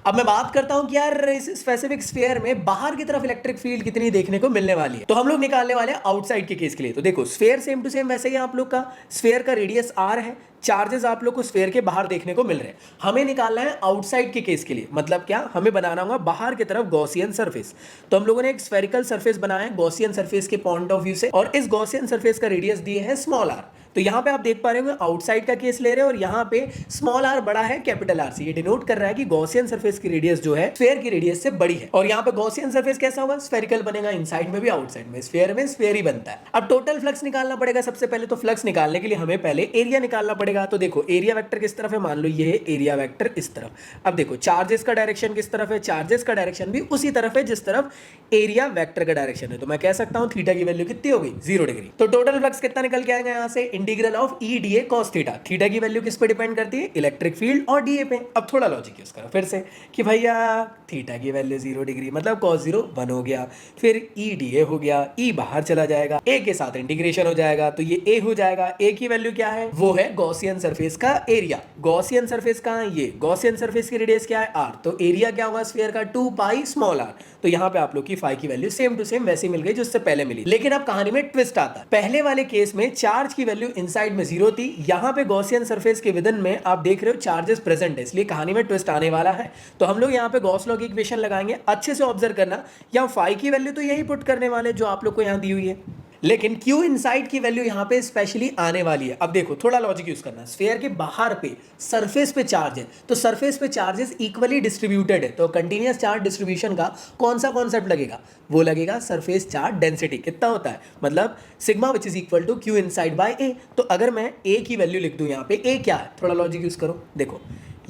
अब मैं बात करता हूं कि यार इस स्पेसिफिक स्फीयर में बाहर की तरफ इलेक्ट्रिक फील्ड कितनी देखने को मिलने वाली है। तो हम लोग निकालने वाले हैं आउटसाइड के केस के लिए। तो देखो स्फीयर सेम टू सेम वैसे ही आप लोग का स्फीयर का रेडियस आर है, चार्जेस आप लोग को स्फीयर के बाहर देखने को मिल रहे हैं। हमें निकालना है आउटसाइड के केस के लिए, मतलब क्या, हमें बनाना होगा बाहर की तरफ गॉसियन सरफेस। तो हम लोगों ने एक स्फेरिकल सरफेस बनाया है गॉसियन सरफेस के पॉइंट ऑफ व्यू से और इस गॉसियन सरफेस का रेडियस दिए है स्मॉल आर। तो यहाँ पे आप देख पा रहे होंगे आउटसाइड का केस ले रहे हैं और यहाँ पे स्मॉल आर बड़ा है कैपिटल आर से। ये डिनोट कर रहा है कि गॉसियन सरफेस की रेडियस जो है स्फीयर की रेडियस से बड़ी है। और यहाँ पे गॉसियन सरफेस कैसा होगा, स्फेरिकल बनेगा, इनसाइड में भी आउटसाइड में स्फीयर ही बनता है। अब टोटल फ्लक्स निकालना पड़ेगा। सबसे पहले तो फ्लक्स निकालने के लिए हमें पहले एरिया निकालना पड़ेगा। तो देखो एरिया वेक्टर किस तरफ है, मान लो ये है एरिया वेक्टर इस तरफ। अब देखो चार्जेस का डायरेक्शन किस तरफ है, चार्जेस का डायरेक्शन भी उसी तरफ है जिस तरफ एरिया वेक्टर का डायरेक्शन है। तो मैं कह सकता हूं थीटा की वैल्यू कितनी हो गई, 0 डिग्री। तो टोटल फ्लक्स कितना निकल के आएगा यहाँ से, integral of E D A cos theta. Theta की वैल्यू किस पे डिपेंड करती है, इलेक्ट्रिक फील्ड और डीए पे। अब थोड़ा लॉजिक यूज करो फिर से कि भैया थीटा की वैल्यू 0 डिग्री मतलब कॉस 0 1 हो गया, फिर ई डी ए हो गया, ई बाहर चला जाएगा, ए के साथ इंटीग्रेशन हो जाएगा तो ये ए हो जाएगा। ए की वैल्यू क्या है, वो है गॉसियन सरफेस का एरिया। गॉसियन सरफेस कहाँ है, ये गॉसियन सरफेस की रेडियस क्या है, आर। तो एरिया क्या होगा स्फीयर का, 2 पाई स्मॉल आर। तो यहाँ पे आप लोग की फाई की वैल्यू सेम टू सेम वैसे मिल गई जो उससे पहले मिली। लेकिन अब कहानी में ट्विस्ट आता है। पहले वाले केस में चार्ज की वैल्यू इनसाइड में 0 थी, यहाँ पे गॉसियन सरफेस के विदिन में आप देख रहे हो चार्जेस प्रेजेंट है, इसलिए कहानी में ट्विस्ट आने वाला है। तो हम लोग यहाँ पे गॉस लॉ की इक्वेशन लगाएंगे, अच्छे से ऑब्जर्व करना। यहाँ फाई की वैल्यू तो यही पुट करने वाले जो आप लोग को यहाँ दी हुई है, लेकिन Q इनसाइड की वैल्यू यहाँ पे स्पेशली आने वाली है। अब देखो थोड़ा लॉजिक यूज करना, स्फीयर के बाहर पे सरफेस पे चार्ज है तो सरफेस पे चार्जेस इक्वली डिस्ट्रीब्यूटेड है। तो कंटीन्यूअस चार्ज डिस्ट्रीब्यूशन का कौन सा कॉन्सेप्ट लगेगा, वो लगेगा सरफेस चार्ज डेंसिटी। कितना होता है, मतलब sigma which is equal to Q inside by A। तो अगर मैं A की वैल्यू लिख दूं यहाँ पे, A क्या है, थोड़ा लॉजिक यूज करो। देखो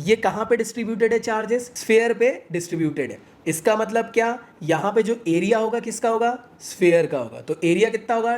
ये कहाँ पे डिस्ट्रीब्यूटेड है, चार्जेस स्फीयर पे डिस्ट्रीब्यूटेड है। इसका मतलब क्या, यहाँ पे जो एरिया होगा किसका होगा, स्फीयर का होगा। तो एरिया कितना होगा,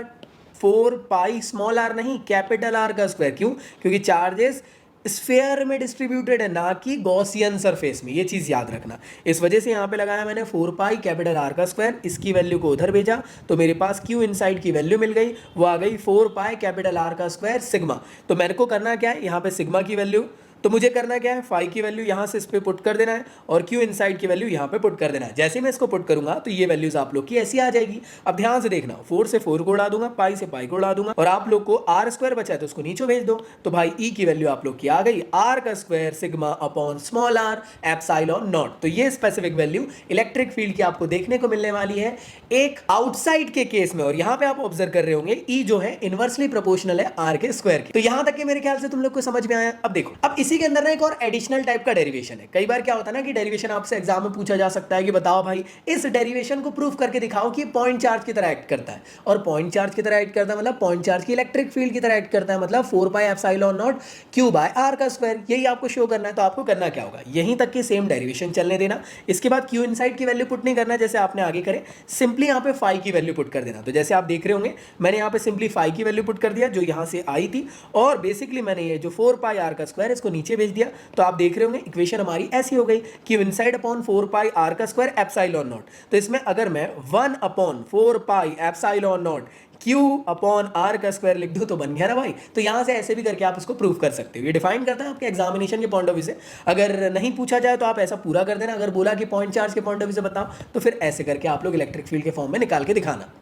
4 पाई स्मॉल आर नहीं कैपिटल आर का स्क्वायर। क्यों, क्योंकि चार्जेस स्फीयर में डिस्ट्रीब्यूटेड है ना कि गॉसियन सरफेस में। ये चीज़ याद रखना, इस वजह से यहाँ पे लगाया मैंने 4 पाई कैपिटल आर का स्क्वायर। इसकी वैल्यू को उधर भेजा तो मेरे पास Q इनसाइड की वैल्यू मिल गई, वो आ गई 4 पाई कैपिटल आर का स्क्वायर सिग्मा। तो मेरे को करना क्या है, यहाँ पे सिग्मा की वैल्यू, तो मुझे करना क्या है, फाई की वैल्यू यहाँ से इस पे पुट कर देना है और Q इनसाइड की वैल्यू यहाँ पे पुट कर देना है। जैसे मैं इसको पुट करूंगा तो ये वैल्यूज आप लोग की ऐसी आ जाएगी। अब ध्यान से देखना, 4 से 4 को उड़ा दूंगा, पाई से पाई को उड़ा दूंगा और आप लोग को आर स्क्वायर बचा है तो उसको नीचे भेज दो। तो भाई E की वैल्यू आप लोग की आ गई आर का square sigma upon small r epsilon not. तो ये स्पेसिफिक वैल्यू इलेक्ट्रिक फील्ड की आपको देखने को मिलने वाली है एक आउटसाइड के केस में। और यहाँ पे आप ऑब्जर्व कर रहे होंगे E जो है इनवर्सली प्रोपोर्शनल है आर के स्क्वायर के। तो यहाँ तक के मेरे ख्याल से तुम लोग को समझ में आया। अब देखो, अब इसी के अंदर ना एक और एडिशनल टाइप का डेरिवेशन है। कई बार क्या होता है ना कि डेरिवेशन आपसे एग्जाम में पूछा जा सकता है कि बताओ भाई इस डेरिवेशन को प्रूफ करके दिखाओ कि पॉइंट चार्ज की तरह एक्ट करता है। और पॉइंट चार्ज की तरह एक्ट करता है मतलब पॉइंट चार्ज की इलेक्ट्रिक फील्ड की तरह एक्ट करता है, मतलब 4 pi epsilon not Q by r का स्क्वायर। यही आपको शो करना है। तो आपको करना क्या होगा, यहीं तक की सेम डेरिवेशन चलने देना। इसके बाद Q इनसाइड की वैल्यू पुट नहीं करना जैसे आपने आगे करे, सिंपली यहाँ पे फाई की वैल्यू पुट कर देना। तो जैसे आप देख रहे होंगे मैंने यहाँ पे सिंपली फाई की वैल्यू पुट कर दिया जो यहाँ से आई थी और बेसिकली मैंने ये जो 4 पाई आर का स्क्वायर इसको नीचे भेज दिया। तो आप देख रहे होंगे इक्वेशन हमारी ऐसी हो गई कि इनसाइड अपॉन 4 पाई आर का स्क्वायर एप्सिलॉन नॉट। तो इसमें अगर मैं 1 upon 4 pi epsilon not Q upon r का स्क्वायर लिख दूं तो बन गया ना भाई। तो यहां से ऐसे भी करके आप इसको प्रूव कर सकते हो। ये डिफाइन करता है आपके एग्जामिनेशन के पॉइंट ऑफ व्यू से। अगर नहीं पूछा जाए तो आप ऐसा पूरा कर देना, अगर बोला कि पॉइंट चार्ज के पॉइंट ऑफ व्यू से बताओ तो फिर ऐसे करके आप लोग इलेक्ट्रिक फील्ड के फॉर्म में निकाल के दिखाना।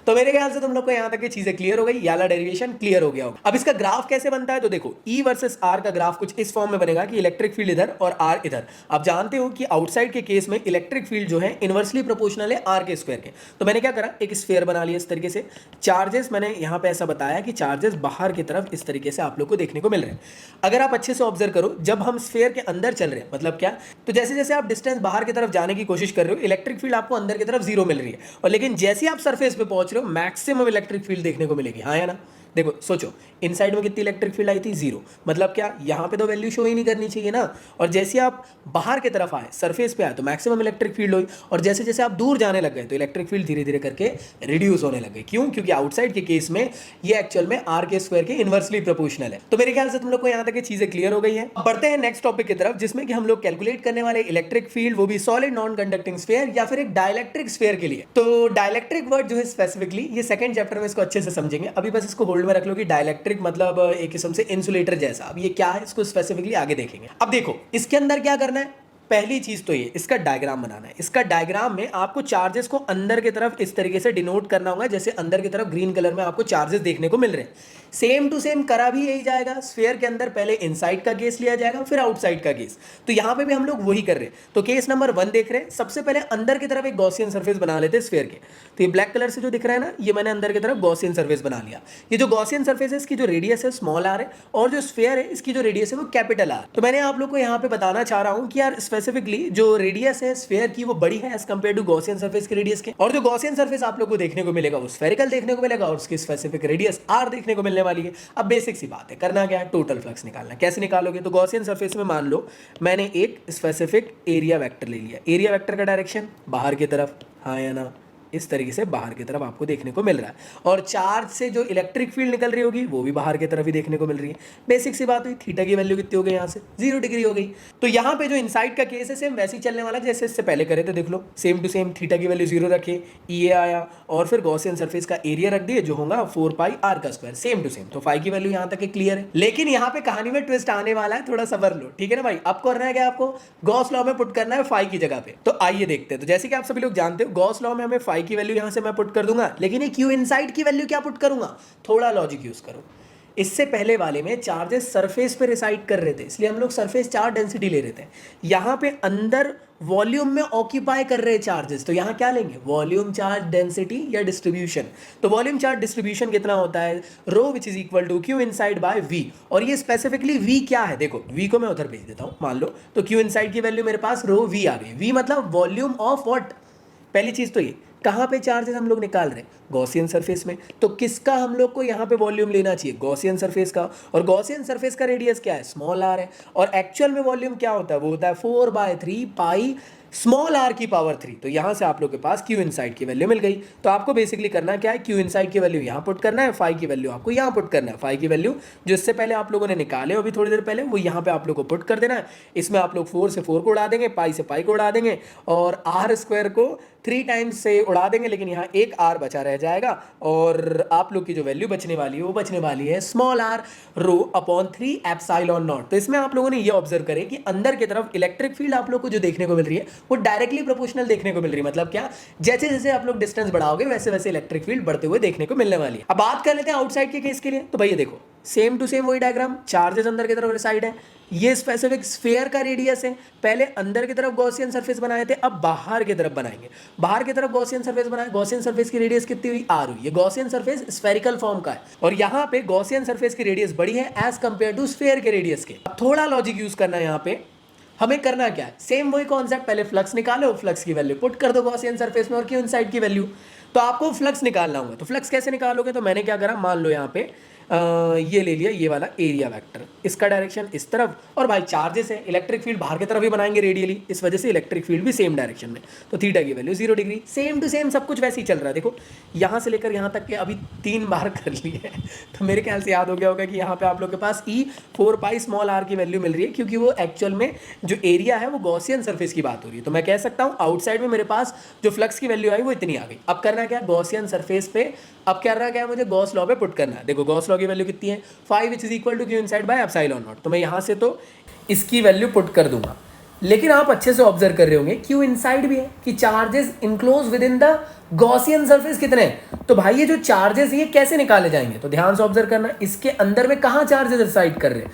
तो मेरे ख्याल से तुम लोग को यहाँ तक की चीजें क्लियर हो गई, ये वाला डेरिवेशन क्लियर हो गया होगा। अब इसका ग्राफ कैसे बनता है तो देखो E वर्सेस R का ग्राफ कुछ इस फॉर्म में बनेगा कि इलेक्ट्रिक फील्ड इधर और R इधर। आप जानते हो कि आउटसाइड के केस में इलेक्ट्रिक फील्ड जो है इनवर्सली प्रोपोर्शनल है R के स्क्वायर के। तो मैंने क्या करा, एक स्फीयर बना लिया इस तरीके से। चार्जेस मैंने यहाँ पे ऐसा बताया कि चार्जेस बाहर की तरफ इस तरीके से आप लोग को देखने को मिल रहे हैं। अगर आप अच्छे से ऑब्जर्व करो, जब हम स्फीयर के अंदर चल रहे हैं, मतलब क्या, तो जैसे जैसे आप डिस्टेंस बाहर की तरफ जाने की कोशिश कर रहे हो, इलेक्ट्रिक फील्ड आपको अंदर की तरफ जीरो मिल रही है, और लेकिन जैसे आप सरफेस पे पहुंच रहे हो मैक्सिमम इलेक्ट्रिक फील्ड देखने को मिलेगी। हाँ या ना? देखो सोचो, इनसाइड में कितनी इलेक्ट्रिक फील्ड आई थी, जीरो। मतलब क्या, यहाँ पे तो वैल्यू शो ही नहीं करनी चाहिए ना। और जैसे आप बाहर की तरफ आए, सरफेस पे आए, तो मैक्सिमम इलेक्ट्रिक फील्ड हुई, और जैसे जैसे आप दूर जाने लग गए तो इलेक्ट्रिक फील्ड धीरे धीरे करके रिड्यूस होने लग गई। क्यों? क्योंकि आउटसाइड के केस में ये एक्चुअल में R के स्क्वायर के इनवर्सली प्रोपोर्शनल है। तो मेरे ख्याल से तुम लोग को यहाँ तक ये चीजें क्लियर हो गई है। बढ़ते हैं नेक्स्ट टॉपिक की तरफ, जिसमें कि हम लोग कैलकुलेट करने वाले इलेक्ट्रिक फील्ड, वो भी सॉलिड नॉन कंडक्टिंग स्फीयर या फिर एक डाइलेक्ट्रिक स्फीयर के लिए। तो डाइलेक्ट्रिक वर्ड जो है स्पेसिफिकली ये सेकंड चैप्टर में इसको अच्छे से समझेंगे। अभी बस इसको होल्ड में रख लो कि डाइलेक्ट्रिक मतलब एक किस्म से इंसुलेटर जैसा। अब ये क्या है इसको स्पेसिफिकली आगे देखेंगे। अब देखो इसके अंदर क्या करना है, पहली चीज तो ये इसका डायग्राम बनाना है। इसका डायग्राम में आपको चार्जेस को अंदर की तरफ इस तरीके से डिनोट करना होगा, जैसे अंदर की तरफ ग्रीन कलर में आपको चार्जेस देखने को मिल रहे हैं। सेम टू सेम करा भी यही जाएगा। स्फीयर के अंदर पहले इनसाइड का केस लिया जाएगा, फिर आउटसाइड का केस। तो यहाँ पे भी हम लोग वही कर रहे हैं। तो केस नंबर 1 देख रहे हैं। सबसे पहले अंदर की तरफ एक गॉसियन सरफेस बना लेते हैं स्फीयर के। तो ये ब्लैक कलर से जो दिख रहा है ना, ये मैंने अंदर की तरफ गॉसियन सरफेस बना लिया। ये जो गॉसियन सरफेस है इसकी जो रेडियस है स्मॉल r है, और जो स्फीयर है इसकी जो रेडियस है वो कैपिटल R। तो मैंने आप लोग को यहाँ पे बताना चाह रहा हूँ कि यार स्पेसिफिकली जो रेडियस है स्फीयर की वो बड़ी है as compare to Gaussian surface के रेडियस के, और जो गॉसियन सरफेस आप लोग को देखने को मिलेगा वो स्फेरिकल देखने को मिलेगा, और उसकी स्पेसिफिक रेडियस R देखने को मिलने वाली है। अब बेसिक सी बात है, करना क्या है, टोटल फ्लक्स निकालना। कैसे निकालोगे, तो गॉसियन सरफेस में मान लो मैंने एक स्पेसिफिक एरिया वेक्टर ले लिया। एरिया वेक्टर का डायरेक्शन बाहर की तरफ, हाँ या ना, इस तरीके से बाहर की तरफ आपको देखने को मिल रहा है, और चार्ज से जो इलेक्ट्रिक फील्ड निकल रही होगी वो भी बाहर की तरफ ही देखने को मिल रही है। बेसिक सी बात हुई, थीटा की वैल्यू कितनी हो गई, यहाँ से 0 डिग्री हो गई। तो यहाँ पे जो इनसाइड का केस है सेम वैसे ही चलने वाला जैसे इससे पहले करे थे। देख लो सेम टू सेम, थीटा की वैल्यू 0 रखे, ये आया, और फिर गॉसियन सरफेस का एरिया रख दिए जो होगा 4 पाई r का स्क्वायर, सेम टू सेम। तो फाई की वैल्यू यहाँ तक क्लियर है। लेकिन यहाँ पे कहानी में ट्विस्ट आने वाला है, थोड़ा सबर लो, ठीक है ना भाई। अब करना है क्या, आपको गॉस लॉ में पुट करना है फाई की जगह पे। तो आइए देखते हैं। तो जैसे कि आप सभी लोग जानते हो गॉस लॉ में हमें फाई की वैल्यू यहाँ से मैं पुट कर दूंगा, लेकिन ये क्यू इनसाइड की वैल्यू क्या पुट करूंगा, थोड़ा लॉजिक यूज करो। इससे पहले वाले में चार्जेस सरफेस पे रिसाइड कर रहे थे, इसलिए हम लोग सरफेस चार्ज डेंसिटी ले रहे थे। यहाँ पे अंदर वॉल्यूम में ऑक्यूपाई कर रहे चार्जेस, तो यहाँ क्या लेंगे, वॉल्यूम चार्ज डेंसिटी या डिस्ट्रीब्यूशन। तो वॉल्यूम चार्ज डिस्ट्रीब्यूशन कितना होता है, rho which is equal to q inside by V. और ये स्पेसिफिकली वी क्या है, देखो वी को मैं उधर भेज देता हूँ, मान लो। तो क्यू इनसाइड की वैल्यू मेरे पास रो वी आ गई। वी मतलब वॉल्यूम ऑफ व्हाट, पहली चीज तो ये कहाँ पे चार्जेस हम लोग निकाल रहे हैं, गॉसियन सरफेस में। तो किसका हम लोग को यहाँ पे वॉल्यूम लेना चाहिए, गॉसियन सरफेस का। और गॉसियन सरफेस का रेडियस क्या है, स्मॉल r है। और एक्चुअल में वॉल्यूम क्या होता है, वो होता है 4/3 पाई स्मॉल r की पावर 3। तो यहाँ से आप लोग के पास क्यू इनसाइड की वैल्यू मिल गई। तो आपको बेसिकली करना क्या है, क्यू इनसाइड की वैल्यू यहाँ पुट करना है, फाई की वैल्यू आपको यहाँ पुट करना है। फाई की वैल्यू जो इससे पहले आप लोगों ने निकाले अभी थोड़ी देर पहले, वो यहाँ पे आप लोग को पुट कर देना है। इसमें आप लोग 4 से 4 को उड़ा देंगे, पाई से पाई को उड़ा देंगे, और r स्क्वायर को 3 टाइम्स से उड़ा देंगे, लेकिन यहाँ एक r बचा रह जाएगा। और आप लोग की जो वैल्यू बचने वाली है वो बचने वाली है small r rho upon 3 epsilon not. तो इसमें आप लोगों ने ये ऑब्जर्व करें कि अंदर की तरफ इलेक्ट्रिक फील्ड आप लोग को जो देखने को मिल रही है वो डायरेक्टली प्रोपोर्शनल देखने को मिल रही है। मतलब क्या, जैसे जैसे आप लोग डिस्टेंस बढ़ाओगे वैसे वैसे इलेक्ट्रिक फील्ड बढ़ते हुए देखने को मिलने वाली है। अब बात कर लेते हैं आउटसाइड के केस के लिए। तो भैया देखो सेम टू सेम वही डायग्राम, चार्जेस अंदर की तरफ रिसाइड है, ये स्पेसिफिक स्फीयर का रेडियस है। पहले अंदर की तरफ गॉसियन सरफेस बनाए थे, अब बाहर की तरफ बनाएंगे। बाहर की तरफ गॉसियन सरफेस बनाए, गॉसियन सरफेस की रेडियस कितनी हुई, r हुई। ये गॉसियन सरफेस स्फेरिकल फॉर्म का है, और यहाँ पे गॉसियन सरफेस की रेडियस बड़ी है एज कंपेयर टू स्फीयर के रेडियस के। अब थोड़ा लॉजिक यूज करना है यहाँ पे। हमें करना क्या है, सेम वही कॉन्सेप्ट, पहले फ्लक्स निकालो, फ्लक्स की वैल्यू पुट कर दो गॉसियन सरफेस में, और क्यू इनसाइड की वैल्यू। तो आपको फ्लक्स निकालना होगा। तो फ्लक्स कैसे निकालोगे, तो मैंने क्या करा, मान लो यहाँ पे ये ले लिया, ये वाला एरिया वेक्टर, इसका डायरेक्शन इस तरफ, और भाई चार्जेस है, इलेक्ट्रिक फील्ड बाहर की तरफ ही बनाएंगे रेडियली, इस वजह से इलेक्ट्रिक फील्ड भी सेम डायरेक्शन में। तो थीटा की value 0 degree, same to same सब कुछ वैसे ही चल रहा है। देखो यहाँ से लेकर यहाँ तक के अभी 3 बार कर लिए है, तो मेरे ख्याल से याद हो गया होगा कि यहाँ पे आप लोग के पास ई 4 पाई स्मॉल r की वैल्यू मिल रही है, क्योंकि वो एक्चुअल में जो एरिया है वो गॉसियन सरफेस की बात हो रही है। तो मैं कह सकता हूँ आउटसाइड में मेरे पास जो फ्लक्स की वैल्यू आई वो इतनी आ गई। अब करना क्या, गॉसियन सरफेस पे अब करना क्या है, मुझे गॉस लॉ पे पुट करना है। देखो गॉस लॉ की वैल्यू कितनी है, 5 which is equal to q inside by epsilon not. तो मैं यहाँ से तो इसकी वैल्यू पुट कर दूंगा, लेकिन आप अच्छे से ऑब्जर्व कर रहे होंगे क्यू इनसाइड भी है कि charges enclose with in the Gaussian surface कितने हैं, तो तो भाई ये जो चार्जेस ये कैसे निकाले जाएंगे, तो ध्यान से ऑब्जर्व करना, इसके अंदर में कहाँ चार्जेस रिसाइड कर रहे हैं,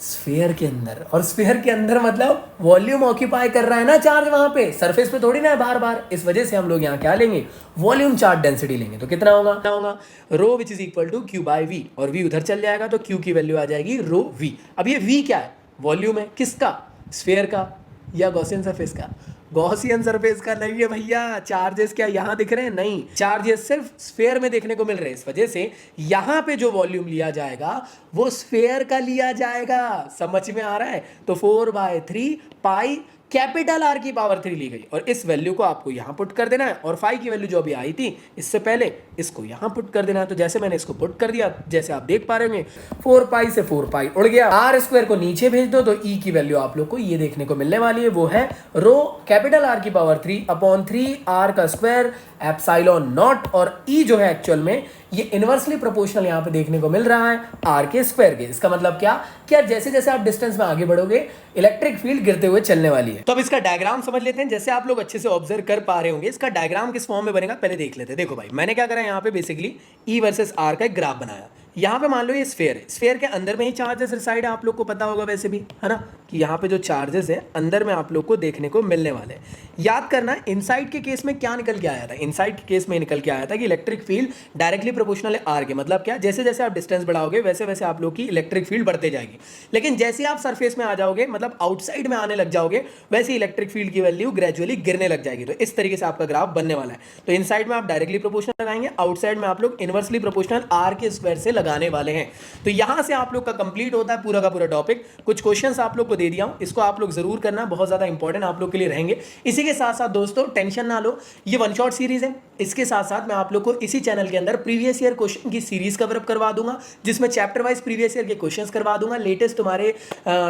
स्फीयर के अंदर। और स्फीयर के अंदर मतलब वॉल्यूम ऑक्यूपाई कर रहा है ना चार्ज वहां पे, सरफेस पे थोड़ी ना है बार बार। इस वजह से हम लोग यहाँ क्या लेंगे, वॉल्यूम चार्ज डेंसिटी लेंगे। तो कितना होगा rho which is equal to Q by V, और वी उधर चल जाएगा तो क्यू की वैल्यू आ जाएगी रो वी। अब ये वी क्या है, वॉल्यूम है, किसका, स्फीयर का या गॉसियन सरफेस का, गॉसियन सरफेस का नहीं है भैया। चार्जेस क्या यहाँ दिख रहे हैं, नहीं, चार्जेस सिर्फ स्फीयर में देखने को मिल रहे हैं। इस वजह से यहाँ पे जो वॉल्यूम लिया जाएगा वो स्फीयर का लिया जाएगा। समझ में आ रहा है, तो 4/3 पाई कैपिटल आर की पावर 3 ली गई, और इस वैल्यू को आपको यहाँ पुट कर देना है, और फाई की वैल्यू जो अभी आई थी इससे पहले इसको यहाँ पुट कर देना है। तो जैसे मैंने इसको पुट कर दिया, जैसे आप देख पा रहे होंगे 4 पाई से 4 पाई उड़ गया, आर स्क्वायर को नीचे भेज दो तो ई की वैल्यू आप लोग को ये देखने को मिलने वाली है, वो है रो कैपिटल आर की पावर 3 अपॉन 3 आर का स्क्वायर एप्सिलॉन नॉट, और ई जो है एक्चुअल में ये इनवर्सली प्रोपोर्शनल यहाँ पे देखने को मिल रहा है आर के स्क्वायर के। इसका मतलब क्या जैसे जैसे आप डिस्टेंस में आगे बढ़ोगे इलेक्ट्रिक फील्ड गिरते हुए चलने वाली है। तो अब इसका डायग्राम समझ लेते हैं। जैसे आप लोग अच्छे से ऑब्जर्व कर पा रहे होंगे, इसका डायग्राम किस फॉर्म में बनेगा पहले देख लेते हैं। देखो भाई, मैंने क्या करा यहाँ पे बेसिकली ई वर्सेस आर का एक ग्राफ बनाया। यहाँ पे मान लो ये स्फीयर है, स्फीयर के अंदर में ही चार्जेस रिसाइड है, आप लोग को पता होगा वैसे भी, है ना, कि यहाँ पे जो चार्जेस है अंदर में आप लोग को देखने को मिलने वाले हैं। याद करना, इनसाइड के केस में क्या निकल के आया था, इनसाइड के केस में निकल के आया था कि इलेक्ट्रिक फील्ड डायरेक्टली प्रोपोर्शनल है आर के। मतलब क्या, जैसे जैसे आप डिस्टेंस बढ़ाओगे वैसे वैसे आप लोग की इलेक्ट्रिक फील्ड बढ़ते जाएगी, लेकिन जैसे आप सरफेस में आ जाओगे, मतलब आउटसाइड में आने लग जाओगे, वैसे इलेक्ट्रिक फील्ड की वैल्यू ग्रेजुअली गिरने लग जाएगी। तो इस तरीके से आपका ग्राफ बनने वाला है। तो इनसाइड में आप डायरेक्टली प्रोपोर्शनल लगाएंगे, आउटसाइड में आप लोग इनवर्सली प्रोपोर्शनल आर के स्क्वायर से लगाने वाले हैं। तो यहां से आप लोग का कंप्लीट होता है पूरा का पूरा टॉपिक। कुछ क्वेश्चंस आप लोग को दे दिया हूं, इसको आप लोग जरूर करना, बहुत ज्यादा इंपॉर्टेंट आप लोग के लिए रहेंगे। इसी के साथ साथ दोस्तों टेंशन ना लो, ये वन शॉट सीरीज है। इसके साथ साथ मैं आप लोग को इसी चैनल के अंदर प्रीवियस ईयर क्वेश्चन की सीरीज कवर अप करवा दूंगा, जिसमें चैप्टर वाइज प्रीवियस ईयर के क्वेश्चंस करवा दूंगा, लेटेस्ट तुम्हारे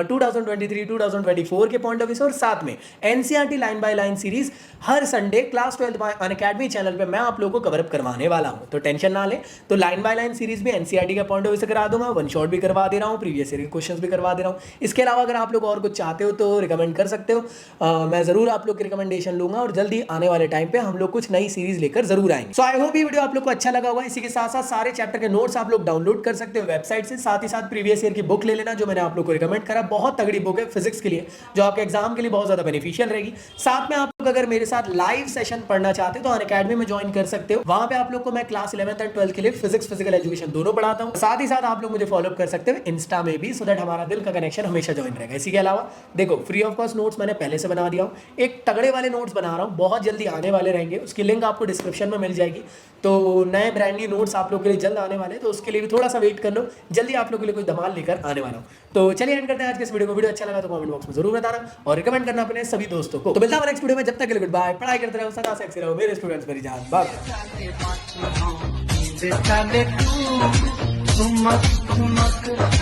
2023 2024 के पॉइंट ऑफ व्यू से, और साथ में NCERT line by line series her Sunday class 12 bye Unacademy channel पे मैं आप लोगों को कवर अप करवाने वाला हूं। तो टेंशन ना ले, तो लाइन बाय लाइन सीरीज भी एनसीईआरटी का पॉइंट ऑफ व्यू से करा दूंगा, वन शॉट भी करवा दे रहा हूं, प्रीवियस ईयर के क्वेश्चंस भी करवा दे रहा हूं। इसके अलावा अगर आप लोग और कुछ चाहते हो तो रिकमेंड कर सकते हो, मैं जरूर आप लोग की रिकमेंडेशन लूंगा, और जल्दी आने वाले टाइम पे हम लोग कुछ नई सीरीज लेकर जरूर आएंगे। सो आई होप ये वीडियो आप लोग को अच्छा लगा होगा। इसी के साथ साथ सारे चैप्टर के नोट्स आप लोग डाउनलोड कर सकते हो वेबसाइट से, साथ ही साथ प्रीवियस ईयर की बुक ले लेना जो मैंने आप लोग को रिकमेंड करा, बहुत तगड़ी बुक है फिजिक्स के लिए, जो आपके एग्जाम के लिए बहुत ज्यादा बेनिफिशियल रहेगी। साथ में आप लोग अगर मेरे साथ लाइव सेशन पढ़ना चाहते हो तो अनअकैडमी में ज्वाइन कर सकते हो, वहां पे आप लोग को मैं क्लास 11th एंड 12th के लिए फिजिक्स फिजिकल एजुकेशन दोनों पढ़ाता हूं। साथ ही साथ आप लोग मुझे फॉलो कर सकते हो इंस्टा में भी, सो दैट हमारा दिल का कनेक्शन हमेशा ज्वाइन रहेगा। इसी के अलावा देखो, फ्री ऑफ कॉस्ट नोट्स मैंने पहले से बना दिया हूं, एक तगड़े वाले नोट्स बना रहा हूं, बहुत जल्दी आने वाले रहेंगे, उसकी लिंक आपको डिस्क्रिप्शन में मिल जाएगी। तो नए ब्रांड न्यू नोट्स आप लोग के लिए जल्द आने वाले हैं, तो उसके लिए भी थोड़ा सा वेट कर लो, जल्दी आप लोग के लिए कोई धमाल लेकर आने वाला हूं। तो चलिए एंड करते हैं आज के इस वीडियो को। वीडियो अच्छा लगा तो कमेंट बॉक्स में जरूर बताना, और रिकमेंड करना अपने सभी दोस्तों को। तो मिलता है नेक्स्ट वीडियो में, जब तक के लिए गुड बाय, पढ़ाई करते रहो, सदा सेक्सी रहो मेरे स्टूडेंट्स, मेरी जान, बाय। चले तू, तुमक